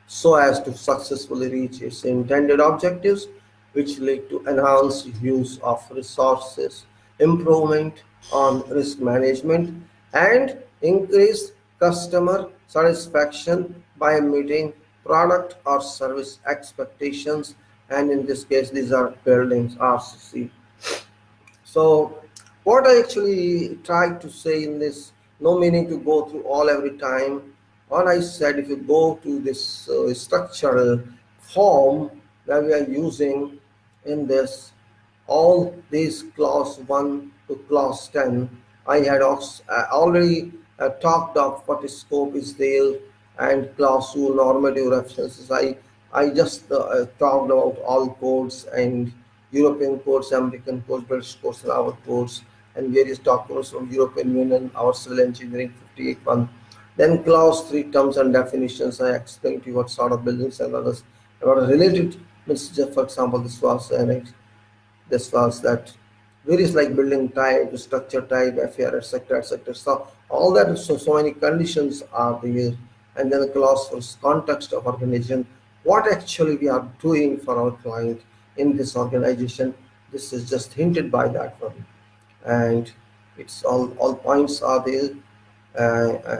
so as to successfully reach its intended objectives, which lead to enhanced use of resources, improvement on risk management, and increased customer satisfaction by meeting product or service expectations. And in this case, these are buildings RCC. So what I actually tried to say in this, no meaning to go through all every time. What I said, if you go to this structural form that we are using in this, all these clause 1 to clause 10, I had already talked of what scope is there, and clause 2 normative references. I just talked about all codes and European courts, American courts, British courts, and our courts, and various documents from European Union, our civil engineering 58.1. Then clause 3 terms and definitions. I explained to you what sort of buildings and others. About related, means just for example, this was that various like building type, structure type, FAR, etc., etc. So all that, so many conditions are there, and then the clause for context of organization, what actually we are doing for our client in this organization. This is just hinted by that one, and it's all points are there,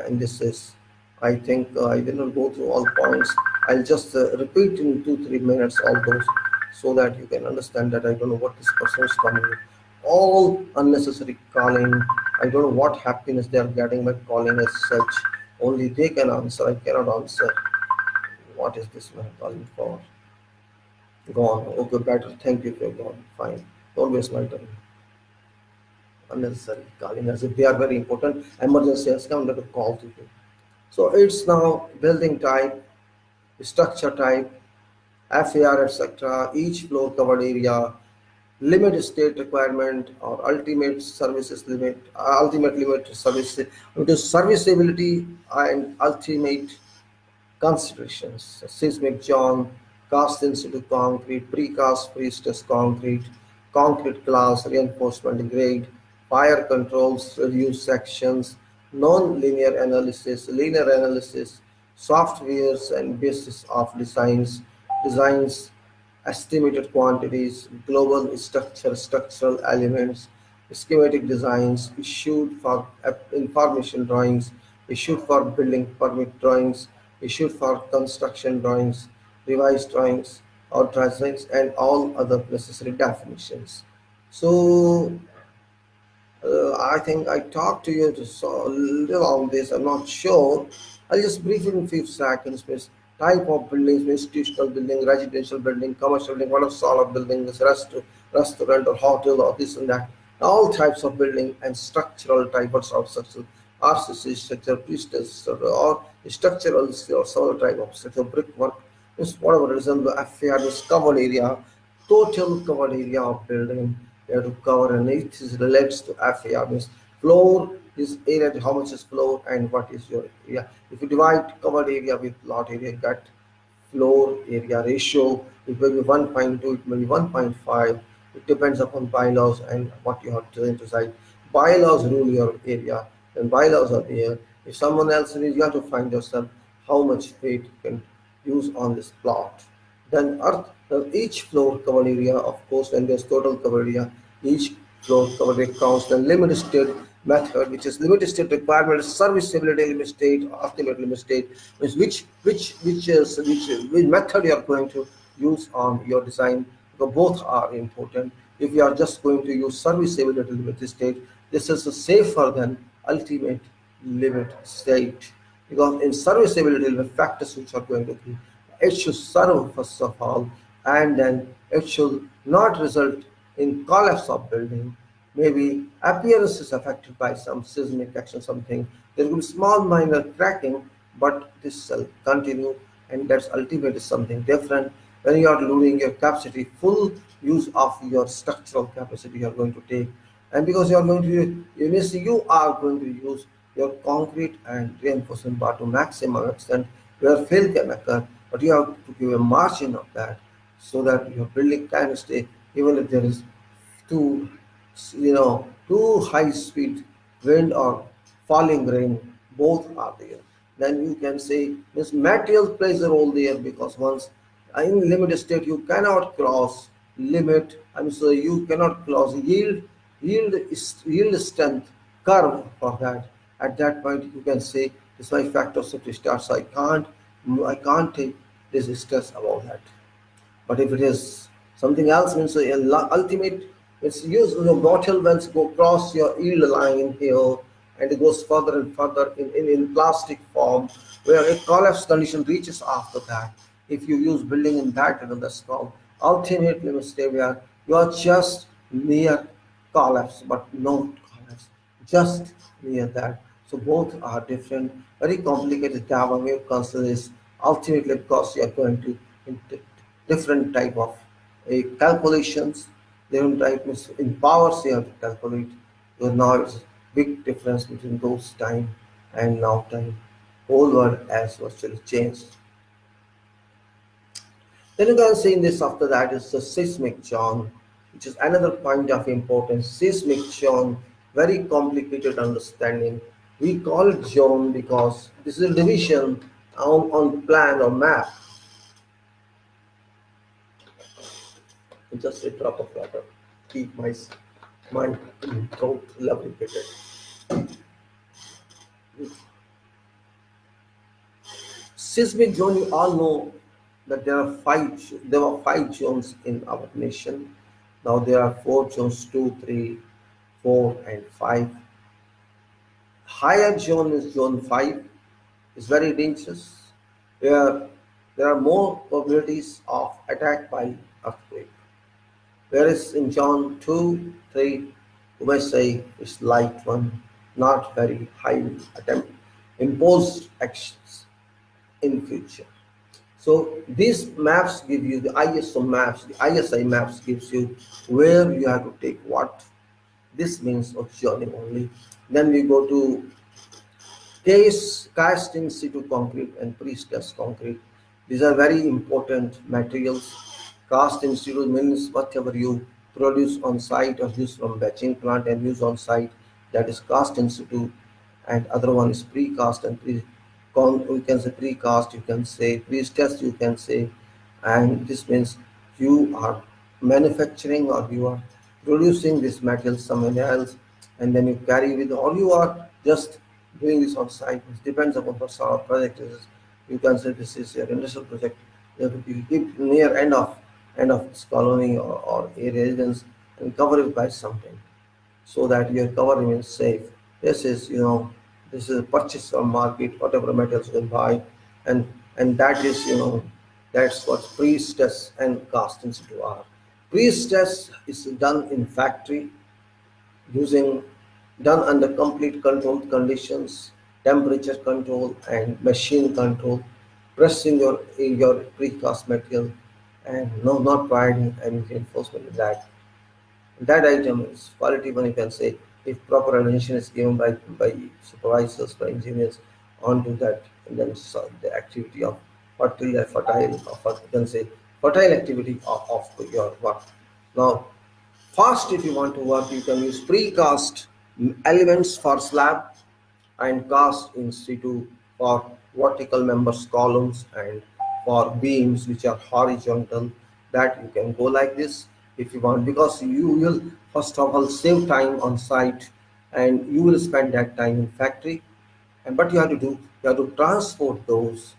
and this is, I think I will not go through all points. I'll just repeat in 2 3 minutes all those, so that you can understand that I don't know what this person is coming with. All unnecessary calling. I don't know what happiness they are getting by calling as such. Only they can answer. I cannot answer. What is this man calling for? Gone. Okay, better. Thank you for gone. Fine. Don't waste my time. Unnecessary calling as if they are very important. Emergency has come, let a call to you. So it's now building type, structure type, FAR, etc. Each floor covered area, limit state requirement or ultimate services limit, ultimate limit service, it is serviceability and ultimate considerations: seismic zone, cast in situ concrete, precast pre-stressed concrete, concrete class, reinforcement grade, fire controls, reduced sections, non-linear analysis, linear analysis, softwares and basis of designs, estimated quantities, global structure, structural elements, schematic designs issued for information drawings, issued for building permit drawings, issued for construction drawings, revised drawings or designs, and all other necessary definitions. So I think I talked to you just a little on this. I'm not sure. I'll just brief it in few seconds. Means type of buildings, institutional building, residential building, commercial building, what are sort of buildings, restaurant or hotel or this and that. All types of building and structural types of structure, RCC structure, pre-stressed or structural or some other type of structure, brickwork, means whatever reason the FAR is covered area, total covered area of building you have to cover, and it is relates to FAR, means floor is area, how much is floor and what is your area. If you divide covered area with lot area, you get floor area ratio. It may be 1.2, it may be 1.5. It depends upon bylaws and what you have to decide. Bylaws rule your area, and bylaws are there. If someone else is, you have to find yourself how much weight you can use on this plot. Then each floor covered area, of course, when there's total covered area, each floor covered area counts. Then limit state method, which is limit state requirement, serviceability limit state, ultimate limit state, means which method you are going to use on your design. Because both are important. If you are just going to use serviceability limit state, this is safer than ultimate limit state, because in serviceability the factors which are going to be, it should serve first of all, and then it should not result in collapse of building. Maybe appearance is affected by some seismic action, something. There will be small minor cracking, but this shall continue, and that's ultimately something different. When you are losing your capacity, full use of your structural capacity you are going to take, and because you are going to, you are going to use your concrete and reinforcement bar to maximum extent where fail can occur, but you have to give a margin of that so that your building can stay even if there is too, too high speed wind or falling rain, both are there. Then you can say this material plays a role there, because once in limit state you cannot cross limit. I'm sorry, you cannot cross yield strength curve for that. At that point you can say this is my factor of safety starts. I can't take this stress about that. But if it is something else, means ultimate, it's use your bottle wells go across your yield line here, and it goes further and further in plastic form, where a collapse condition reaches after that. If you use building in that, that's called ultimate limit state, where you are just near collapse, but not collapse, just near that. So both are different, very complicated Java wave concept is ultimately because you are going to into different type of calculations, Then type means in powers you have to calculate. So now it's big difference between those time and now time. Whole world has virtually changed. Then you can see in this after that is the seismic zone, which is another point of importance. Seismic zone, very complicated understanding. We call it zone because this is a division on plan or map. Just a drop of water. Keep my mind throat lubricated. Seismic zone, you all know that there were five zones in our nation. Now there are four zones, two, three, four, and five. Higher zone is zone five, is very dangerous, where there are more probabilities of attack by earthquake. Whereas in zone two, three, you may say it's light one, not very high attempt, imposed actions in future. So these maps give you the ISO maps, the ISI maps gives you where you have to take what. This means of journey only. Then we go to cast in situ concrete and pre-stressed concrete. These are very important materials. Cast in situ means whatever you produce on site or use from batching plant and use on site, that is cast in situ, and other one is pre-cast and we can say pre-cast, you can say pre-stressed, you can say, and this means you are manufacturing or you are producing this material somewhere else and then you carry with, or you are just doing this on site. It depends upon what sort of project it is. You can say this is your industrial project. You keep near end of this colony or a residence and cover it by something so that your cover remains safe. This is, this is a purchase from market, whatever metals you can buy, and that is, that's what pre-stress and cast institute are. Pre-stress is done in factory using done under complete controlled conditions, temperature control and machine control, pressing your precast material and no not providing any reinforcement in that. That item is quality one, you can say, if proper attention is given by supervisors, by engineers onto that, and then the activity of fertile, or you can say fertile activity of your work. Now, fast if you want to work, you can use precast elements for slab and cast in situ for vertical members, columns, and for beams which are horizontal, that you can go like this if you want, because you will first of all save time on site and you will spend that time in factory. And what you have to do, you have to transport those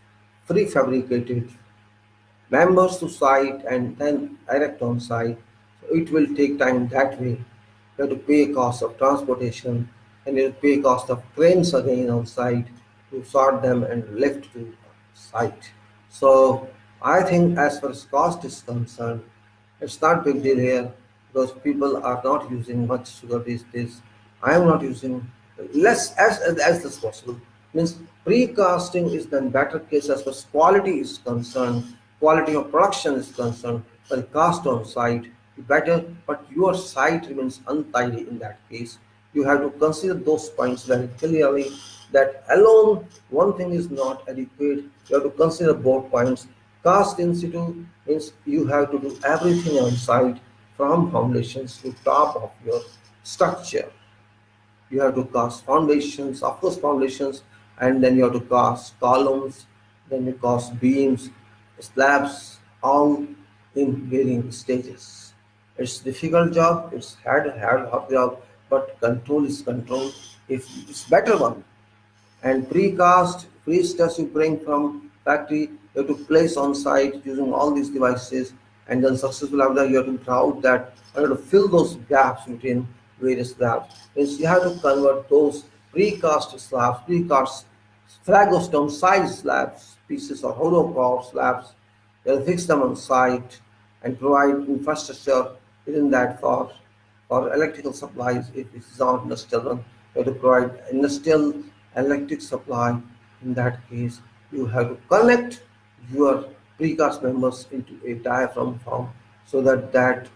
prefabricated members to site and then direct on site. So it will take time that way. You have to pay cost of transportation and you pay cost of cranes again on site to sort them and lift to site. So I think as far as cost is concerned, it's not big deal here because people are not using much sugar these days. I am not using less as possible. Means precasting is then better case as far as quality is concerned, quality of production is concerned. Well, cast on site better, but your site remains untidy in that case. You have to consider those points very clearly. That alone one thing is not adequate. You have to consider both points. Cast in situ means you have to do everything on site from foundations to top of your structure. You have to cast foundations, of course foundations, and then you have to cast columns, then you cast beams, slabs, all in varying stages. It's difficult job, it's hard job, but control is control. If it's better one, and precast pre-stress you bring from factory, you have to place on site using all these devices, and then successful after that you have to route that, you have to fill those gaps between various slabs. Means you have to convert those precast slabs, precast flagstone size slabs, pieces or hollow core slabs. They'll fix them on site and provide infrastructure within that for electrical supplies. If it's not industrial one, you have to provide industrial electric supply. In that case, you have to connect your precast members into a diaphragm form so that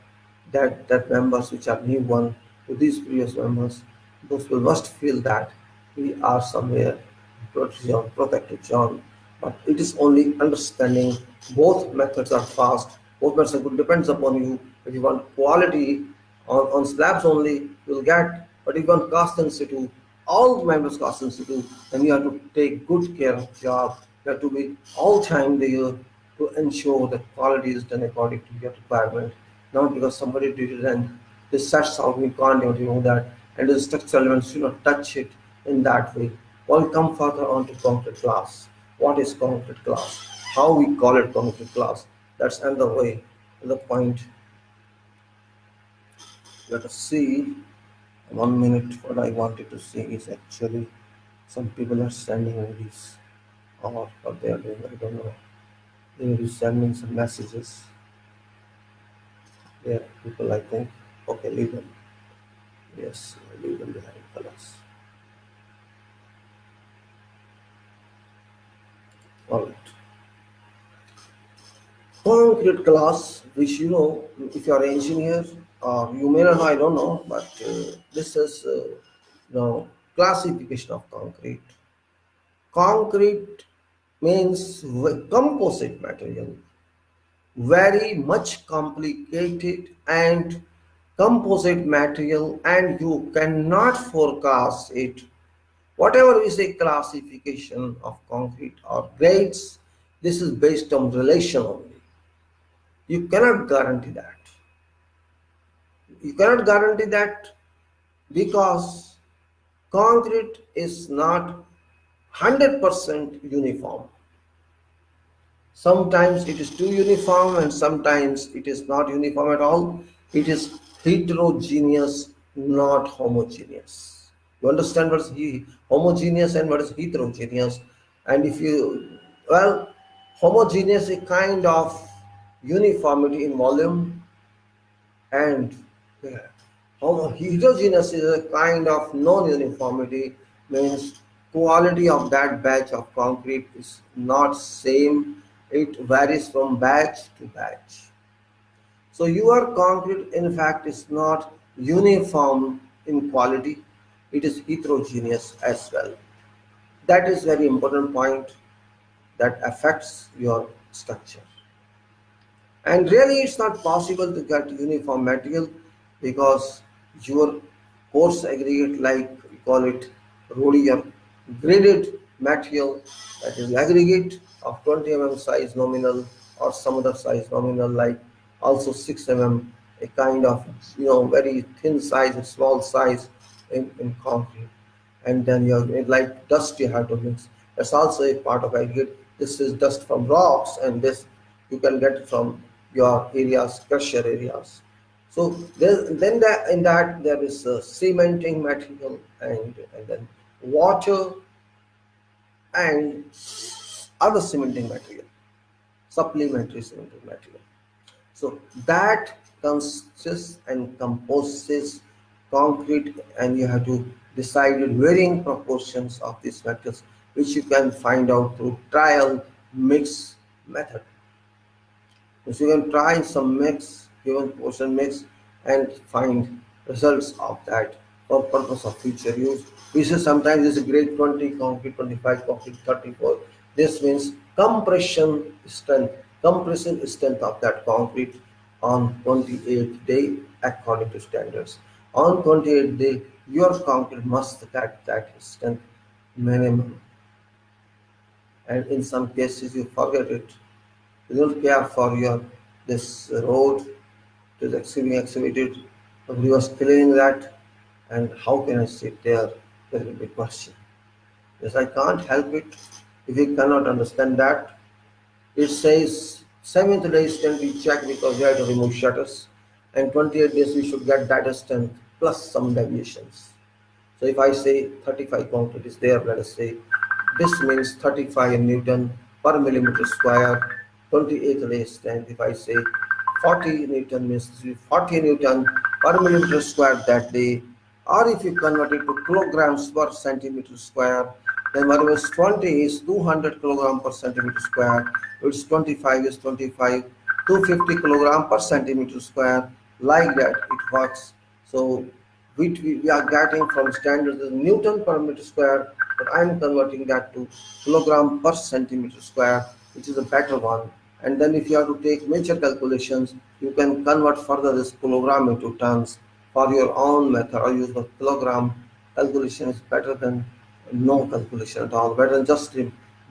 that members which are new one to these previous members, those people must feel that we are somewhere protected John. But it is only understanding both methods are fast, both methods are good, depends upon you. If you want quality on slabs only, you'll get, but if you want cost in situ, all members cost in situ, then you have to take good care of job. You have to be all time there to ensure that quality is done according to your requirement, not because somebody did it and this sets out, we can't even remove that, and the structural elements should not touch it in that way. We'll come further on to concrete class. What is concrete class? How we call it concrete class? That's another way, the point. Let us see. 1 minute. What I wanted to say is actually some people are sending me these, or what they are doing, I don't know. They will be sending some messages. There are people, I think. Okay, leave them. Yes, leave them behind colors. All right. Concrete class, which if you are an engineer, or you may not know, I don't know, but this is classification of concrete. Concrete means composite material, very much complicated and composite material, and you cannot forecast it. Whatever we say classification of concrete or grades, this is based on relation only. You cannot guarantee that. You cannot guarantee that because concrete is not 100% uniform. Sometimes it is too uniform and sometimes it is not uniform at all. It is heterogeneous, not homogeneous. You understand what is homogeneous and what is heterogeneous? And if you, well, homogeneous is a kind of uniformity in volume, and heterogeneous is a kind of non-uniformity, means quality of that batch of concrete is not same. It varies from batch to batch. So your concrete in fact is not uniform in quality, it is heterogeneous as well. That is very important point that affects your structure. And really it's not possible to get uniform material because your coarse aggregate, like we call it rhodium graded material, that is aggregate of 20 size nominal or some other size nominal, like also 6 a kind of very thin size, a small size in concrete. And then you have like dust you have to mix. That's also a part of aggregate. This is dust from rocks, and this you can get it from your areas, crusher areas. So then in that there is a cementing material, and then water and other cementing material, supplementary cementing material. So that consists and composes concrete, and you have to decide in varying proportions of these materials, which you can find out through trial mix method. So you can try some mix, given portion mix, and find results of that for purpose of future use. We say sometimes this is grade 20 concrete, 25 concrete, 34. This means compression strength of that concrete on 28th day according to standards. On 28th day, your concrete must get that strength minimum. And in some cases you forget it. You don't care for your this road, it is excavated, nobody was clearing that, and how can I sit there? There will be a question. Yes, I can't help it if you cannot understand that. It says 7th day can be checked because we have to remove shutters, and 28 days we should get that strength plus some deviations. So if I say 35 concrete is there, let us say this means 35 Newton per millimeter square, 28th day strength. If I say 40 Newton means 40 Newton per millimeter square that day, or if you convert it to kilograms per centimeter square, then whatever is 20 is 200 kilogram per centimeter square, which 25 is 25, 250 kilogram per centimeter square, like that it works. So we are getting from standard is Newton per meter square, but I'm converting that to kilogram per centimeter square, which is a better one. And then if you have to take major calculations, you can convert further this kilogram into tons for your own method, or use the kilogram calculation is better than no calculation at all, better than just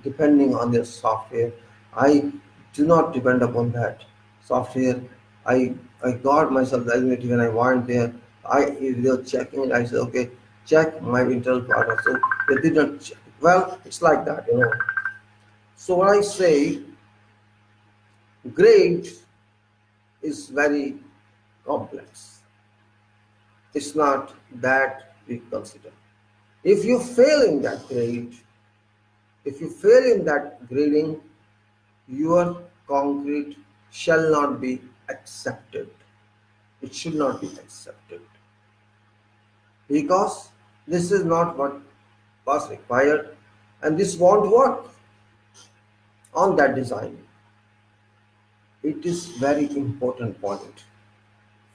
depending on your software. I do not depend upon that software. I I got myself the eliminated when I went there. They were checking it. I said, okay, check my internal product. So they didn't check. Well, it's like that. So when I say grade is very complex, it's not that we consider. If you fail in that grade, if you fail in that grading, your concrete shall not be accepted. It should not be accepted because this is not what was required, and this won't work on that design. It is very important point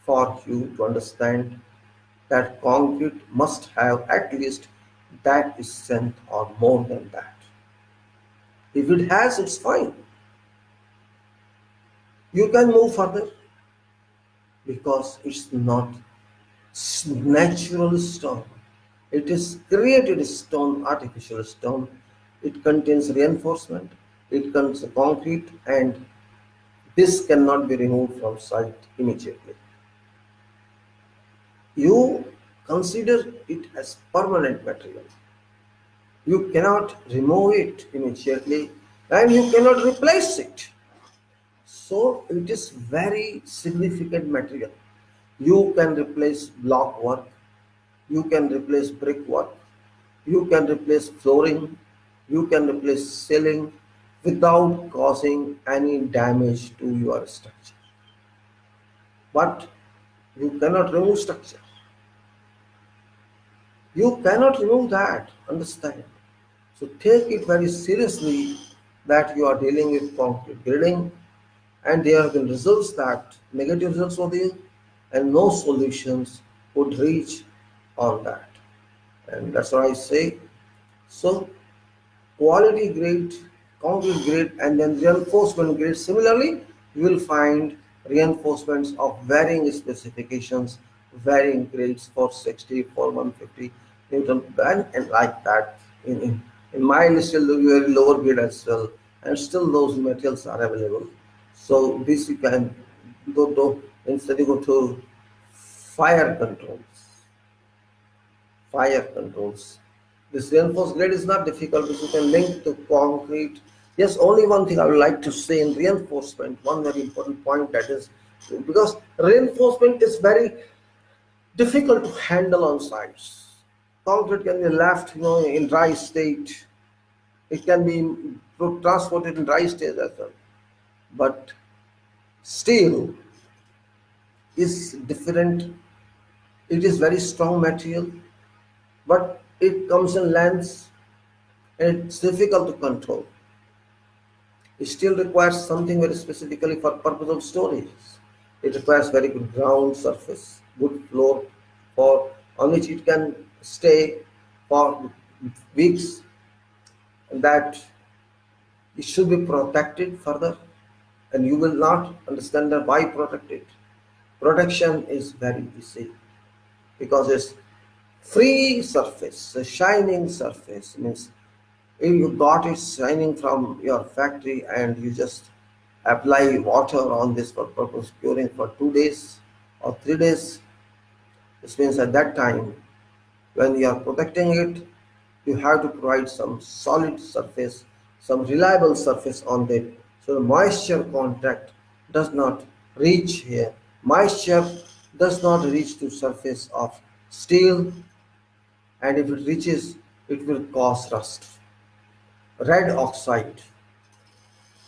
for you to understand that concrete must have at least that strength or more than that. If it has, it's fine. You can move further because it's not natural stone. It is created stone, artificial stone. It contains reinforcement, it contains concrete, and this cannot be removed from site immediately. You consider it as permanent material. You cannot remove it immediately and you cannot replace it. So it is very significant material. You can replace block work, you can replace brickwork, you can replace flooring, you can replace ceiling without causing any damage to your structure. But you cannot remove structure. You cannot remove that, understand. So take it very seriously that you are dealing with concrete grading, and there have been results that negative results were there and no solutions would reach on that. And that's what I say. So quality grade, concrete grade, and then reinforcement grade. Similarly, you will find reinforcements of varying specifications, varying grades for 60, for 150 Newton, and like that. In mine, still very lower grade as well, and still those materials are available. So this you can go to, instead you go to fire controls. Fire controls. This reinforced grade is not difficult because you can link to concrete. Yes, only one thing I would like to say in reinforcement, one very important point, that is because reinforcement is very difficult to handle on sites. Concrete can be left, in dry state. It can be transported in dry state as well. But steel is different. It is very strong material, but it comes in lengths and it's difficult to control. It still requires something very specifically for purpose of storage. It requires very good ground surface, good floor for on which it can stay for weeks, and that it should be protected further, and you will not understand that why protect it. Protection is very easy because it's free surface, a shining surface means if you got it shining from your factory and you just apply water on this for purpose curing for 2 days or 3 days, this means at that time when you are protecting it, you have to provide some solid surface, some reliable surface on it, so the moisture contact does not reach here. Moisture does not reach to surface of steel, and if it reaches, it will cause rust. Red oxide,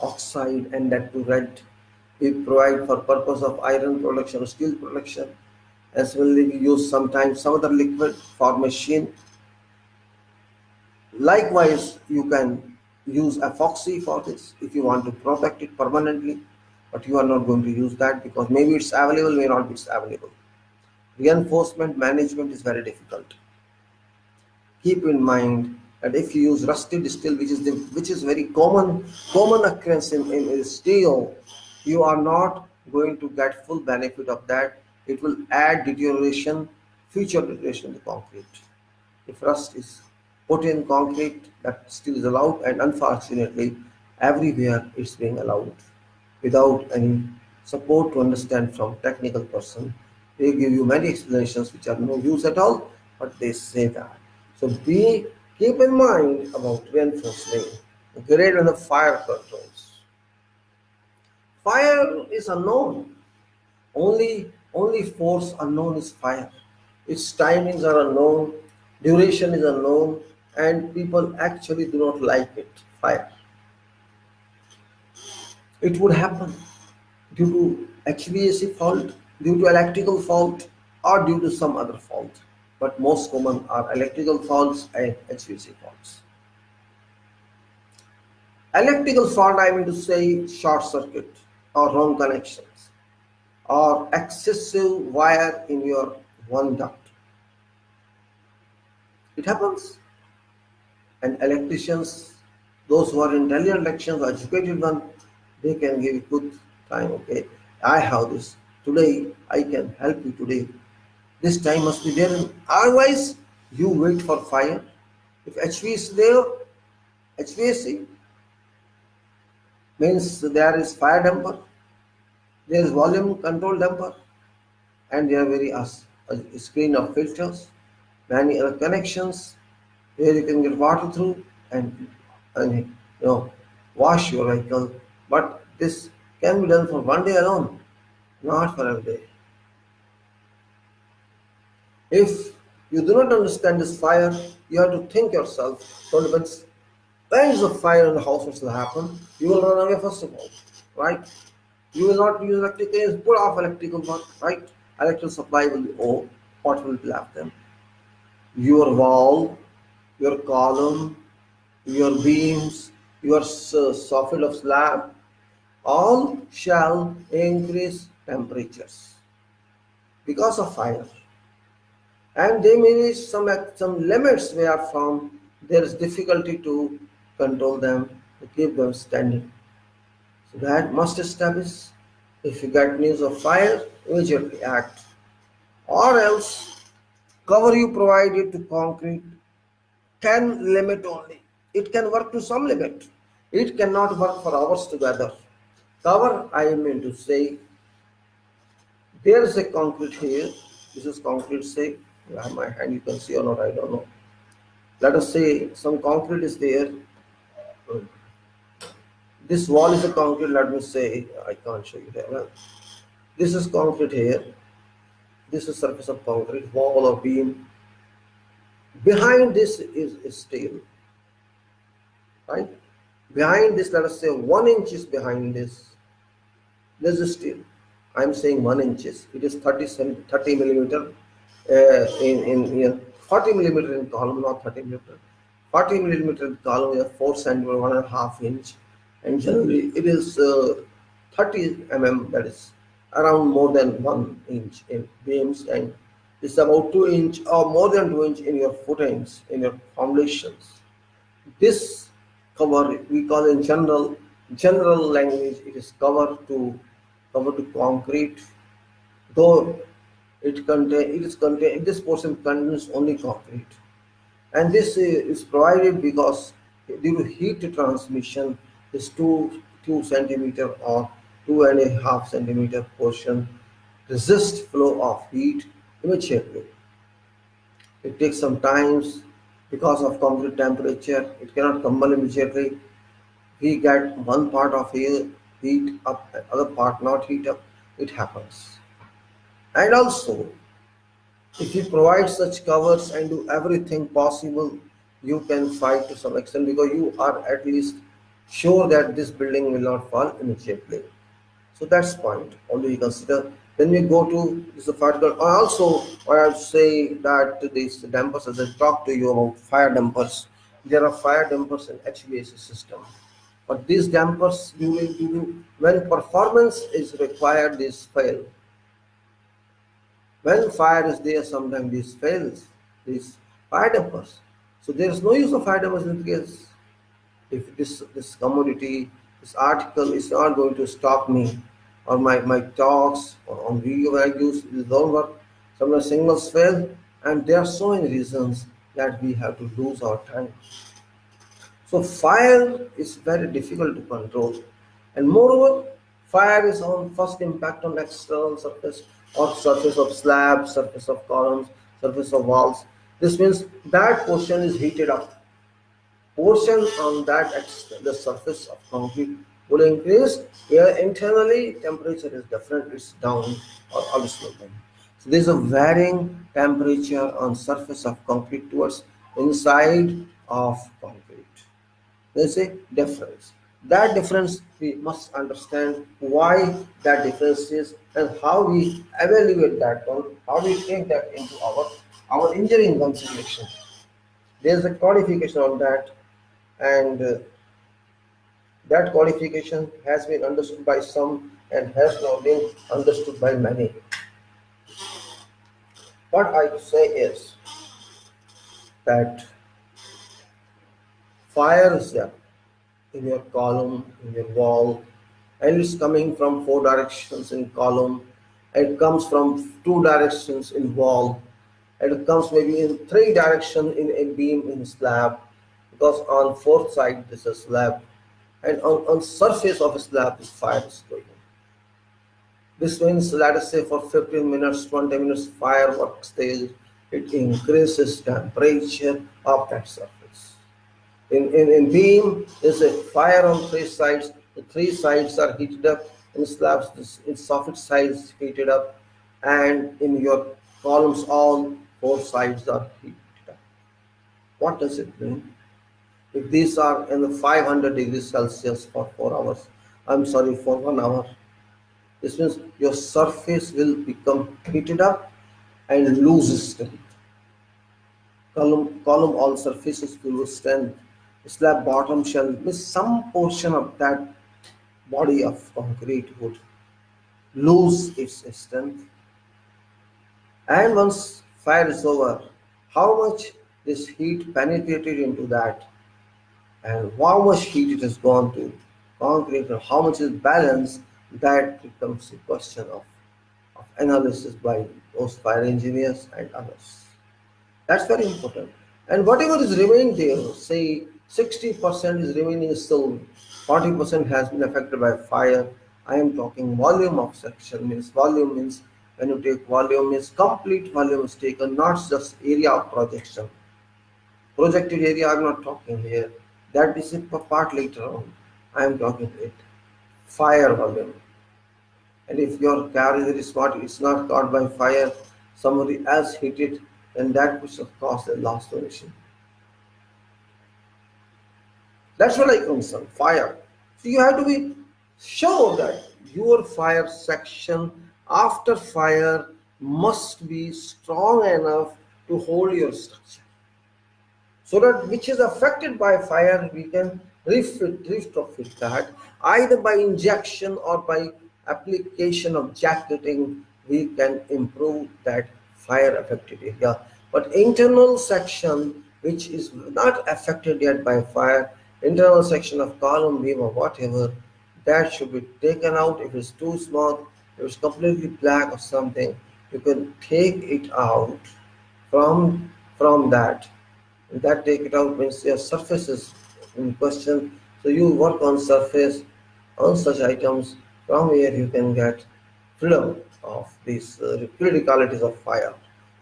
and that to red we provide for purpose of iron production, steel production, as well we use sometimes some other liquid for machine. Likewise, you can use epoxy for this if you want to protect it permanently. but you are not going to use that because maybe it's available, may not be available. Reinforcement management is very difficult. Keep in mind that if you use rusted steel, which is very common occurrence in steel, you are not going to get full benefit of that. It will add deterioration, future deterioration to concrete. If rust is put in concrete, that still is allowed, and unfortunately, everywhere it's being allowed without any support to understand from technical person. They give you many explanations which are no use at all, but they say that. So keep in mind about reinforcement, grade and the fire controls. Fire is unknown. Only force unknown is fire. Its timings are unknown, duration is unknown, and people actually do not like it. Fire. It would happen due to HVAC fault, due to electrical fault, or due to some other fault. But most common are electrical faults and HVAC faults. Electrical fault, I mean to say short circuit or wrong connections or excessive wire in your one duct. It happens. And electricians, those who are intelligent electricians, educated one, they can give good time. Okay, I have this today. I can help you today. This time must be there. Otherwise, you wait for fire. If HV is there, HVAC means there is fire damper, there is volume control damper, and there are various a screen of filters, many other connections where you can get water through and wash your vehicle. But this can be done for one day alone, not for every day. If you do not understand this fire, you have to think yourself. So when is a fire in the house which will happen, you will run away first of all, right? You will not use electrical, put off electrical work, right? Electrical supply will be off. What will be left then? Your wall, your column, your beams, your soffit of slab, all shall increase temperatures because of fire. And there may be some limits where from there is difficulty to control them, to keep them standing. So that must establish. If you get news of fire, immediately act. Or else cover you provided to concrete can limit only. It can work to some limit. It cannot work for hours together. Cover, I mean to say, there is a concrete here. This is concrete, say, I have my hand, you can see or not, I don't know. Let us say some concrete is there. This wall is a concrete, let me say, I can't show you there. Well, this is concrete here. This is surface of concrete, wall or beam. Behind this is steel, right? Behind this, let us say 1 inch is behind this. This is steel. I'm saying 1 inches. It is 30 millimeter in 40 millimeter in column, not 30 millimeter. 40 millimeter in column is 4 centimeter, 1.5 inch, and generally it is 30 mm. That is around more than 1 inch in beams, and it's about 2 inch or more than 2 inch in your footings, in your foundations. This cover we call in general language, it is cover to concrete, though this portion contains only concrete, and this is provided because due to heat transmission, this 2 centimeter or 2.5 centimeter portion resist flow of heat immediately. It takes some times because of concrete temperature. It cannot crumble immediately. We get one part of here heat up, other part not heat up. It happens. And also, if you provide such covers and do everything possible, you can fight to some extent because you are at least sure that this building will not fall immediately. So that's point. Only you consider. Then we go to this particular. Also, I have to say that these dampers, as I talked to you about fire dampers, there are fire dampers in HVAC system. But these dampers, when performance is required, these fail. When fire is there, sometimes these fails, these fire dampers. So there is no use of fire dampers in this case. If this commodity, this article is not going to stop me, or my talks or on video when I use this don't work, sometimes signals fail, and there are so many reasons that we have to lose our time. So fire is very difficult to control, and moreover, fire is on first impact on external surface or surface of slab, surface of columns, surface of walls. This means that portion is heated up. Portion on that the surface of concrete will increase, where internally temperature is different, it's down or moving. So there is a varying temperature on surface of concrete towards inside of concrete. There's a difference. That difference we must understand why that difference is and how we evaluate that one, how we take that into our engineering consideration. There's a qualification on that, and that qualification has been understood by some and has now been understood by many. What I say is that fire is there in your column, in your wall, and it's coming from four directions in column, and it comes from two directions in wall, and it comes maybe in three directions in a beam in slab, because on fourth side this is slab, and on surface of a slab this fire is going. This means, let us say, for 15 minutes, 20 minutes firework stage, it increases temperature of that surface. In beam, there's a fire on three sides. The three sides are heated up. In slabs, in soffit sides heated up, and in your columns, all four sides are heated up. What does it mean? If these are in the 500 degrees Celsius for 4 hours, for 1 hour, this means your surface will become heated up and lose strength. Column all surfaces will lose strength. Slab bottom shall miss some portion of that body of concrete would lose its strength. And once fire is over, how much this heat penetrated into that, and how much heat it has gone to concrete, and how much is balanced, that becomes a question of analysis by those fire engineers and others. That's very important. And whatever is remaining there, say 60% is remaining still, 40% has been affected by fire. I am talking volume of section, means volume means when you take volume means complete volume is taken, not just area of projection. Projected area I'm not talking here. That is a part later on. I am talking it. Fire volume. And if your carrier is not caught by fire, somebody else hit it, then that would have caused a loss donation. That's what I concern, fire. So you have to be sure that your fire section after fire must be strong enough to hold your structure, so that which is affected by fire we can retrofit that either by injection or by application of jacketing. We can improve that fire affected area, but internal section which is not affected yet by fire, internal section of column, beam or whatever, that should be taken out. If it's too small, if it's completely black or something, you can take it out from that. That take it out means your surface is in question. So you work on surface on such items from where you can get freedom of these criticalities of fire.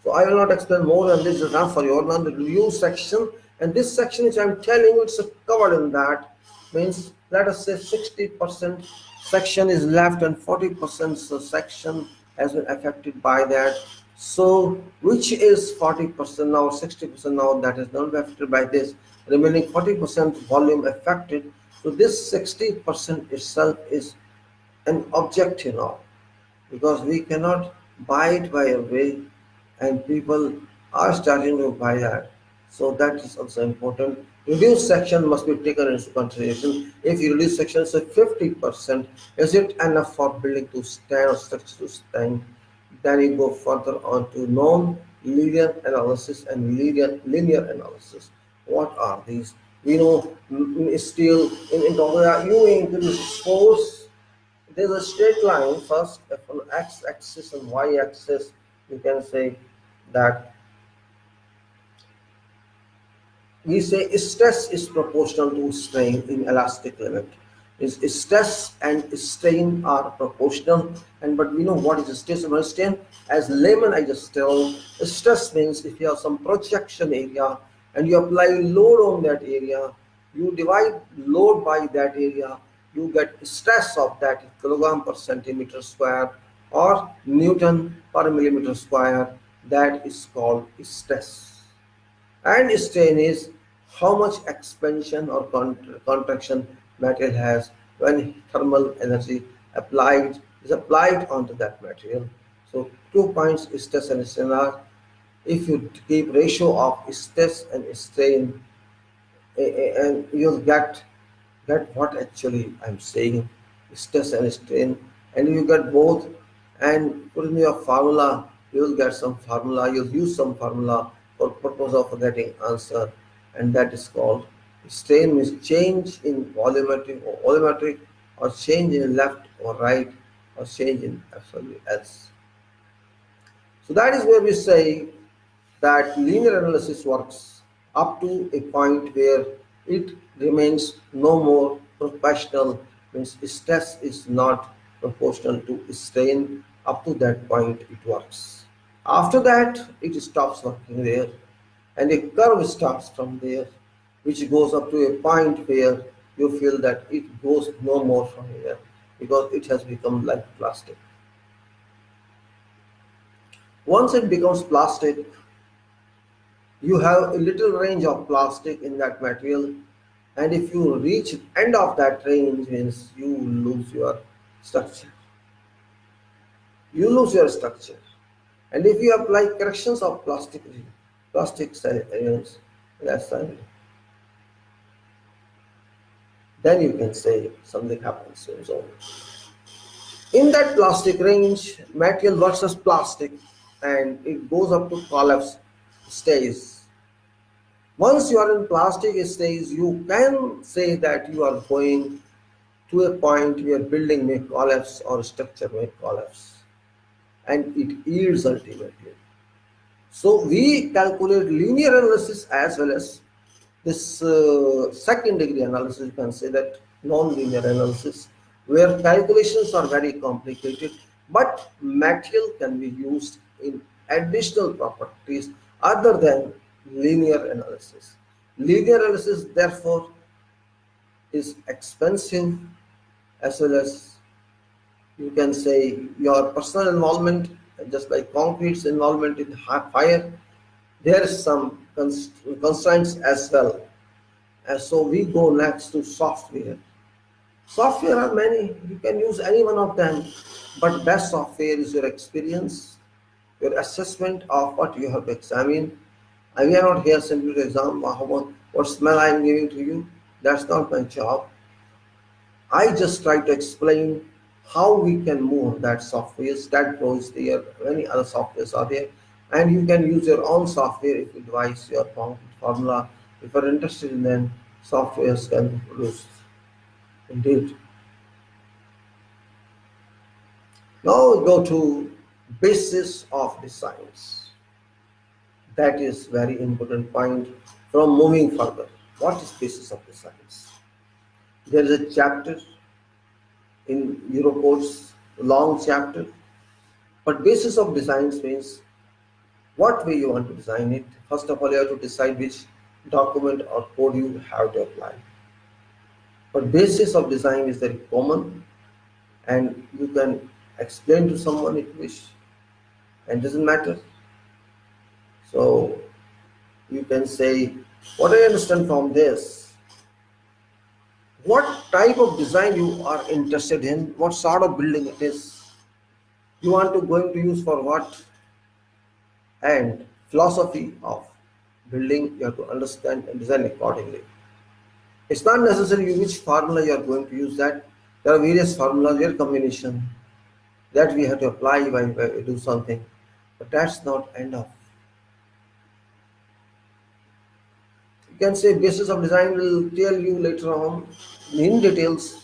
So I will not explain more, and this is enough for your learn the review section. And this section which I am telling you, it's covered in that. Means let us say 60% section is left and 40% section has been affected by that. So which is 40% now, 60% now, that is not affected by this, remaining 40% volume affected. So this 60% itself is an objective now, because we cannot buy it by a way, and people are starting to buy that. So that is also important. Reduced section must be taken into consideration. If you reduce section say 50%, is it enough for building to stand or structure to stand? Then you go further on to non-linear analysis and linear analysis. What are these? We know still in Darya, you increase force. There's a straight line first on x-axis and y-axis. You can say that we say stress is proportional to strain in elastic limit. Is stress and strain are proportional, and but we know what is stress and strain. As layman, I just tell stress means if you have some projection area and you apply load on that area, you divide load by that area, you get stress of that kilogram per centimeter square or Newton per millimeter square. That is called stress. And strain is how much expansion or contraction material has when thermal energy applied onto that material. So 2 points stress and strain are, if you keep ratio of stress and strain, and you'll get what actually I'm saying, stress and strain, and you get both, and put in your formula, you'll get some formula, you'll use some formula for purpose of getting answer, and that is called strain means change in volumetric or change in left or right or change in absolute else. So that is where we say that linear analysis works up to a point where it remains no more proportional, means stress is not proportional to strain. Up to that point it works. After that it stops working there, and a curve starts from there, which goes up to a point where you feel that it goes no more from here because it has become like plastic. Once it becomes plastic, you have a little range of plastic in that material, and if you reach end of that range means you lose your structure, and if you apply corrections of plastic ions, that's then you can say something happens. So in that plastic range, material works as plastic and it goes up to collapse stage. Once you are in plastic stage, you can say that you are going to a point where building may collapse or structure may collapse, and it yields ultimately. So we calculate linear analysis as well as this second degree analysis. You can say that non-linear analysis, where calculations are very complicated, but material can be used in additional properties other than linear analysis. Linear analysis, therefore, is expensive, as well as you can say your personal involvement, just like concrete's involvement in fire. There is some constraints as well. And so we go next to software. Software are many, you can use any one of them, but best software is your experience, your assessment of what you have to examine. And we are not here simply to examine what smell I am giving to you. That's not my job. I just try to explain how we can move that software. StatPro is there, many other softwares are there, and you can use your own software if you devise your formula. If you're interested in them, softwares can be produced. Indeed. Now we go to basis of designs. That is very important point from moving further. What is basis of designs? There is a chapter in Eurocode's long chapter, but basis of designs means what way you want to design it. First of all, you have to decide which document or code you have to apply. But basis of design is very common, and you can explain to someone if you wish, and doesn't matter. So you can say, what I understand from this, what type of design you are interested in, what sort of building it is, you want to going to use for what, and philosophy of building, you have to understand and design accordingly. It's not necessary which formula you are going to use that. There are various formulas, their combination that we have to apply when we do something. But that's not enough. You can say basis of design will tell you later on in details.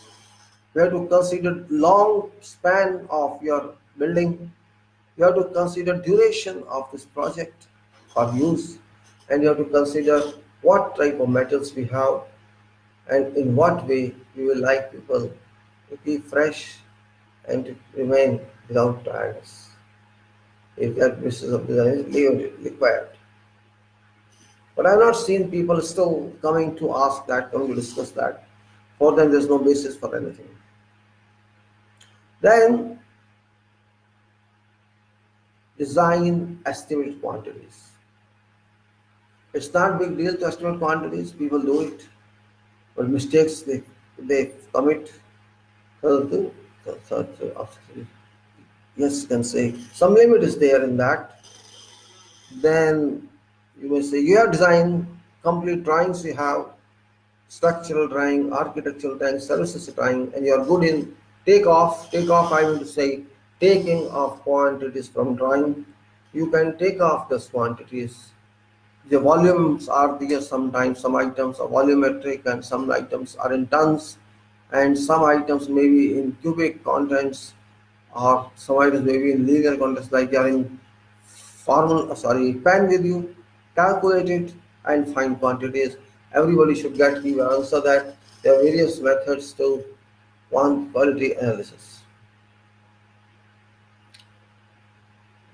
You have to consider long span of your building. You have to consider duration of this project for use, and you have to consider what type of metals we have and in what way we will like people to keep fresh and to remain without tiredness. If that basis of design is required. But I have not seen people still coming to ask that, coming to discuss that. For them, there's no basis for anything. Then, design estimate quantities. It's not big deal to estimate quantities. People do it, but mistakes they commit. Third, yes, you can say some limit is there in that. Then you may say you have designed complete drawings. You have structural drawing, architectural drawing, services drawing, and you are good in takeoff. Takeoff, I will say, taking of quantities from drawing. You can take off those quantities. The volumes are there sometimes. Some items are volumetric, and some items are in tons, and some items may be in cubic contents, or some items may be in linear contents, like you are in pen with you, calculate it and find quantities. Everybody should get the answer that there are various methods to quality analysis.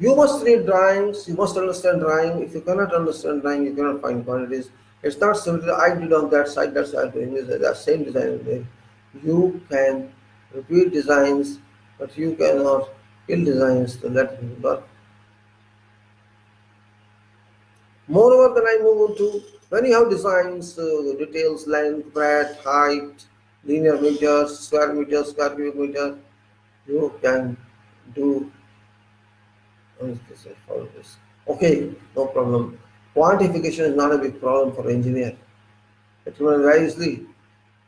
You must read drawings, you must understand drawing. If you cannot understand drawing, you cannot find quantities. It's not simply I did on that side, that's why I'm doing this, that same design there. You can repeat designs, but you cannot kill designs to let them work. Moreover, then I move on to when you have designs, details, length, breadth, height, linear meters, square cubic meter, you can do follow this. Okay, no problem. Quantification is not a big problem for an engineer. It will very easily.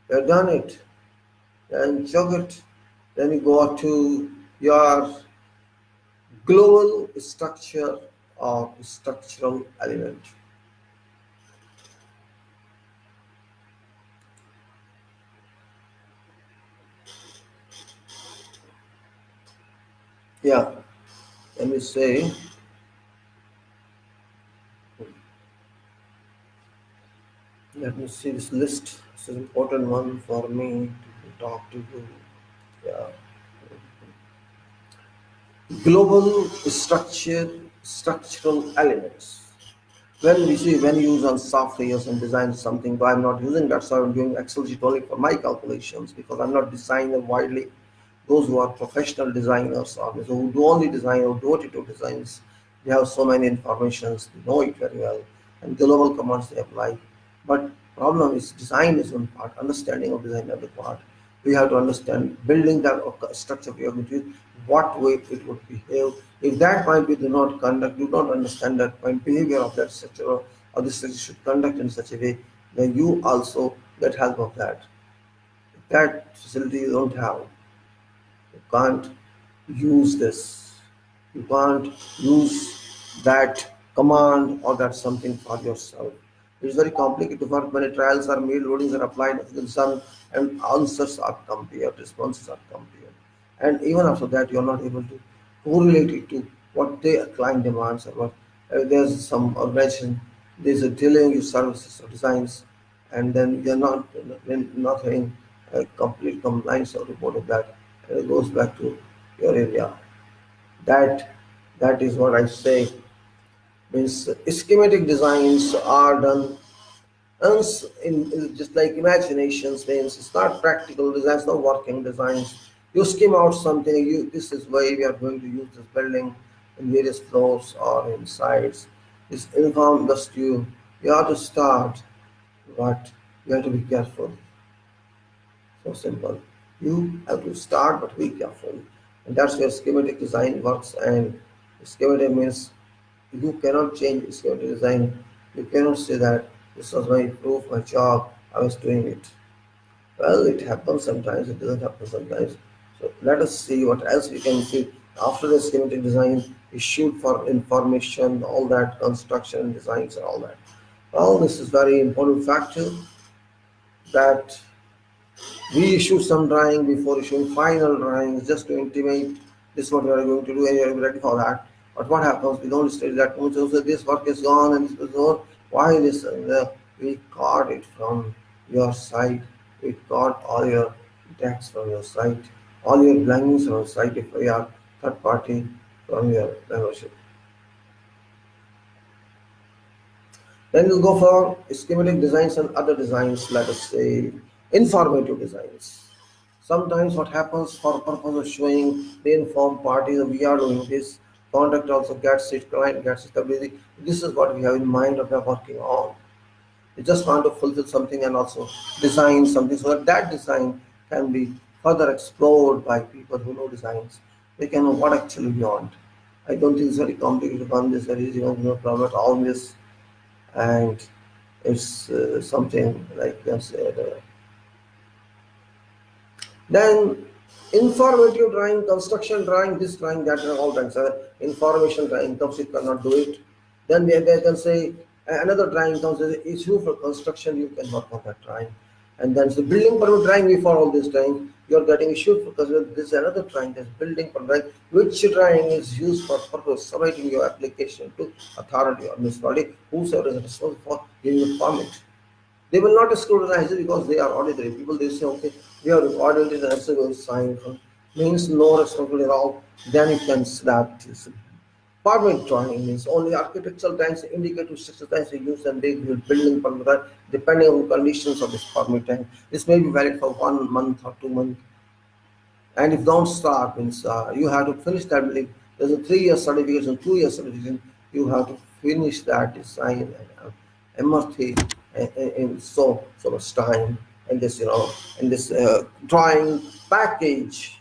You have done it, then chug it. Then you go up to your global structure or structural element. Yeah, let me say. Let me see this list. It's an important one for me to talk to you. Yeah. Global structural elements. When we see when use on softwares and design something, but I'm not using that, so I'm doing Excel sheet only for my calculations because I'm not designing widely. Those who are professional designers or those who do only design or devoted to designs, they have so many informations, they know it very well, and global commands they apply. But problem is design is one part, understanding of design another part. We have to understand building that structure we are going to use, what way it would behave. If that point we do not conduct, do not understand that point, behavior of that structure or this structure should conduct in such a way, then you also get help of that. If that facility you don't have, you can't use this. You can't use that command or that something for yourself. It's very complicated work. Many trials are made, loadings are applied, some and answers are compared, responses are compared. And even after that, you're not able to correlate it to what the client demands or what there's some organization, there's a delaying you services or designs, and then you're not having a complete compliance or report of that. And it goes back to your area. That that is what I say. Means schematic designs are done in just like imaginations means it's not practical designs, no working designs. You scheme out something, you this is why we are going to use this building in various floors or in sides. This inform just you have to start, but you have to be careful. So simple. You have to start but be careful. And that's where schematic design works, and schematic means you cannot change schematic design. You cannot say that this was my proof, my job, I was doing it. Well, it happens sometimes, it doesn't happen sometimes. So let us see what else we can see. After the schematic design, issued for information, all that construction designs and all that. Well, this is very important factor that we issue some drawing before issuing final drawings just to intimate this is what we are going to do and you are ready for that. But what happens? We don't state that so this work is gone and this is gone. Why this? We got it from your site. We got all your text from your site, all your belongings from your site if we are third party from your membership. Then you go for schematic designs and other designs, let us say informative designs. Sometimes what happens for purpose of showing the informed party that we are doing this, contact also gets it, client gets it, everything. This is what we have in mind of we are working on. We just want to fulfill something and also design something so that that design can be further explored by people who know designs. They can know what actually we want. I don't think it's very complicated on this, there is no problem at all in this, and it's something like I said. Then informative drawing, construction drawing, this drawing, that and all drawings. Information drawing comes, you cannot do it. Then they can say another drawing comes as issue for construction, you can work on that drawing. And then the building permit drawing before all this drawing, you are getting issued because this is another drawing, there's building permit drawing, which drawing is used for purpose submitting your application to authority or municipality, whosoever is responsible for giving a permit. They will not scrutinize it because they are ordinary people. They say, okay, we are recorded it and will sign for means no responsibility at all. Then you can slap this. Permit drawing means only architectural drawings indicate to 60 times they use and they will building permit depending on the conditions of this permit time. This may be valid for 1 month or 2 months. And if don't start means you have to finish that building. There's a 3 year certification, 2 year certification. You have to finish that design and MRT in so much time. And this and this drawing package,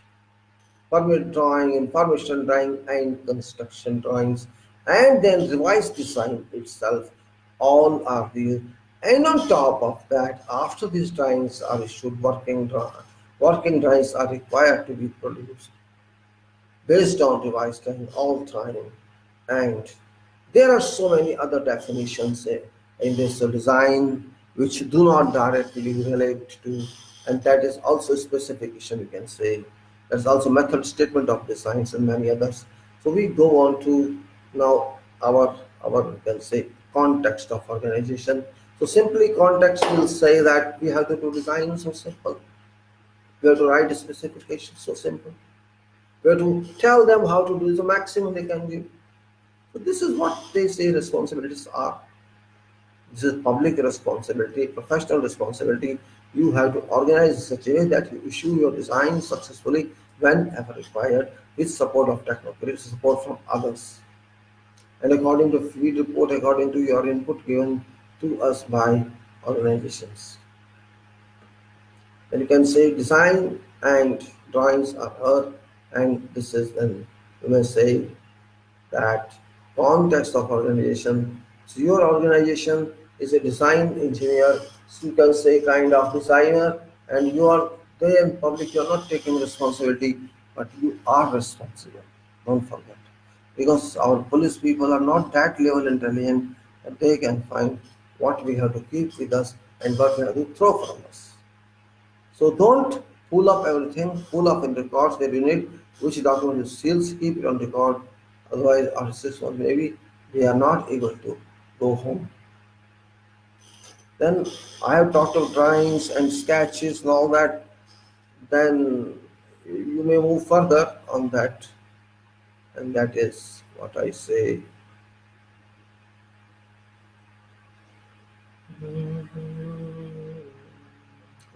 permit drawing, information drawing, and construction drawings, and then revised design itself. All are there. And on top of that, after these drawings are issued, working drawings are required to be produced based on revised drawing all time. And there are so many other definitions in this design which do not directly relate to, and that is also specification, you can say. There's also method statement of designs and many others. So we go on to now our you can say context of organization. So simply context will say that we have to do design so simple. We have to write a specification so simple. We have to tell them how to do the maximum they can give. So this is what they say responsibilities are. This is public responsibility, professional responsibility. You have to organize in such a way that you issue your design successfully whenever required with support of technocrats, support from others. And according to field report, according to your input given to us by organizations. Then you can say design and drawings are her, and this is then you may say that context of organization. So your organization is a design engineer, so you can say kind of designer, and you are there in public, you are not taking responsibility, but you are responsible. Don't forget. Because our police people are not that level intelligent that they can find what we have to keep with us and what we have to throw from us. So don't pull up everything, pull up in records that you need, which document you still keep it on record. Otherwise, our systems maybe they are not able to go home. Then I have talked of drawings and sketches and all that. Then you may move further on that, and that is what I say.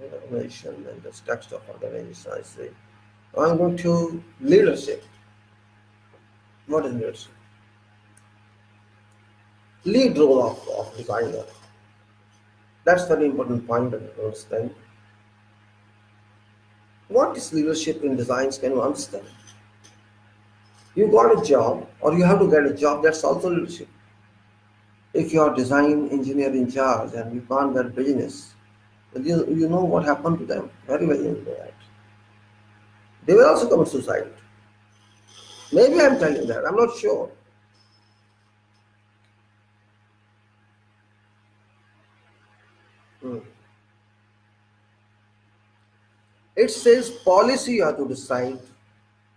Organization and the text of organization, I say. Now I'm going to leadership. What is leadership? Lead role of designer. That's very important point to understand. What is leadership in designs? Can you understand? You got a job or you have to get a job, that's also leadership. If you are design engineer in charge and you can't get business, then you know what happened to them. Very well you know that. They will also commit suicide. Maybe I'm telling that. I'm not sure. Hmm. It says policy you have to decide,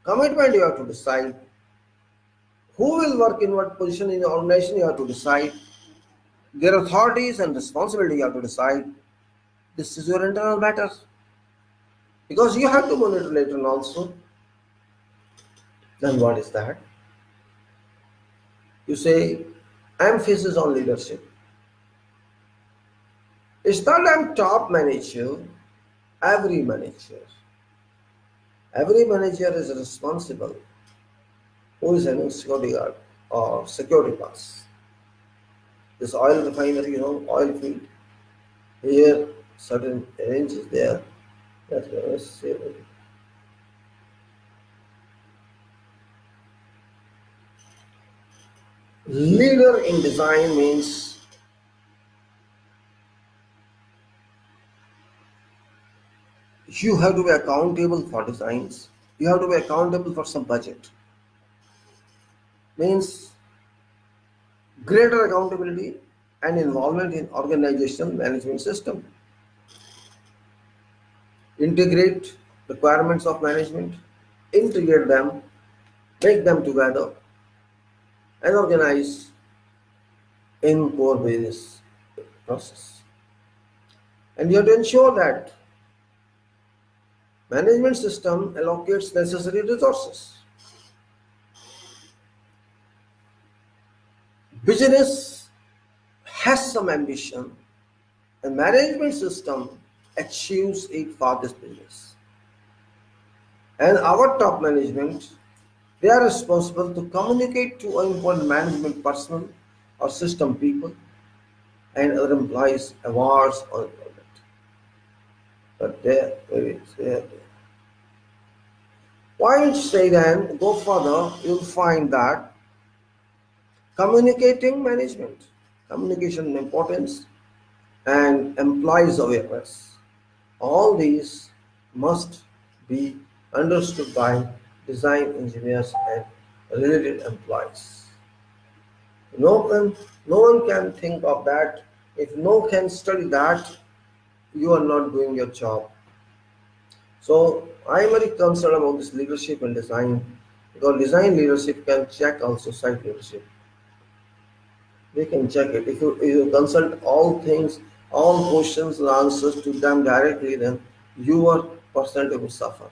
commitment you have to decide, who will work in what position in the organization you have to decide, their authorities and responsibility you have to decide. This is your internal matter because you have to monitor later on also. Then what is that? You say emphasis on leadership. It's not I'm top manager. Every manager, every manager is responsible. Who is having security guard or security pass? This oil refinery, oil field. Here, certain range is there. That's what I say. Leader in design means you have to be accountable for designs. You have to be accountable for some budget. Means greater accountability and involvement in organizational management system. Integrate requirements of management, integrate them, make them together, and organize in core business process. And you have to ensure that management system allocates necessary resources. Business has some ambition, and management system achieves it for this business. And our top management, they are responsible to communicate to important management personnel or system people and other employees awards on product. But there, there. Point say then, go further, you'll find that communicating management, communication importance, and employees awareness. All these must be understood by design engineers and related employees. No one, no one can think of that. If no one can study that, you are not doing your job. So I am very concerned about this leadership and design because design leadership can check also site leadership. They can check it. If you consult all things, all questions and answers to them directly, then your personality will suffer.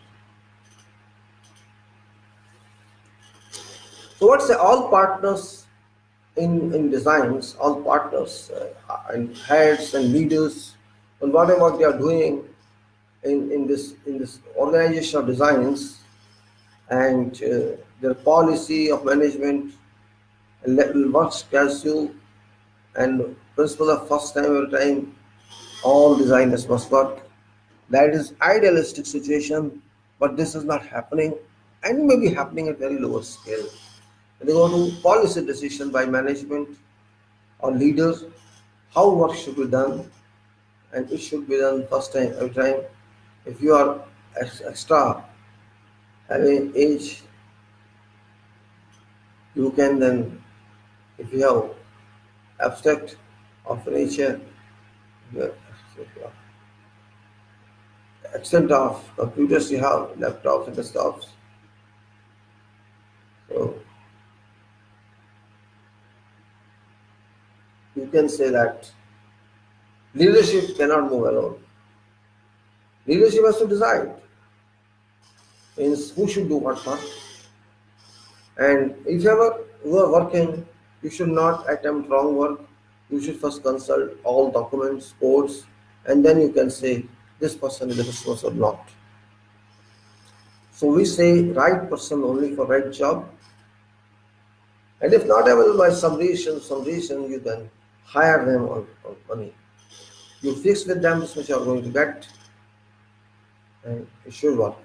So what's the all partners in designs, all partners and heads and leaders and whatever they are doing in this organization of designs and their policy of management and work schedule and principle of first time every time all designers must work. That is idealistic situation, but this is not happening and may be happening at very lower scale. They go to policy decision by management or leaders, how work should be done, and it should be done first time every time. If you are extra having age, you can then, if you have abstract of nature, the extent of computers you have, laptops and desktops. So you can say that leadership cannot move alone. Leadership has to decide means who should do what work. And if ever you are working, you should not attempt wrong work. You should first consult all documents, codes, and then you can say this person is a resource or not. So we say right person only for right job. And if not available by some reason you then hire them on money. You fix with them this much you are going to get and it should work.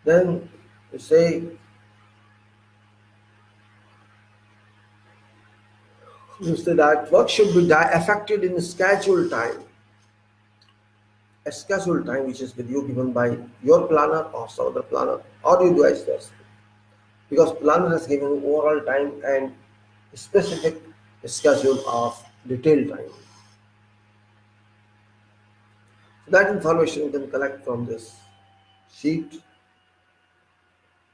Then you say You say that work should be affected in scheduled time, a scheduled time which is with you given by your planner or some other planner, or you do as this. Because planner has given overall time and specific schedule of detailed time. So that information you can collect from this sheet.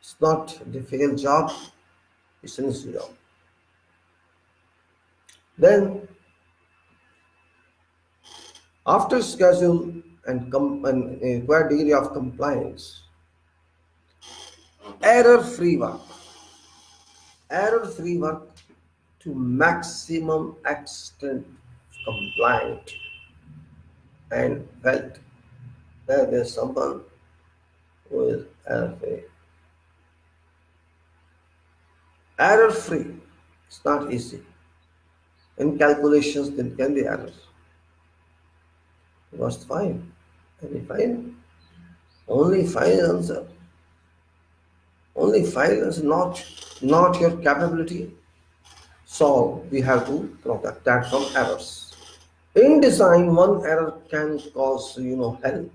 It's not a difficult job, it's an easy job. Then after schedule and required degree of compliance, error-free work, error-free work to maximum extent compliant and felt that there's someone who is error-free. Error-free, it's not easy. In calculations, there can be errors. You must find. And if find, only find answer. Only find is not your capability. So we have to protect that from errors. In design, one error can cause hell.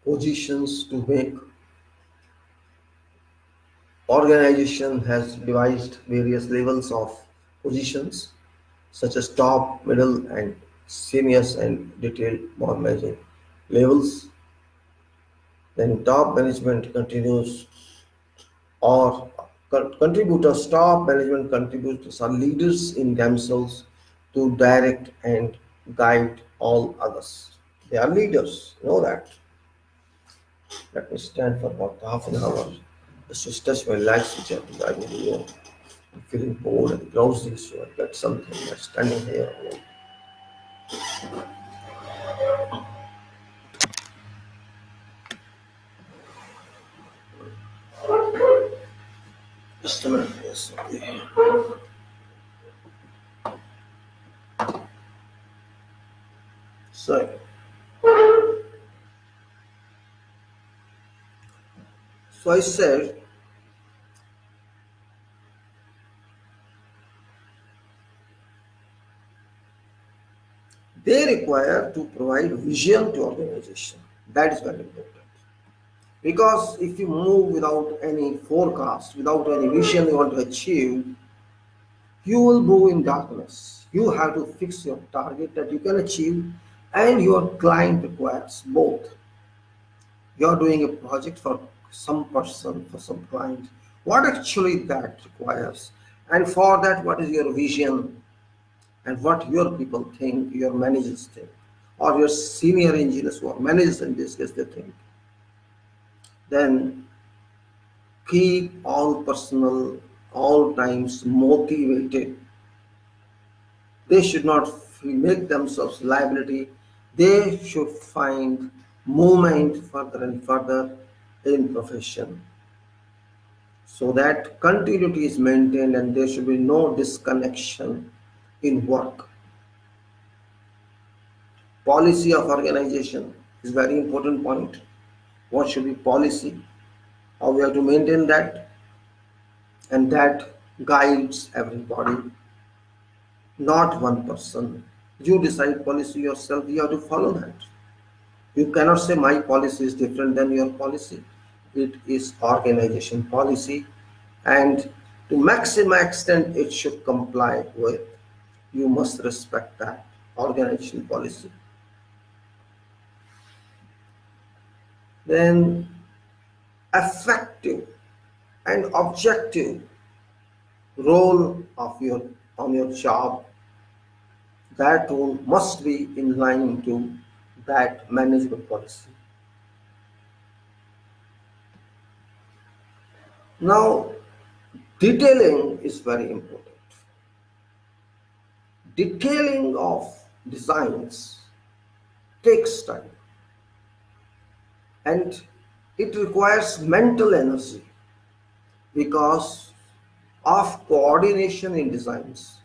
Positions to make. Organization has devised various levels of positions such as top, middle, and seniors and detailed management levels. Then top management continues or contributors, top management contributors are leaders in themselves to direct and guide all others. They are leaders, you know that. Let me stand for about half an hour just to stretch my legs, which I really I'm feeling bored and drowsy, so I get something by standing here. Just a minute, yes. Okay. So, I said they require to provide vision to organization. That is very important. Because if you move without any forecast, without any vision you want to achieve, you will move in darkness. You have to fix your target that you can achieve, and your client requires both. You are doing a project for some person, for some client. What actually that requires? And for that, what is your vision and what your people think, your managers think, or your senior engineers or managers in this case they think? Then keep all personnel all times motivated. They should not make themselves liability. They should find movement further and further in profession so that continuity is maintained and there should be no disconnection in work. Policy of organization is very important point. What should be policy? How we have to maintain that, and that guides everybody, not one person. You decide policy yourself, you have to follow that. You cannot say my policy is different than your policy. It is organization policy, and to maximum extent it should comply with. You must respect that organization policy. Then effective and objective role of your on your job, that role must be in line to that management policy. Now, detailing is very important. Detailing of designs takes time and it requires mental energy because of coordination in designs.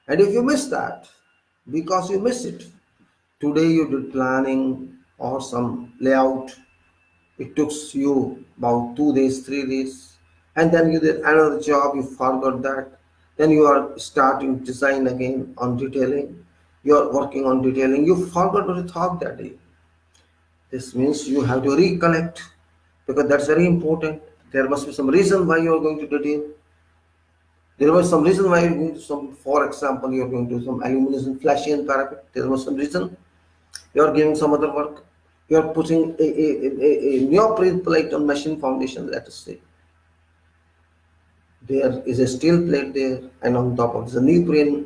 And if you miss that, because you miss it, today you did planning or some layout, It took you about 2 days, 3 days, and then you did another job, you forgot that. Then you are starting design again on detailing. You are working on detailing. You forgot what you thought that day. This means you have to recollect because that's very important. There must be some reason why you are going to detail. There was some reason why you're going to some, for example, you're going to some illumination, flashy and parapet. There was some reason. You're giving some other work. You're putting a neoprene plate on machine foundation, let us say. There is a steel plate there, and on top of this, a neoprene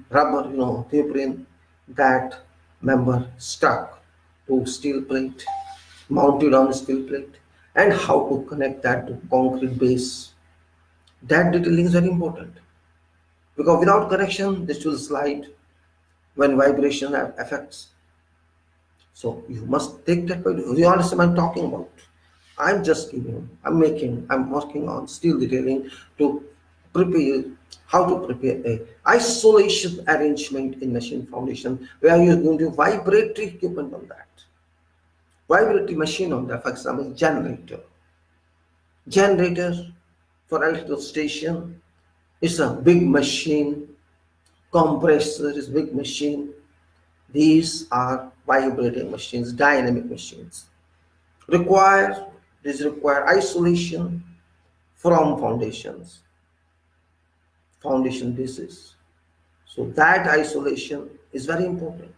rubber, neoprene, that member stuck to steel plate, mounted on steel plate, and how to connect that to concrete base. That detailing is very important because without connection, this will slide when vibration affects. So you must take that point. You understand what I'm talking about? I'm just giving, I'm working on steel detailing to prepare how to prepare a isolation arrangement in machine foundation where you're going to vibratory equipment on that. Vibratory machine on that, for example, generator. Generator for electrical station is a big machine. Compressor is big machine. These are vibrating machines, dynamic machines. Require These require isolation from foundation basis. So that isolation is very important.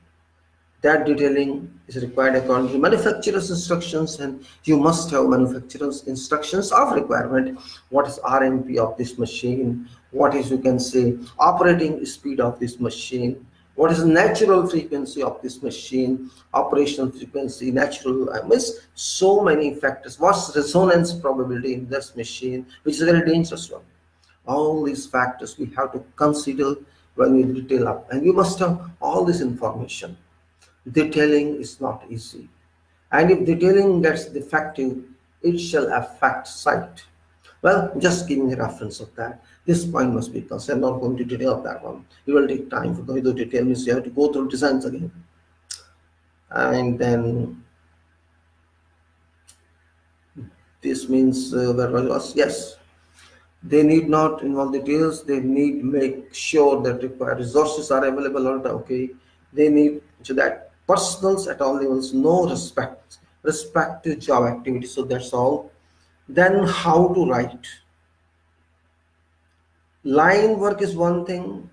That detailing is required according to manufacturer's instructions, and you must have manufacturer's instructions of requirement. What is RMP of this machine? What is, you can say, operating speed of this machine? What is the natural frequency of this machine? Operational frequency, natural, means so many factors. What's resonance probability in this machine, which is a very dangerous one. All these factors we have to consider when we detail up, and you must have all this information. Detailing is not easy, and if detailing gets defective, it shall affect sight. Well, just giving a reference of that. This point must be considered. I'm not going to detail that one. It will take time. For going to detail means you have to go through designs again. And then this means where was, yes, they need not involve details. They need make sure that required resources are available. Okay, they need to that personals at all levels, no respect to job activity. So that's all. Then how to write. Line work is one thing.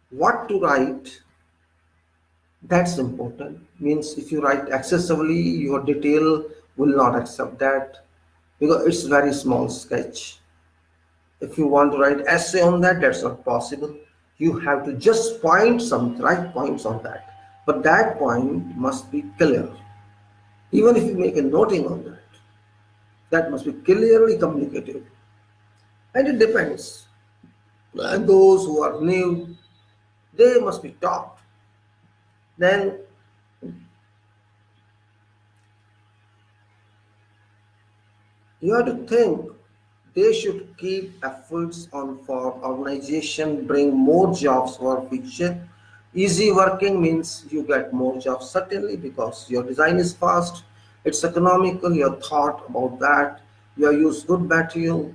What to write, that's important. Means if you write excessively, your detail will not accept that because it's very small sketch. If you want to write essay on that, that's not possible. You have to just point some right points on that, but that point must be clear. Even if you make a noting on that, that must be clearly communicated. And it depends. And those who are new, they must be taught. Then you have to think they should keep efforts on for organization, bring more jobs for future. Easy working means you get more jobs certainly because your design is fast, it's economical, your thought about that, you use good material,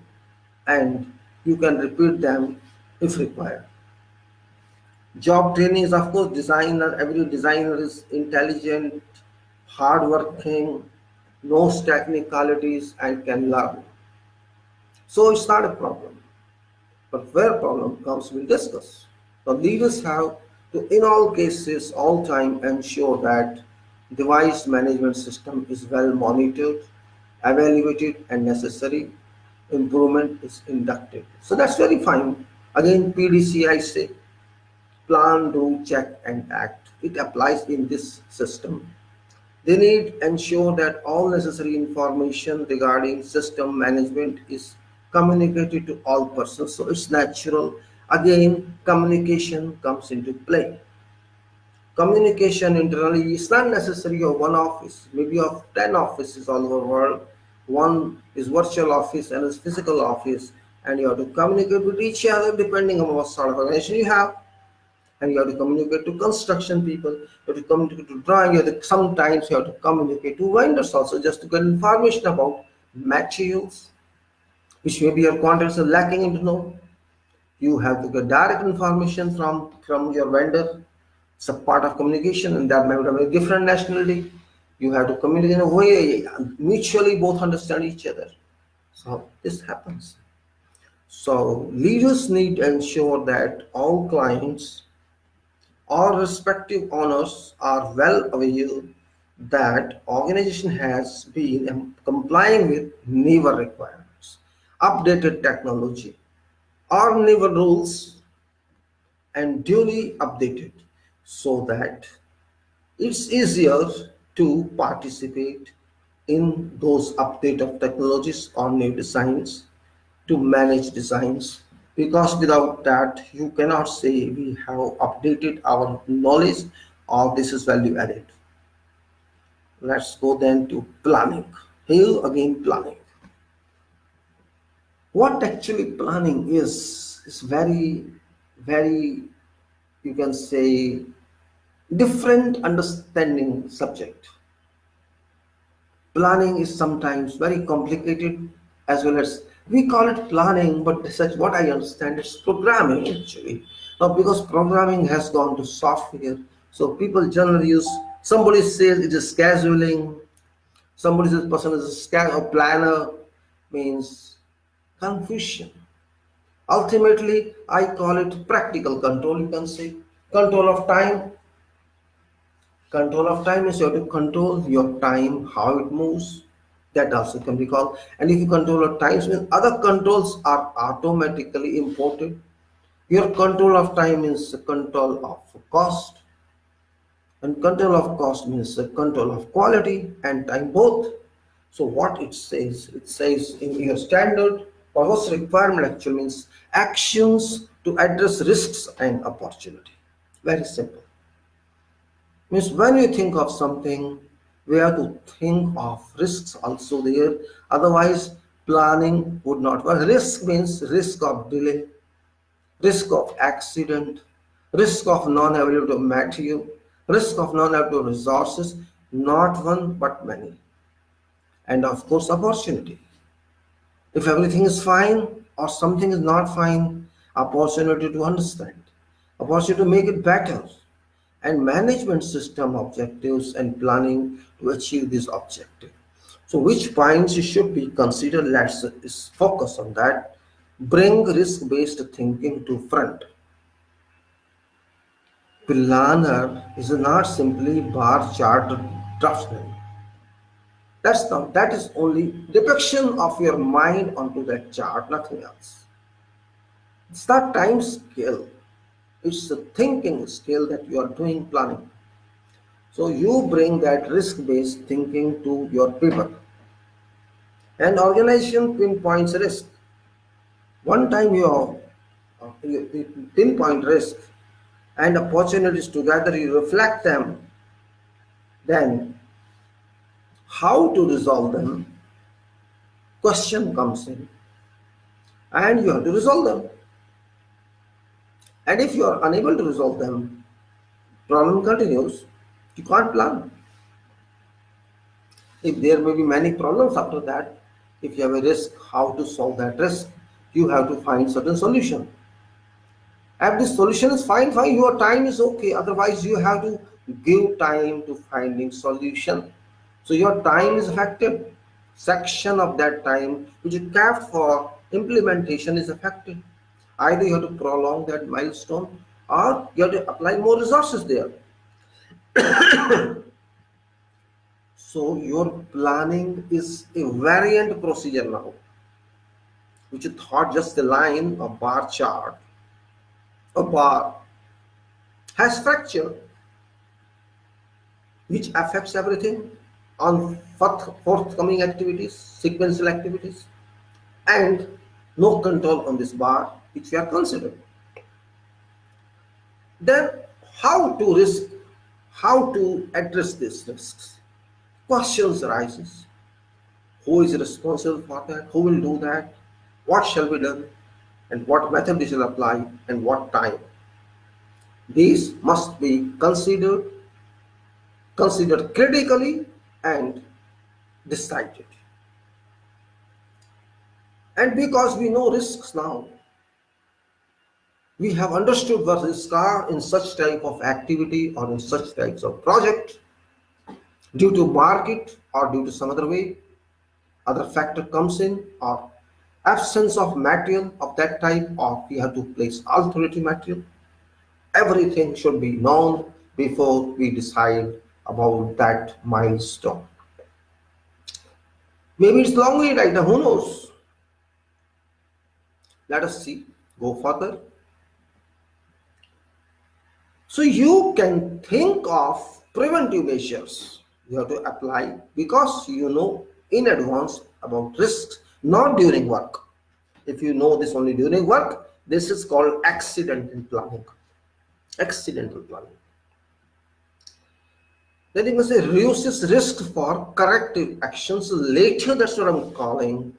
and you can repeat them if required. Job training is, of course, designer. Every designer is intelligent, hardworking, knows technicalities, and can learn. So it's not a problem. But where problem comes, we'll discuss. The leaders have to, in all cases, all time ensure that device management system is well monitored, evaluated, and necessary improvement is inducted. So that's very fine. Again, PDC, I say, plan, do, check, and act. It applies in this system. They need ensure that all necessary information regarding system management is communicated to all persons. So it's natural. Again, communication comes into play. Communication internally is not necessary of one office, maybe of 10 offices all over the world. One is virtual office and is physical office, and you have to communicate with each other depending on what sort of organization you have. and you have to communicate to construction people, you have to communicate to drawing, sometimes you have to communicate to vendors also just to get information about materials, which maybe your contractors are lacking into know. You have to get direct information from your vendor. It's a part of communication, and that might have a different nationality. You have to communicate in a way mutually both understand each other. So this happens. So leaders need to ensure that all clients or respective owners are well aware that organization has been complying with NEVA requirements, updated technology, or NEVA rules, and duly updated so that it's easier to participate in those update of technologies or new designs, to manage designs, because without that you cannot say we have updated our knowledge or this is value added. Let's go then to planning. Here again, planning. What actually planning is very, you can say, different understanding subject. Planning is sometimes very complicated, as well as we call it planning, but such what I understand it's programming actually. Now because programming has gone to software, so people generally use, somebody says it is scheduling, somebody says person is a planner, means confusion. Ultimately, I call it practical control, you can say. Control of time. Control of time is you have to control your time, how it moves. That also can be called. And if you control your time, means other controls are automatically imported. Your control of time means the control of cost, and control of cost means the control of quality and time both. So what it says in your standard or what's requirement actually means actions to address risks and opportunity. Very simple. Means when you think of something, we have to think of risks also there. Otherwise, planning would not work. Risk means risk of delay, risk of accident, risk of non-availability of material, risk of non-availability of resources, not one but many. And of course, opportunity. If everything is fine or something is not fine, opportunity to understand, opportunity to make it better, and management system objectives and planning to achieve this objective. So which points should be considered? Let's focus on that. Bring risk-based thinking to front. Planner is not simply bar chart draftsman. That is only depiction of your mind onto that chart, nothing else. It's not time scale. It's the thinking skill that you are doing planning. So you bring that risk-based thinking to your people. An organization pinpoints risk. One time you pinpoint risk and opportunities together, you reflect them, then how to resolve them, question comes in, and you have to resolve them. And if you are unable to resolve them, problem continues. You can't plan. If there may be many problems after that, if you have a risk, how to solve that risk? You have to find certain solution. If this solution is fine, your time is okay. Otherwise, you have to give time to finding solution. So your time is affected. Section of that time which is kept for implementation is affected. Either you have to prolong that milestone or you have to apply more resources there. So your planning is a variant procedure now, which you thought just a line, a bar chart. A bar has fracture, which affects everything on forthcoming activities, sequential activities, and no control on this bar, which we are considering. Then how to address these risks? Questions arises. Who is responsible for that? Who will do that? What shall be done? And what method we shall apply and what time? These must be considered critically and decided. And because we know risks now, we have understood what risks are in such type of activity or in such types of project, due to market or due to some other way, other factor comes in, or absence of material of that type, or we have to place alternative material. Everything should be known before we decide about that milestone. Maybe it's long lead item, who knows? Let us see, go further. So you can think of preventive measures you have to apply because you know in advance about risks, not during work. If you know this only during work, this is called accidental planning. Accidental planning. Then you must say reduces risk for corrective actions later. That's what I'm calling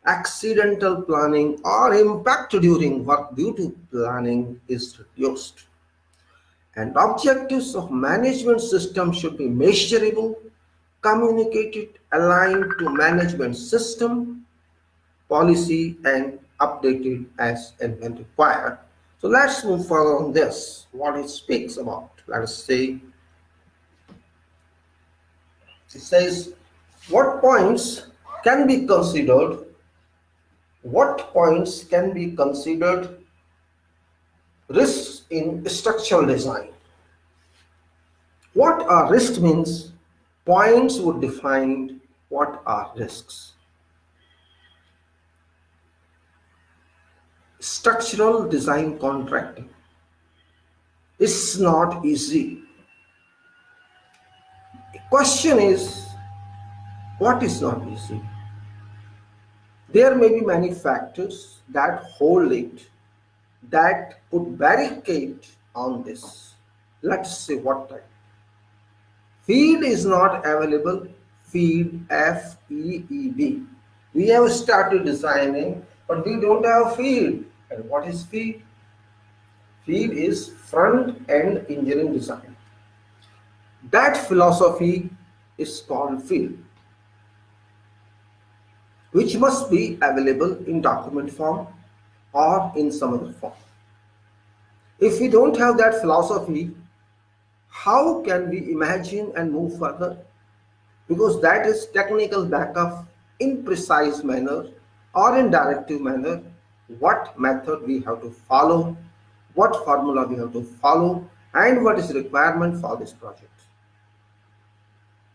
accidental planning, or impact during work due to planning is reduced. And objectives of management system should be measurable, communicated, aligned to management system, policy, and updated as and when required. So let's move further on this, what it speaks about. Let us say, it says, what points can be considered, risks in structural design. What are risks means points would define what are risks. Structural design contracting is not easy. The question is, what is not easy? There may be many factors that hold it, that put barricade on this. Let's say what type. Feed is not available. Feed, F-E-E-D. We have started designing, but we don't have feed. And what is feed? Feed is front-end engineering design. That philosophy is called feed, which must be available in document form or in some other form. If we don't have that philosophy, how can we imagine and move further? Because that is technical backup in precise manner or in directive manner, what method we have to follow, what formula we have to follow, and what is requirement for this project.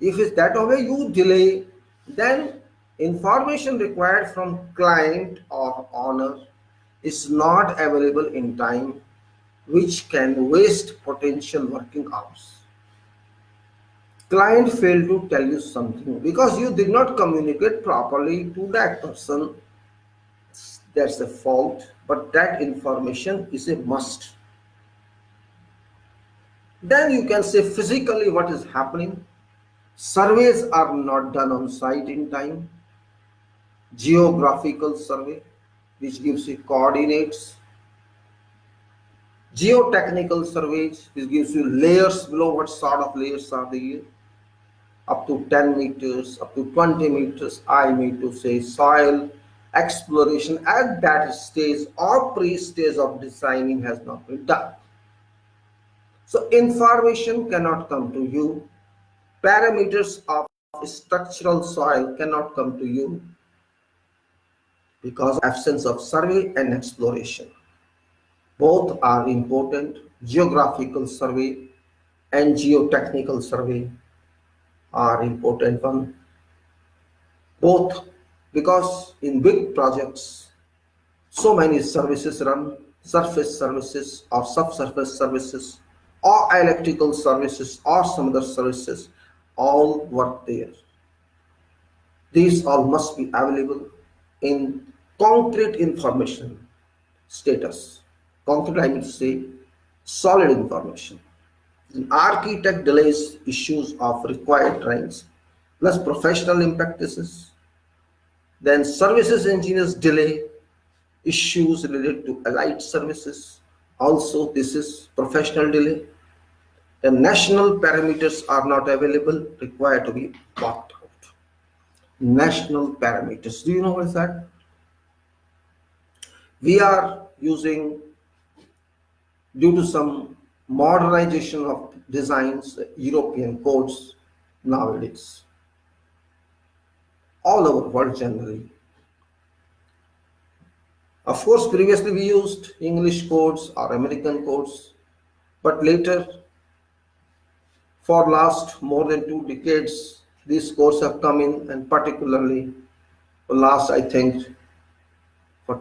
If it's that way you delay, then information required from client or owner is not available in time, which can waste potential working hours. Client failed to tell you something because you did not communicate properly to that person. That's a fault, but that information is a must. Then you can say physically what is happening. Surveys are not done on site in time. Geographical survey, which gives you coordinates. Geotechnical surveys, which gives you layers below, what sort of layers are there. Up to 10 meters, up to 20 meters, I mean to say soil exploration at that stage or pre-stage of designing has not been done. So information cannot come to you. Parameters of structural soil cannot come to you because of absence of survey and exploration. Both are important. Geographical survey and geotechnical survey are important one. Both, because in big projects so many services run, surface services or subsurface services or electrical services or some other services, all work there. These all must be available in concrete information status. Concrete, I mean to say solid information. The architect delays issues of required drawings plus professional practices. Then services engineers delay issues related to allied services Also, this is professional delay. The national parameters are not available, required to be worked out. National parameters. Do you know what is that? We are using, due to some modernization of designs, European codes nowadays, all over world generally. Of course, previously we used English codes or American codes, but later, for last more than 2 decades, these codes have come in, and particularly for last, I think, for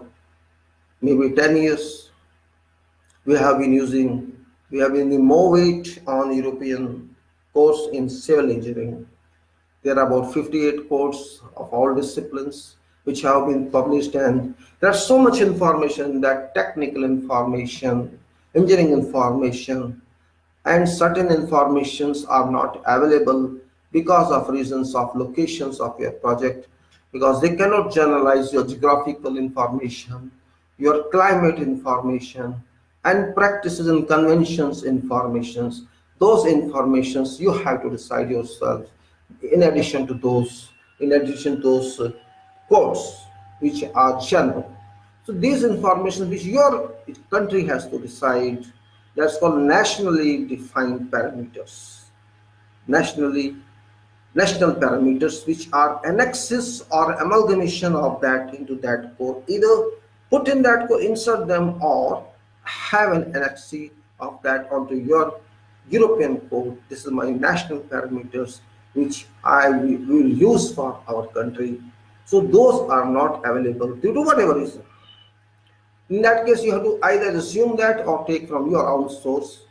maybe 10 years, we have been using, we have been more weight on European course in civil engineering. There are about 58 codes of all disciplines which have been published, and there's so much information, that technical information, engineering information, and certain informations are not available because of reasons of locations of your project, because they cannot generalize your geographical information, your climate information, and practices and conventions informations. Those informations you have to decide yourself, in addition to those codes which are general. So these information which your country has to decide, that's called nationally defined parameters. Nationally National parameters, which are annexes or amalgamation of that into that code. Either put in that code, insert them, or have an annex of that onto your European code. This is my national parameters which I will use for our country. So those are not available due to whatever reason. In that case, you have to either assume that or take from your own source.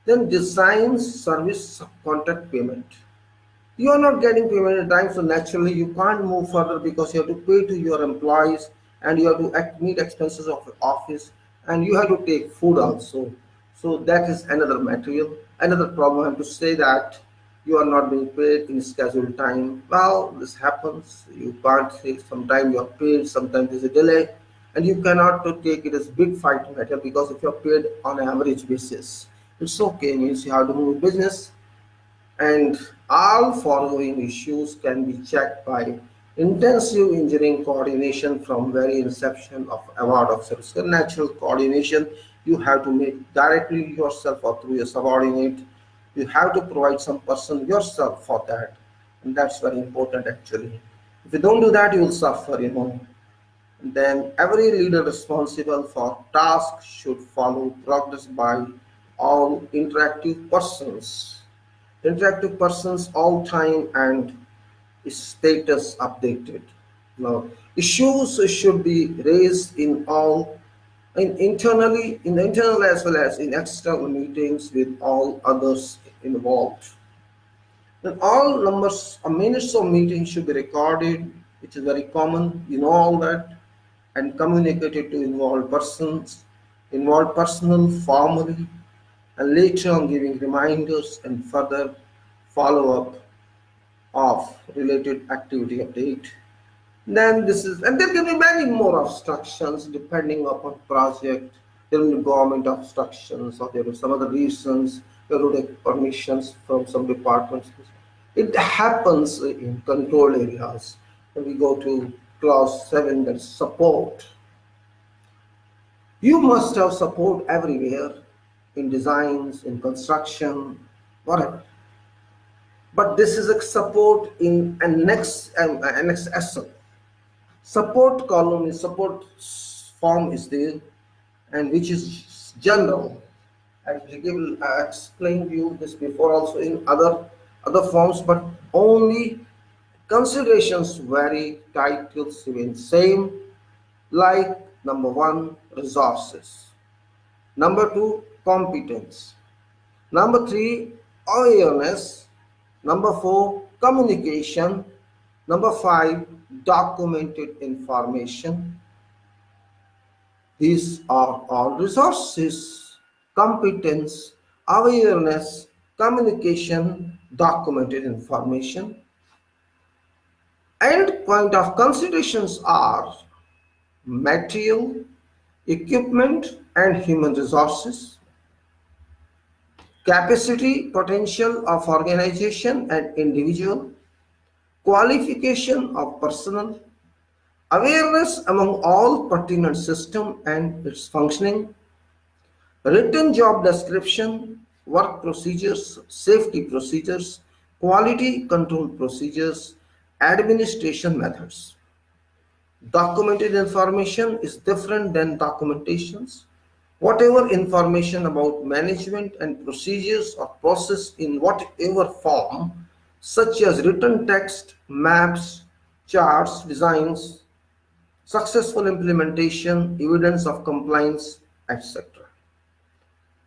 Then design service contract payment. You are not getting payment in time, so naturally you can't move further, because you have to pay to your employees, and you have to meet expenses of the office, and you have to take food also. So that is another material, another problem. I have to say that you are not being paid in scheduled time. Well, this happens. You can't say, sometimes you are paid, sometimes there's a delay, and you cannot take it as big fight matter, because if you are paid on an average basis, it's okay. Means you have to move business, and all following issues can be checked by intensive engineering coordination from very inception of award of service. So natural coordination you have to make directly yourself or through your subordinate. You have to provide some person yourself for that, and that's very important actually. If you don't do that, you will suffer. Then every leader responsible for task should follow progress by all interactive persons all time, and status updated. Now, issues should be raised in all, in the internal as well as in external meetings with all others involved. Then all numbers or minutes of meetings should be recorded, which is very common, all that, and communicated to involved personnel formally, and later on giving reminders and further follow-up of related activity update. Then this is, and there can be many more obstructions depending upon project. There will be government obstructions, or there will be some other reasons. There will take permissions from some departments. It happens in control areas. When we go to clause 7, that's support. You must have support everywhere, in designs, in construction, whatever. But this is a support in annex SL. Support column is support form is there, and which is general. I explained you this before also in other forms, but only considerations vary. Titles remain same, like number one, resources. Number two, competence. Number three, awareness. Number four, communication. Number five, documented information. These are all resources: competence, awareness, communication, documented information. End point of considerations are material, equipment and human resources, capacity potential of organization and individual, qualification of personnel, awareness among all pertinent system and its functioning, written job description, work procedures, safety procedures, quality control procedures, administration methods. Documented information is different than documentations. Whatever information about management and procedures are processed in whatever form, such as written text, maps, charts, designs, successful implementation, evidence of compliance, etc.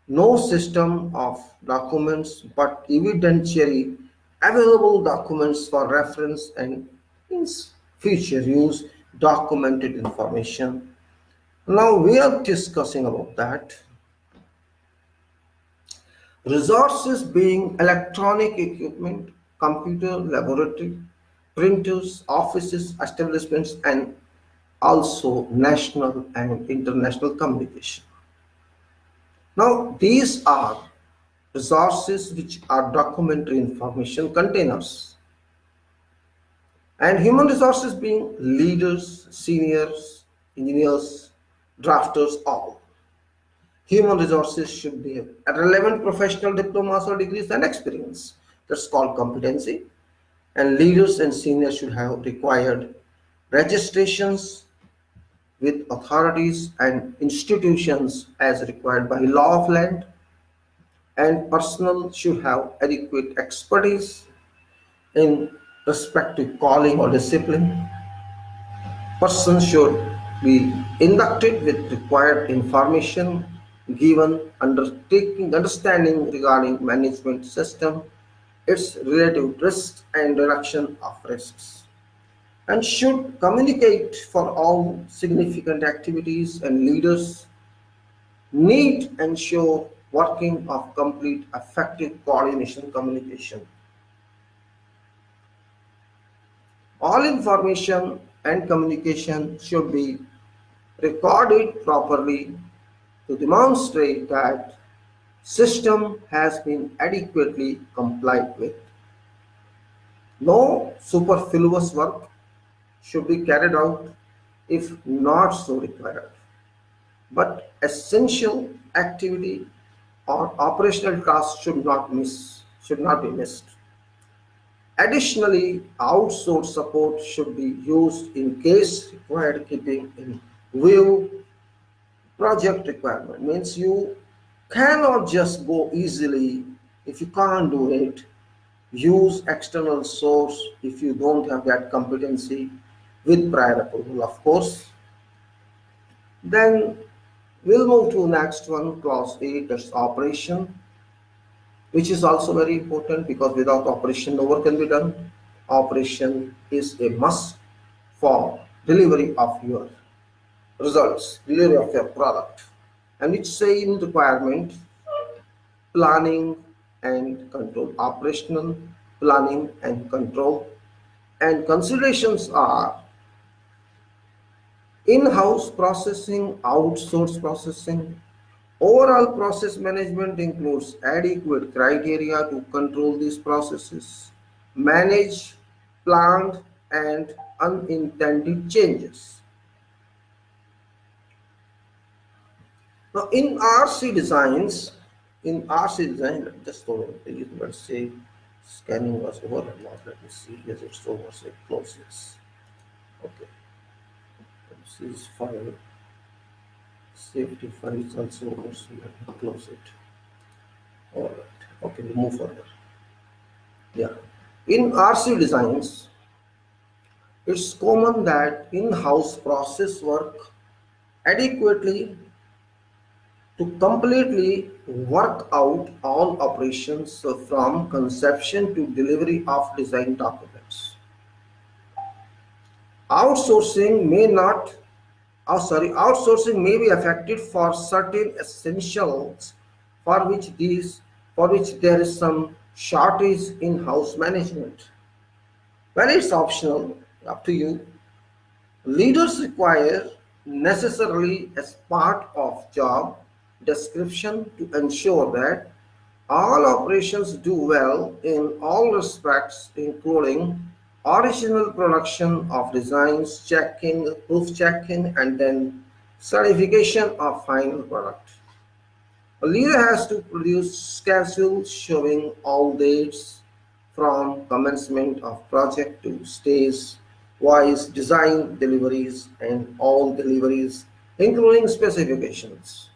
No system of documents but evidentiary available documents for reference and in future use documented information. Now we are discussing about that. Resources being electronic equipment, computer, laboratory, printers, offices, establishments, and also national and international communication. Now these are resources which are documentary information containers, and human resources being leaders, seniors, engineers, drafters, all. Human resources should be a relevant professional diplomas or degrees and experience. That's called competency. And leaders and seniors should have required registrations with authorities and institutions as required by law of land, and personnel should have adequate expertise in respective calling or discipline. Person should be inducted with required information given understanding regarding management system, its relative risks and reduction of risks, and should communicate for all significant activities, and leaders need ensure working of complete effective coordination communication. All information and communication should be recorded properly to demonstrate that system has been adequately complied with. No superfluous work should be carried out if not so required, but essential activity or operational tasks should not be missed. Additionally, outsourced support should be used in case required, keeping in view project requirement. Means you cannot just go easily. If you can't do it, use external source if you don't have that competency with prior approval, of course. Then we'll move to next one, clause 8, that's operation, which is also very important because without operation no work can be done. Operation is a must for delivery of your results, delivery of your product. And it's saying requirement, planning and control, operational planning and control, and considerations are in-house processing, outsourced processing. Overall process management includes adequate criteria to control these processes, manage planned and unintended changes. Now in RC designs, just hold on, let's say scanning was over or not. Let me see. Yes, it's over. Say close this. Okay. This is file. Safety file is also over, so let me close it. All right. Okay, we move further. Yeah. In RC designs, it's common that in-house process work adequately to completely work out all operations from conception to delivery of design documents. Outsourcing may be affected for certain essentials for which there is some shortage in house management. Well, it's optional, up to you. Leaders require necessarily as part of job description to ensure that all operations do well in all respects, including original production of designs, checking, proof checking, and then certification of final product. A leader has to produce schedule showing all dates from commencement of project to stage wise design deliveries and all deliveries, including specifications.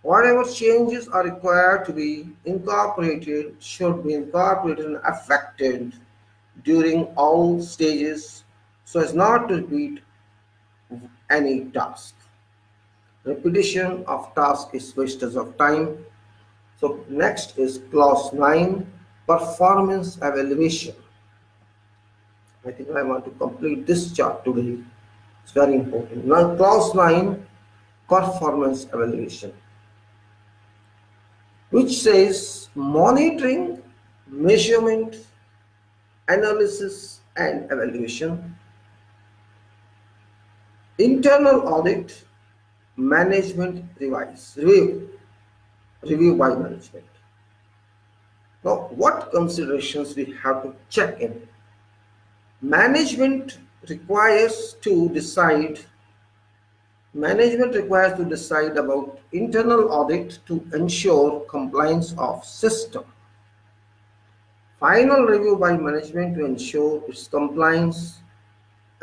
Whatever changes are required to be incorporated should be incorporated and affected during all stages so as not to repeat any task. Repetition of task is wasters of time. So next is clause 9, performance evaluation. I think I want to complete this chart today. It's very important. Now clause 9, performance evaluation, which says monitoring, measurement, analysis and evaluation, internal audit, management review by management. Now, what considerations we have to check in? Management requires to decide about internal audit to ensure compliance of system. Final review by management to ensure its compliance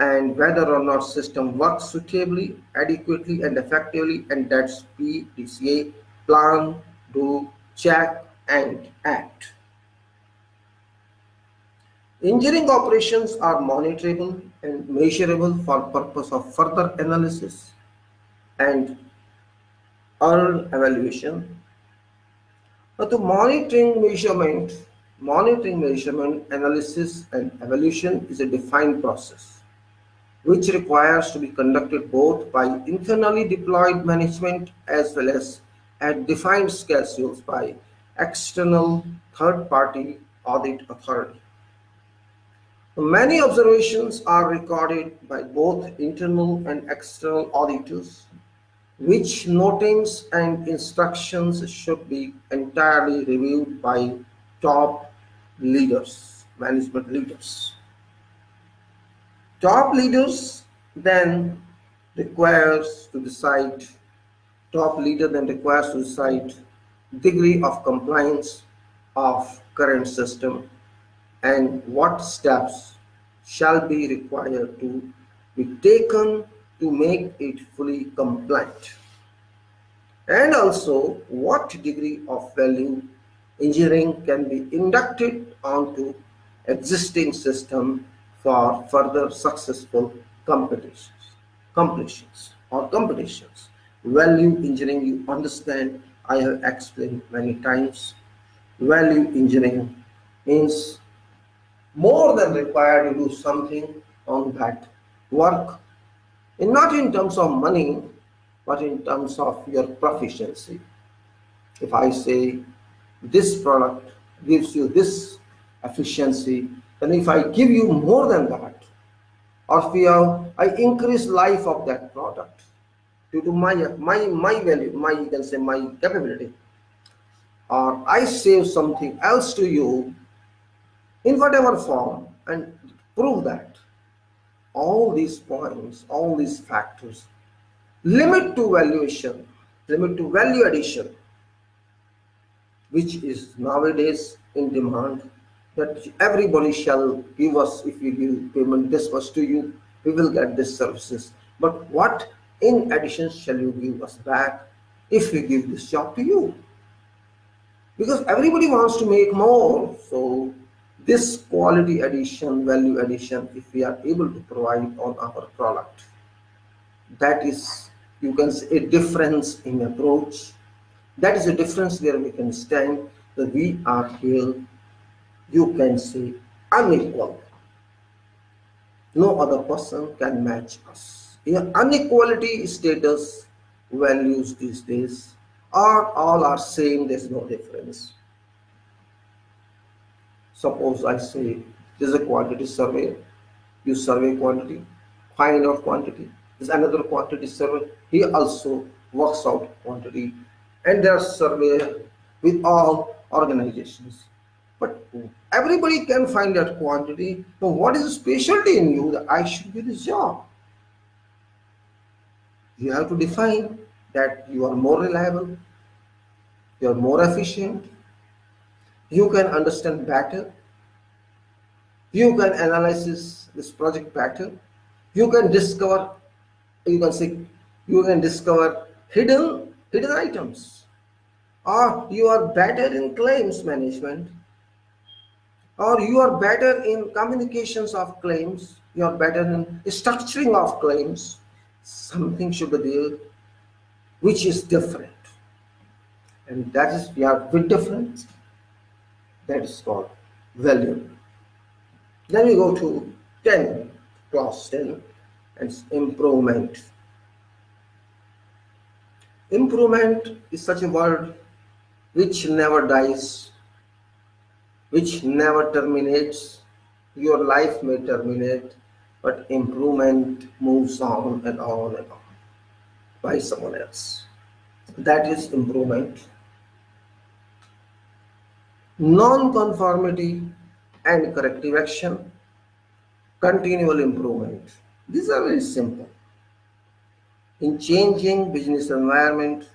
and whether or not system works suitably, adequately and effectively, and that's PDCA, plan, do, check and act. Engineering operations are monitorable and measurable for purpose of further analysis and earned evaluation. Now the monitoring, measurement, analysis and evaluation is a defined process which requires to be conducted both by internally deployed management as well as at defined schedules by external third-party audit authority. Many observations are recorded by both internal and external auditors, which notings and instructions should be entirely reviewed by top leaders, management leaders. Top leaders then requires to decide, degree of compliance of current system and what steps shall be required to be taken to make it fully compliant, and also what degree of value engineering can be inducted onto existing system for further successful competitions. Value engineering, you understand, I have explained many times. Value engineering means more than required to do something on that work, and not in terms of money, but in terms of your proficiency. If I say this product gives you this efficiency, then if I give you more than that, or if I increase life of that product due to my value, you can say my capability, or I save something else to you in whatever form and prove that, all these points, all these factors limit to value addition, which is nowadays in demand, that everybody shall give us, if we give payment this much to you, we will get this services. But what in addition shall you give us back if we give this job to you? Because everybody wants to make more. So this quality addition, value addition, if we are able to provide on our product, that is, you can say, a difference in approach. That is a difference where we can stand, that we are here, you can say, unequal. No other person can match us. Inequality status values these days are all are same, there's no difference. Suppose I say there's a quantity survey, you survey quantity, find out quantity. There's another quantity survey. He also works out quantity, and there are survey with all organizations. But everybody can find that quantity. But what is the specialty in you that I should do this job? You have to define that you are more reliable, you are more efficient, you can understand better, you can analyze this project better, you can discover, you can say, you can discover hidden items, or you are better in claims management, or you are better in communications of claims, you are better in structuring of claims. Something should be there which is different, and that is we are with difference. That is called value. Then we go to 10, class 10, and improvement. Improvement is such a word which never dies, which never terminates. Your life may terminate, but improvement moves on and on and on by someone else. That is improvement. Non-conformity and corrective action, continual improvement. These are very simple. In changing business environment,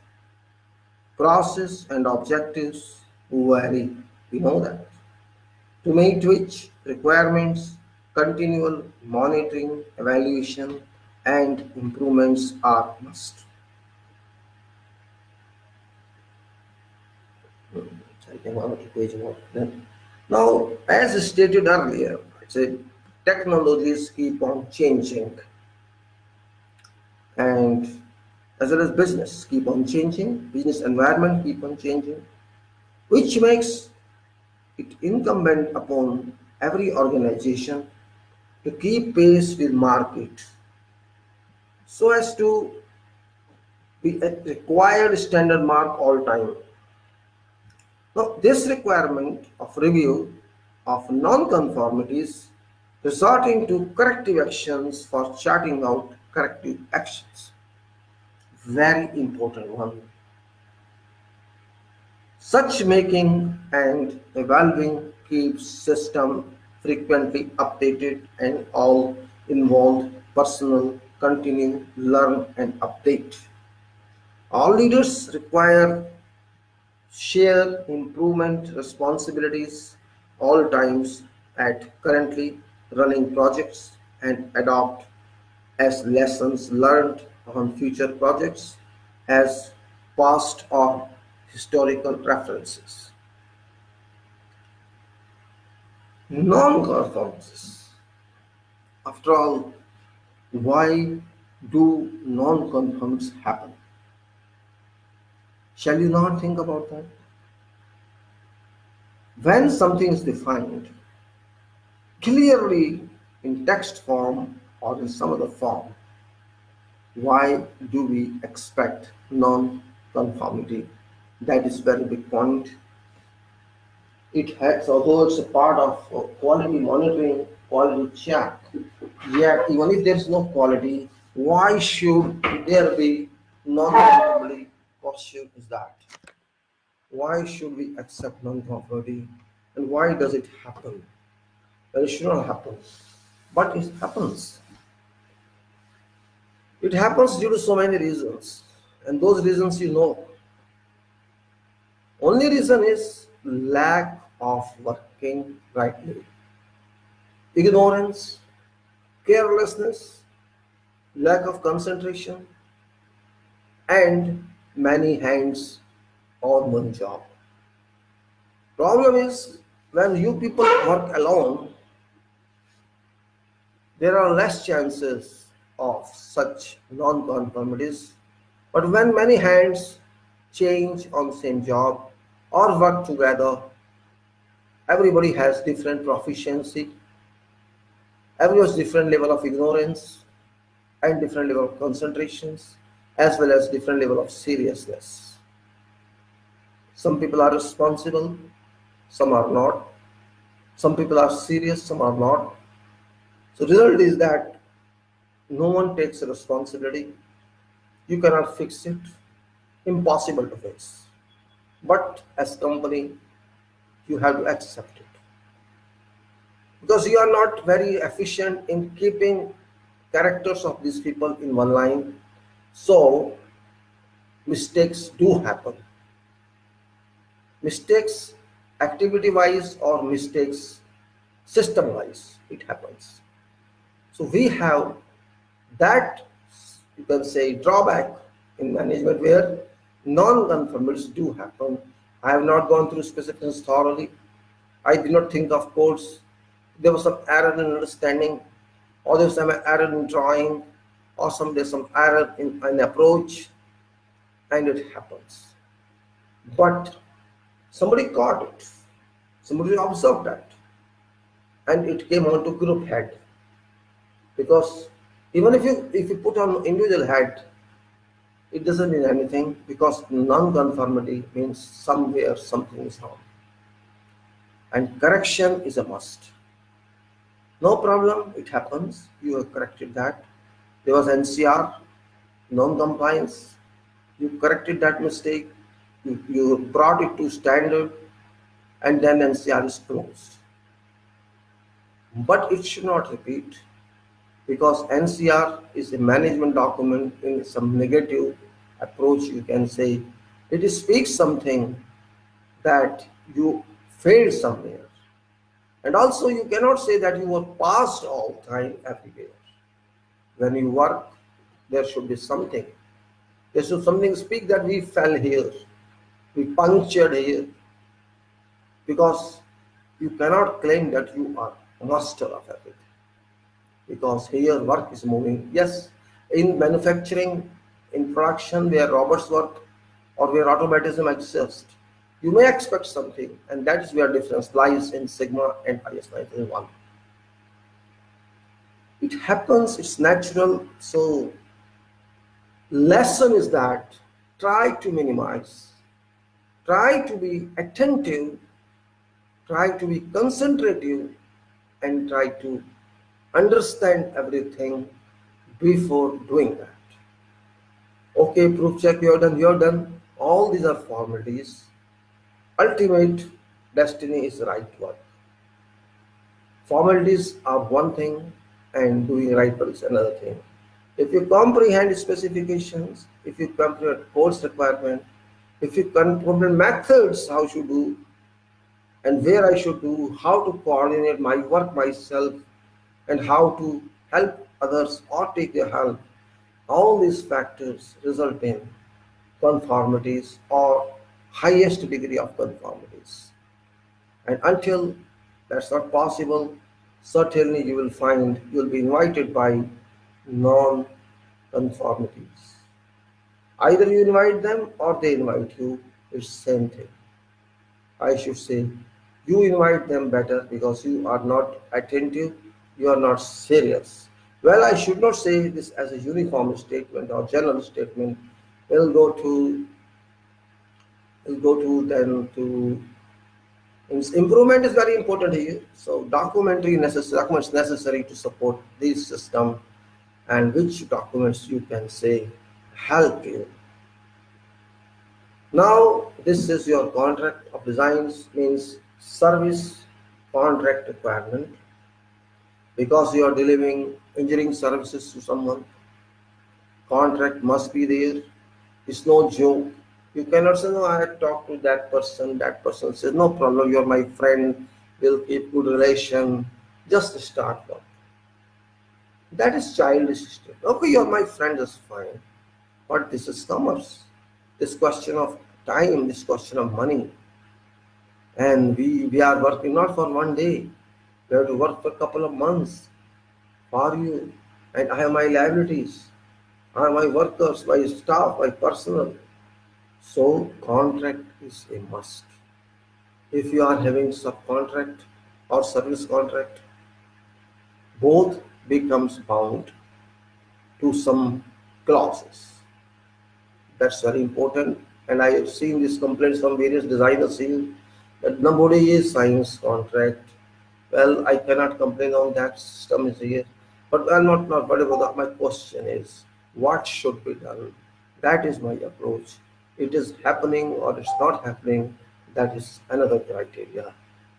process and objectives vary. We know that. To meet which requirements, continual monitoring, evaluation, and improvements are must. I can on to page one. Then, now, as stated earlier, I said technologies keep on changing, and as well as business keep on changing, business environment keep on changing, which makes it incumbent upon every organization to keep pace with market so as to be at required standard mark all time. Now, this requirement of review of non-conformities resorting to corrective actions for charting out corrective actions. Very important one. Such making and evolving keeps system frequently updated, and all involved personnel continue, learn and update. All leaders require share improvement responsibilities all times at currently running projects and adopt as lessons learned on future projects as past or historical preferences. Non-conformances. After all, why do non-conforms happen? Shall you not think about that? When something is defined clearly in text form or in some other form, why do we expect non-conformity? That is very big point. It has, although it's a part of quality monitoring, quality check, yet even if there's no quality, why should there be non-conformity? Question is that. Why should we accept non-conformity, and why does it happen? Well, it should not happen, but it happens. It happens due to so many reasons, and those reasons you know. Only reason is lack of working rightly. Ignorance, carelessness, lack of concentration, and many hands on one job. Problem is when you people work alone, there are less chances of such non-conformities. But when many hands change on the same job or work together, everybody has different proficiency, everybody has different level of ignorance and different level of concentrations, as well as different level of seriousness. Some people are responsible, some are not. Some people are serious, some are not. So result is that No one takes responsibility. You cannot fix it. Impossible to fix. But as company, you have to accept it because you are not very efficient in keeping characters of these people in one line. So mistakes do happen. Mistakes activity wise or mistakes system wise, it happens. So we have that, you can say, drawback in management where non-conformities do happen. I have not gone through specifics thoroughly. I did not think of codes. There was some error in understanding, or there's some error in drawing, or there's some error in an approach, and it happens. But somebody caught it. Somebody observed that, and it came on to group head. Because even if you put on individual head, it doesn't mean anything because non-conformity means somewhere something is wrong, and correction is a must. No problem, it happens. You have corrected that. There was NCR, non-compliance. You corrected that mistake. You brought it to standard, and then NCR is closed. But it should not repeat because NCR is a management document in some negative approach, you can say. It speaks something that you failed somewhere. And also you cannot say that you were passed all the time everywhere. When you work, there should be something. There should something speak that we fell here, we punctured here, because you cannot claim that you are master of everything. Because here work is moving. Yes, in manufacturing, in production, where robots work or where automatism exists, you may expect something, and that is where difference lies in Sigma and IS 9001. It happens, it's natural. So lesson is that try to minimize, try to be attentive, try to be concentrative, and try to understand everything before doing that. Okay, proof check, you're done. All these are formalities. Ultimate destiny is right work. Formalities are one thing and doing right work is another thing. If you comprehend specifications, if you comprehend course requirement, if you comprehend methods, how should do and where I should do, how to coordinate my work myself, and how to help others or take their help, all these factors result in conformities or highest degree of conformities. And until that's not possible, certainly you will find you'll be invited by non-conformities. Either you invite them or they invite you, it's same thing. I should say you invite them better because you are not attentive, you are not serious. Well, I should not say this as a uniform statement or general statement. We'll go to then to improvement is very important here. So documents necessary to support this system, and which documents you can say help you. Now this is your contract of designs, means service contract requirement, because you are delivering engineering services to someone. Contract must be there. It's no joke. You cannot say, no, I had talked to that person. That person says, no problem, you're my friend, we'll keep good relation. Just start work. That is childish system. Okay, you're my friend, that's fine. But this is commerce. This question of time, this question of money. And we are working not for one day. We have to work for a couple of months for you. And I have my liabilities. I have my workers, my staff, my personnel. So contract is a must. If you are having subcontract or service contract, both becomes bound to some clauses. That's very important. And I have seen these complaints from various designers saying that nobody is signs contract. Well, I cannot complain on that, system is here. But I'm not worried about that. My question is, what should be done? That is my approach. It is happening or it's not happening, that is another criteria.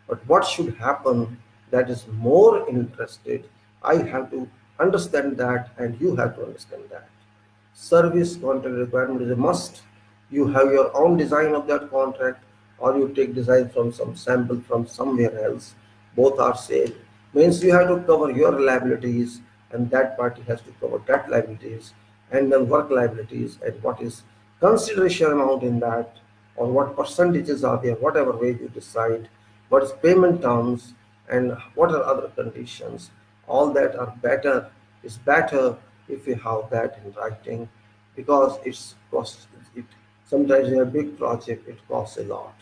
But what should happen, that is more interested. I have to understand that, and you have to understand that. Service contract requirement is a must. You have your own design of that contract, or you take design from some sample from somewhere else. Both are same. Means you have to cover your liabilities, and that party has to cover that liabilities, and then work liabilities, and what is consideration amount in that, or what percentages are there, whatever way you decide, what is payment terms, and what are other conditions. All that are better, is better if you have that in writing, because it's cost it sometimes in a big project it costs a lot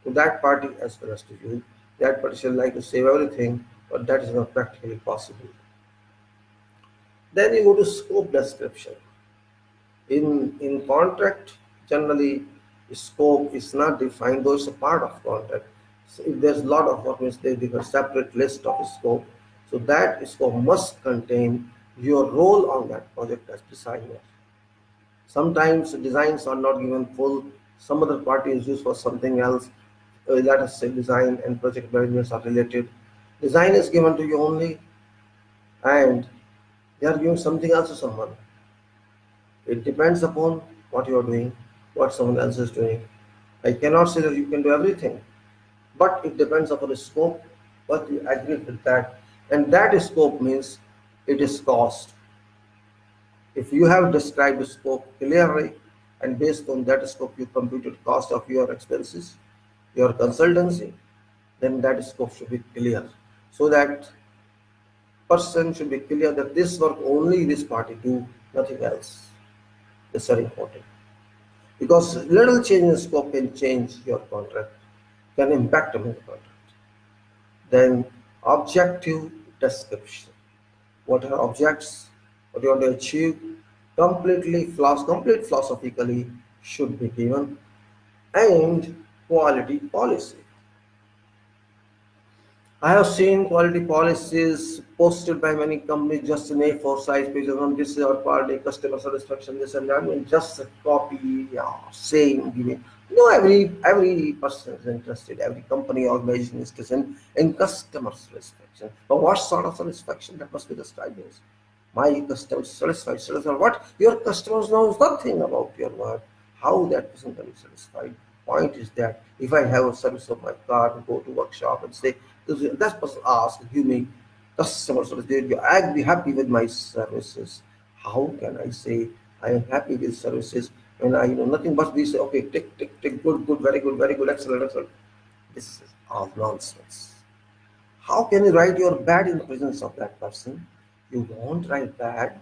to that party as well as to you. That party should like to save everything, but that is not practically possible. Then you go to scope description. In contract, generally scope is not defined, though it's a part of contract. So if there's a lot of work, means they give a separate list of scope. So that scope must contain your role on that project as designer. Sometimes designs are not given full, some other party is used for something else. Let us say design and project managements are related. Design is given to you only, and they are giving something else to someone. It depends upon what you are doing, what someone else is doing. I cannot say that you can do everything, but it depends upon the scope, what you agree with that. And that scope means it is cost. If you have described the scope clearly, and based on that scope you computed cost of your expenses, your consultancy, then that scope should be clear. So that person should be clear that this work only this party do, nothing else. It's very important. Because little change in scope can change your contract, can impact on the contract. Then objective description. What are objects? What you want to achieve? Complete philosophically should be given, and quality policy. I have seen quality policies posted by many companies just in A4 size pages on this is our quality, customer satisfaction, this and that, and just a copy, yeah, saying, giving. Every person is interested, every company organization is interested in customer satisfaction. But what sort of satisfaction that must be described is? My customer satisfied. What? Your customers knows nothing about your work. How that person can be satisfied? Point is that if I have a service of my car and go to workshop and say, that person asks, give me customer service, I'll be happy with my services. How can I say I am happy with services when I know nothing but we say, okay, tick, good, very good, excellent. This is all nonsense. How can you write your bad in the presence of that person? You won't write bad.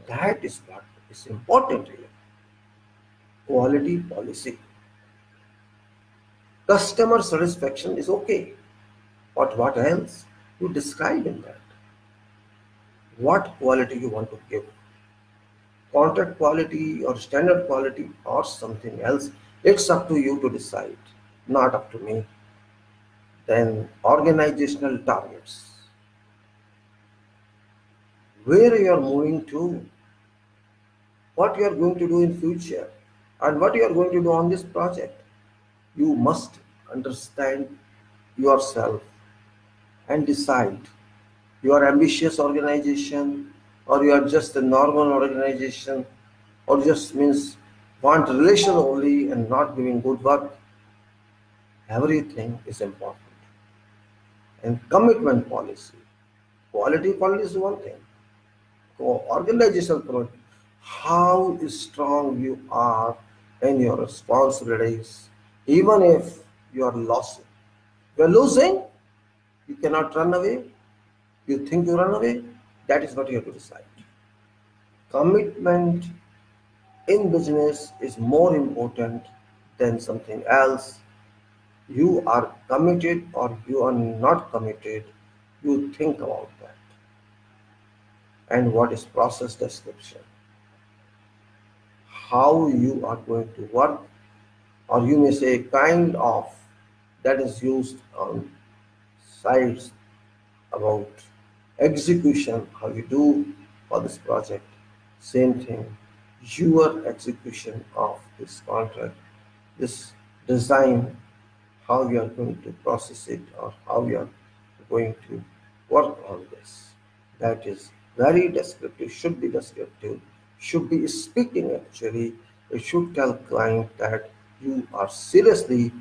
That is what is important here. Quality policy. Customer satisfaction is okay. But what else? You describe in that. What quality you want to give. Contract quality or standard quality or something else. It's up to you to decide, not up to me. Then organizational targets. Where you are moving to, what you are going to do in future, and what you are going to do on this project. You must understand yourself and decide. You are ambitious organization, or you are just a normal organization, or just means want relation only and not giving good work. Everything is important. And commitment policy. Quality policy is one thing. Organizational policy. How strong you are in your responsibilities, even if you are losing. You are losing, you cannot run away. You think you run away, that is what you have to decide. Commitment in business is more important than something else. You are committed or you are not committed. You think about that. And what is process description? How you are going to work, or you may say kind of, that is used on sites about Execution, how you do for this project, same thing. Your execution of this contract, this design, how you are going to process it or how you are going to work on this. That is very descriptive, should be descriptive, should be speaking actually. It should tell client that you are seriously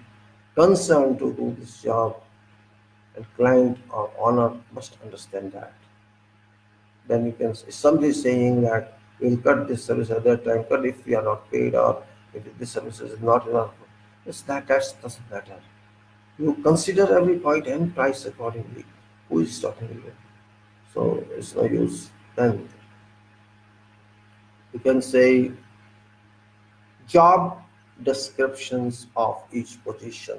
concerned to do this job, and client or owner must understand that. Then you can say somebody saying that we'll cut this service at that time, cut if we are not paid or if this service is not enough. It's that doesn't matter. You consider every point and price accordingly. Who is talking here? So it's no use. Then you can say job descriptions of each position.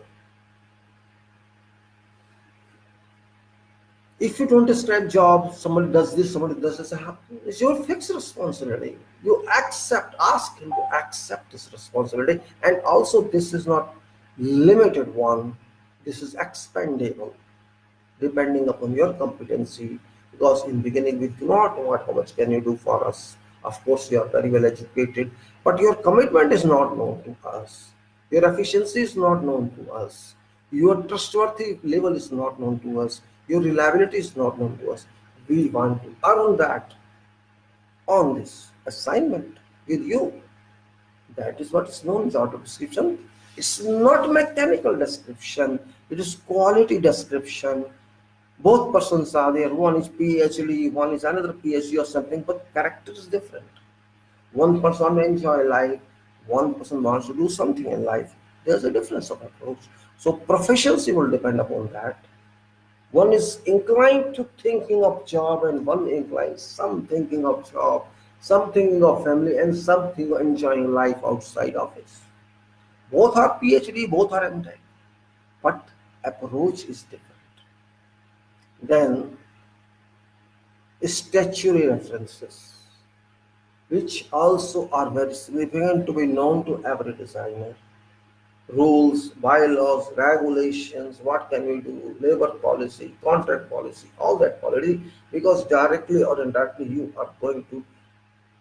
If you don't describe job, somebody does this, somebody does this, it's your fixed responsibility. You accept, ask him to accept this responsibility. And also this is not limited one, this is expandable, depending upon your competency, because in beginning we do not know how much can you do for us. Of course you are very well educated, but your commitment is not known to us, your efficiency is not known to us, your trustworthy level is not known to us, your reliability is not known to us. We want to earn that on this assignment with you. That is what is known as job description. It's not mechanical description, it is quality description. Both persons are there, one is PhD, one is another PhD or something, but character is different. One person enjoy life, one person wants to do something in life. There's a difference of approach. So proficiency will depend upon that. One is inclined to thinking of job and one inclined some thinking of job, some thinking of family and some thinking of enjoying life outside office. Both are PhD, both are MTech, but approach is different. Then statutory references, which also are very significant to be known to every designer. Rules, bylaws, regulations, what can we do, labor policy, contract policy, all that policy, because directly or indirectly you are going to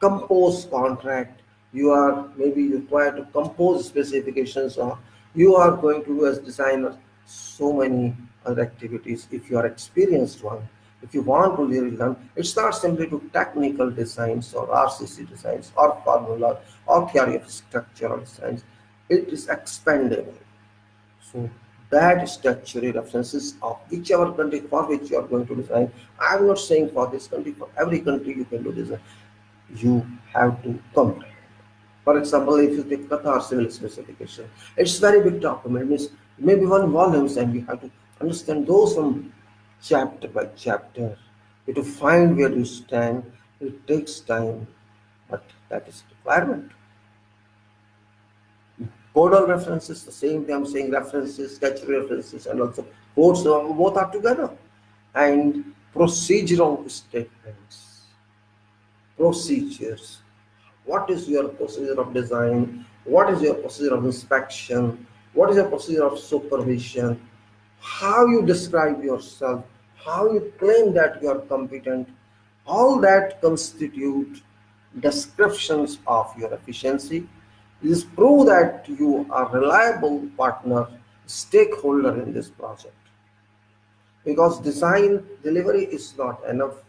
compose contract, you are maybe required to compose specifications, or you are going to do as designer so many other activities. If you are experienced one, if you want to really learn, it's not simply to technical designs or RCC designs or formula or theory of structural designs, it is expandable. So that statutory references of whichever country for which you are going to design. I'm not saying for this country, for every country you can do design. You have to comprehend. For example, if you take Qatar civil specification, it's very big document, means maybe one volumes, and you have to understand those from chapter by chapter. You have to find where you stand. It takes time, but that is requirement. Codal references, the same thing I'm saying, references, statutory references, and also codes, both are together. And procedural statements, procedures. What is your procedure of design? What is your procedure of inspection? What is your procedure of supervision? How you describe yourself? How you claim that you are competent? All that constitute descriptions of your efficiency. This prove that you are reliable partner, stakeholder in this project. Because design delivery is not enough.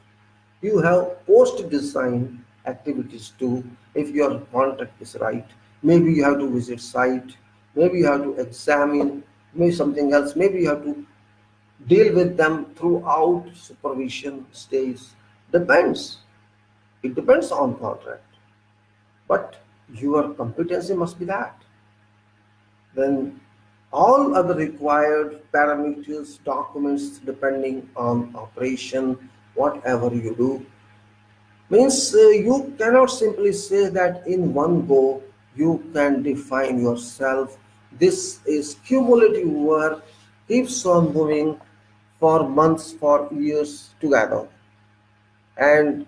You have post-design activities too. If your contract is right, maybe you have to visit site, maybe you have to examine, maybe something else, maybe you have to deal with them throughout supervision stage. Depends. It depends on contract. But your competency must be that. Then all other required parameters, documents depending on operation, whatever you do, means you cannot simply say that in one go you can define yourself. This is cumulative work, keeps on moving for months, for years together, and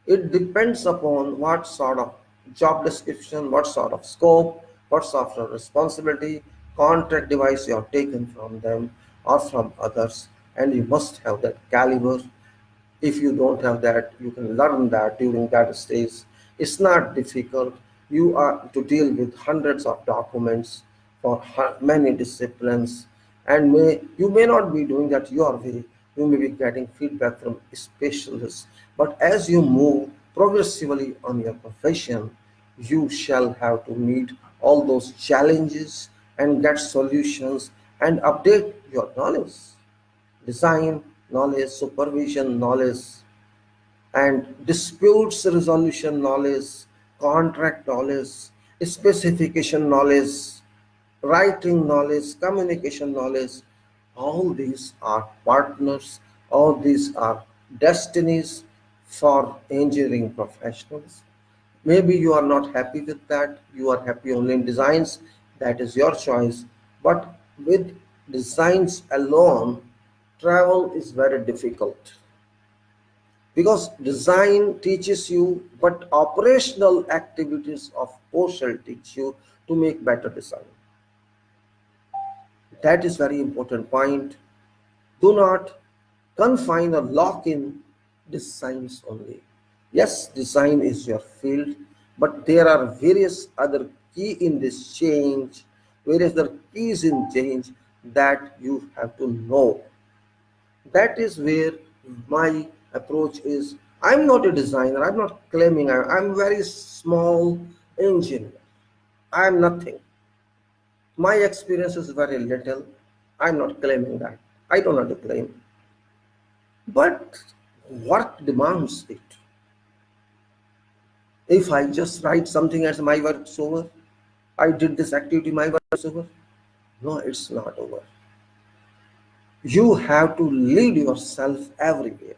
it depends upon what sort of job description, what sort of scope, what sort of responsibility, contract device you have taken from them or from others, and you must have that caliber. If you don't have that, you can learn that during that stage. It's not difficult. You are to deal with hundreds of documents for many disciplines, and you may not be doing that your way. You may be getting feedback from specialists, but as you move progressively on your profession, you shall have to meet all those challenges and get solutions and update your knowledge, design knowledge, supervision knowledge, and disputes resolution knowledge, contract knowledge, specification knowledge, writing knowledge, communication knowledge. All these are partners, all these are destinies for engineering professionals. Maybe you are not happy with that, you are happy only in designs, that is your choice. But with designs alone, travel is very difficult because design teaches you, but operational activities of course shall teach you to make better design. That is very important point. Do not confine or lock in designs only. Yes, design is your field, but there are various other key in this change, various other keys in change that you have to know. That is where my approach is. I'm not a designer, I'm not claiming I'm very small engineer. I'm nothing. My experience is very little. I'm not claiming that. I don't have to claim. But work demands it. If I just write something as my work's over, I did this activity, my work is over. No, it's not over. You have to lead yourself everywhere.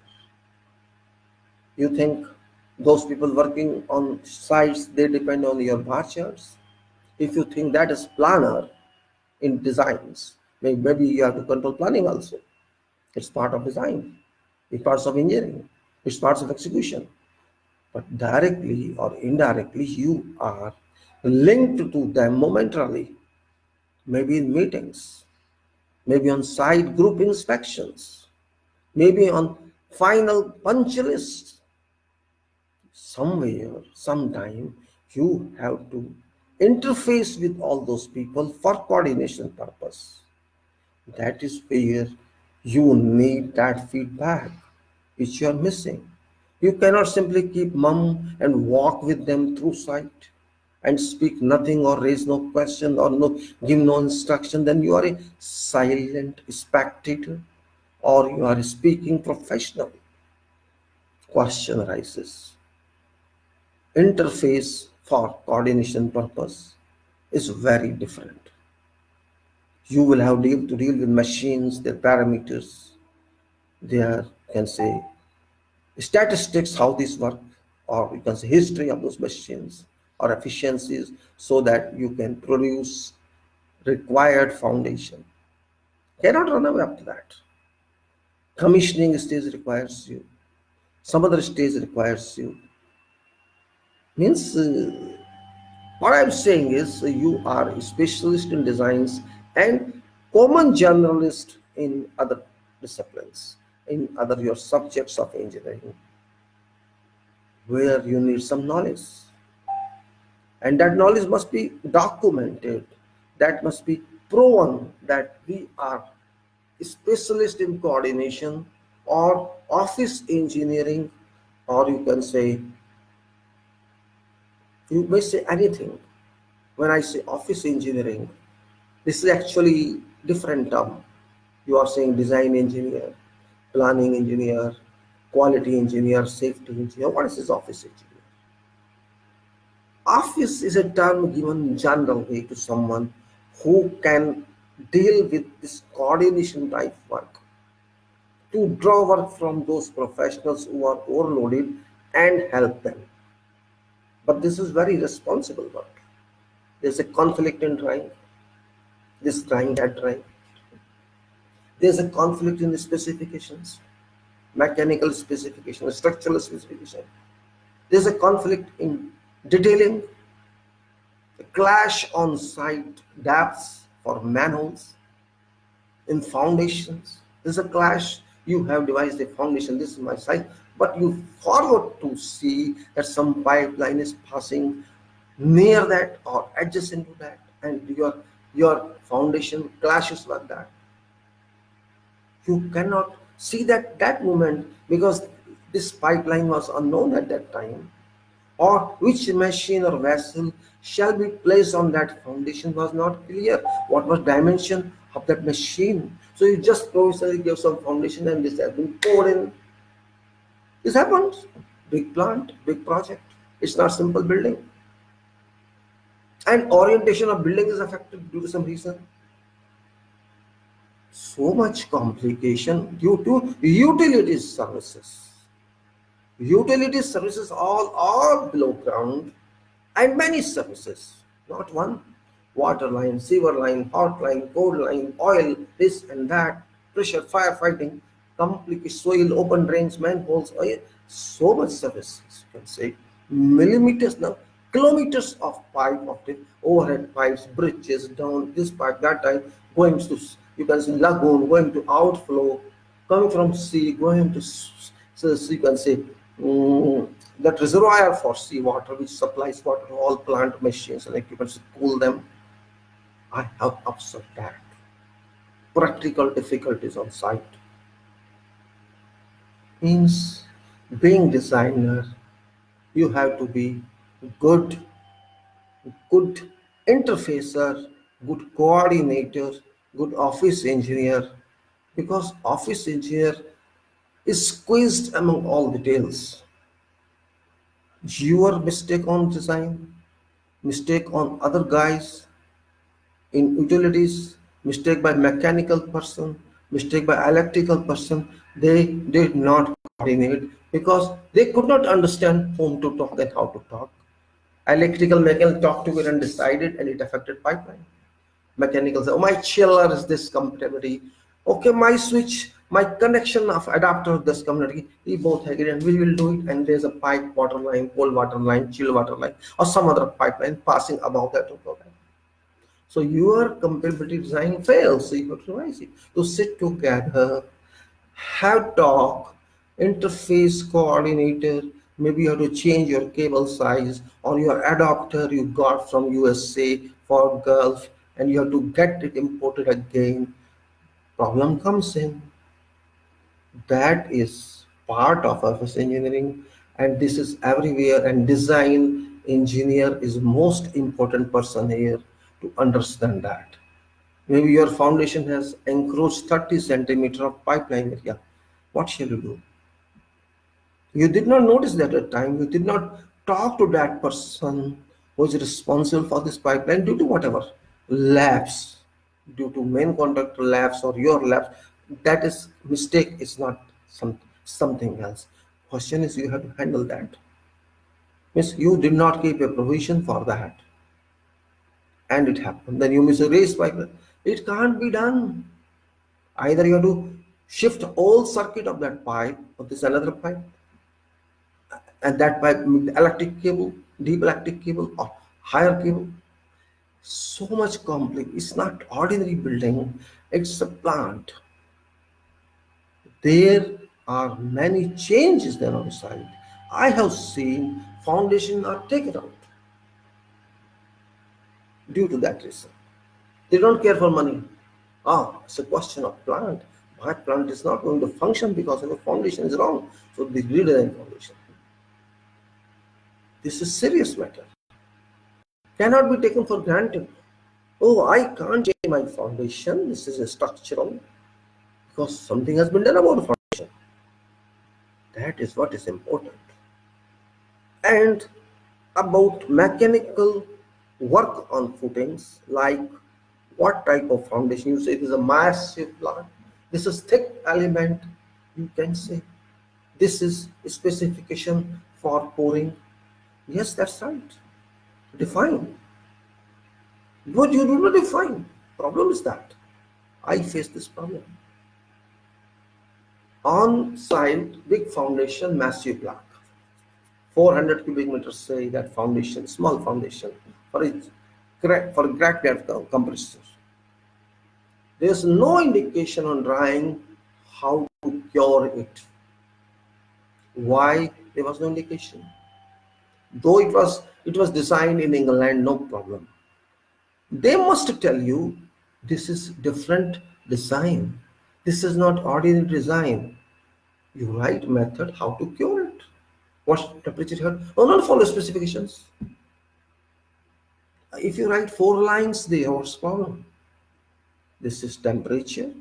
You think those people working on sites, they depend on your bar charts? If you think that is planner in designs, maybe you have to control planning also. It's part of design. It's part of engineering. It's part of execution. But directly or indirectly, you are linked to them momentarily, maybe in meetings, maybe on site group inspections, maybe on final punch lists. Somewhere, sometime, you have to interface with all those people for coordination purpose. That is where you need that feedback which you are missing. You cannot simply keep mum and walk with them through sight and speak nothing or raise no question or no give no instruction. Then you are a silent spectator or you are speaking professional. Question arises. Interface for coordination purpose is very different. You will have to deal with machines, their parameters, their, you can say, statistics, how these work, or you can say history of those machines or efficiencies, so that you can produce required foundation. Cannot run away after that. Commissioning stage requires you. Some other stage requires you. Means what I'm saying is you are a specialist in designs and common generalist in other disciplines, in other your subjects of engineering, where you need some knowledge. And that knowledge must be documented, that must be proven that we are specialist in coordination or office engineering, or you can say, you may say anything. When I say office engineering, this is actually different term. You are saying design engineer, planning engineer, quality engineer, safety engineer. What is this office engineer? Office is a term given in general way to someone who can deal with this coordination type work, to draw work from those professionals who are overloaded and help them. But this is very responsible work. There's a conflict in drawing, this drawing, that drawing. There's a conflict in the specifications, mechanical specification, structural specification. There's a conflict in detailing, a clash on site depths for manholes, in foundations. There's a clash You have devised a foundation, this is my size, but you forward to see that some pipeline is passing near that or adjacent to that, and your foundation clashes with that. You cannot see that moment because this pipeline was unknown at that time, or which machine or vessel shall be placed on that foundation was not clear. What was dimension of that machine? So you just provisionally give some foundation and this has been poured in. This happens. Big plant, big project. It's not simple building. And orientation of building is affected due to some reason. So much complication due to utilities services. Utilities services all below ground, and many services, not one. Water line, sewer line, hot line, cold line, oil, this and that, pressure, firefighting, complete soil, open drains, manholes, oil, so much services, you can say. Millimeters now, kilometers of pipe optic, overhead pipes, bridges, down this pipe, that type, going to, you can see lagoon, going to outflow, coming from sea, going to, so you can say, that reservoir for seawater which supplies water to all plant machines and equipment to cool them. I have observed that. Practical difficulties on site. Means being designer, you have to be good, good interfacer, good coordinator, good office engineer, because office engineer is squeezed among all details. Your mistake on design, mistake on other guys in utilities, mistake by mechanical person, mistake by electrical person, they did not coordinate because they could not understand whom to talk and how to talk. Electrical mechanical talked together and decided, and it affected pipeline. Mechanical say, oh, my chiller is this compatibility. Okay, my switch, my connection of adapter of this community, we both agree and we will do it. And there's a pipe, water line, cold water line, chill water line, or some other pipeline passing above that. So your compatibility design fails. So you have to revise it. To sit together, have talk, interface coordinator. Maybe you have to change your cable size or your adapter you got from USA for Gulf, and you have to get it imported again. Problem comes in. That is part of office engineering, and this is everywhere. And design engineer is most important person here to understand that. Maybe your foundation has encroached 30 centimeter of pipeline area. What shall you do? You did not notice that at the time. You did not talk to that person who is responsible for this pipeline due to whatever lapse, due to main contractor lapse or your lapse. That is mistake. Is not something else. Question is you have to handle that. Means you did not keep a provision for that, and it happened. Then you miss a race pipeline. It can't be done. Either you have to shift all circuit of that pipe or this another pipe, and that pipe electric cable, deep electric cable or higher cable. So much complex. It's not ordinary building, it's a plant. There are many changes there on site. I have seen foundation are taken out due to that reason. They don't care for money. It's a question of plant. My plant is not going to function because the foundation is wrong. So they redesign foundation. This is serious matter. Cannot be taken for granted. Oh, I can't change my foundation. This is a structural because something has been done about the foundation. That is what is important. And about mechanical work on footings, like what type of foundation you say. It is a massive plant. This is thick element. You can say this is a specification for pouring. Yes, that's right. Define. But you do not define. Problem is that I face this problem. On site, big foundation, massive block. 400 cubic meters, say that foundation, small foundation for it, for crack depth compressors. There's no indication on drawing how to cure it. Why? There was no indication. Though it was designed in England, no problem. They must tell you this is different design. This is not ordinary design. You write method how to cure it. What temperature here? Oh, not follow specifications. If you write 4 lines there, what's the problem? This is temperature.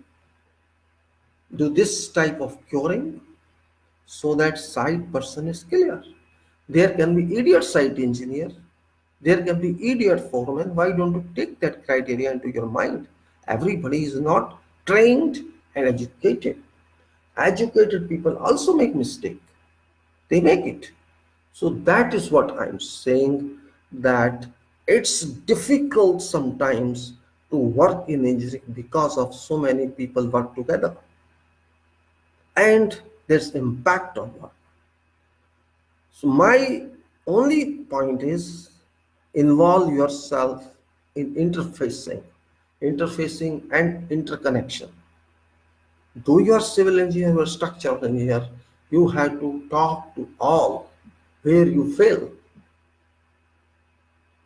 Do this type of curing so that site person is clear. There can be idiot site engineer. There can be idiot foreman. Why don't you take that criteria into your mind? Everybody is not trained and educated. Educated people also make mistake. They make it. So that is what I'm saying, that it's difficult sometimes to work in engineering because of so many people work together. And there's impact on work. So my only point is involve yourself in interfacing and interconnection. Though you are civil engineer or structural engineer, you have to talk to all. Where you fail,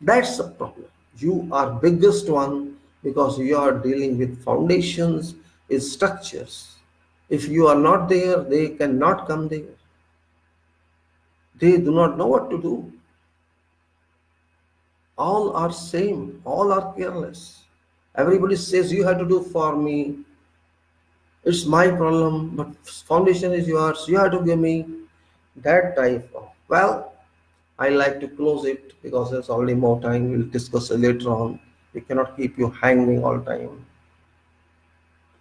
that's the problem. You are biggest one because you are dealing with foundations, with structures. If you are not there, they cannot come there. They do not know what to do. All are same, all are careless. Everybody says you have to do for me. It's my problem, but foundation is yours. You have to give me that type of. Well, I like to close it because there's already more time. We'll discuss it later on. We cannot keep you hanging all time.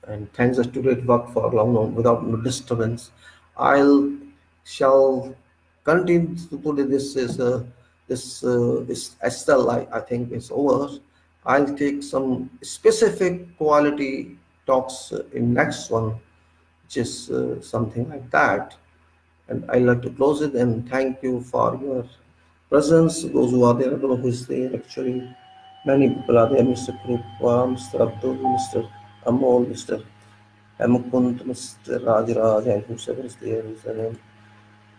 And thanks us today it worked for a long time without no disturbance. I'll shall continue to put it. This Estelle I think is over. I'll take some specific quality talks in next one, which is something like that. And I like to close it and thank you for your presence. Those who are there, I don't know who is there actually. Many people are there, Mr. Krupa, Mr. Abdul, Mr. Amol, Mr. Hemakund, Mr. Rajraj, and whoever is there is the name.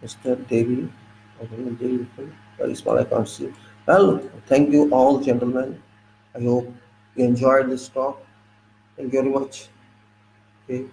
Mr. Devi. Okay, Devi, very small, I can't see. Well, thank you all, gentlemen. I hope you enjoyed this talk. Thank you very much. Okay.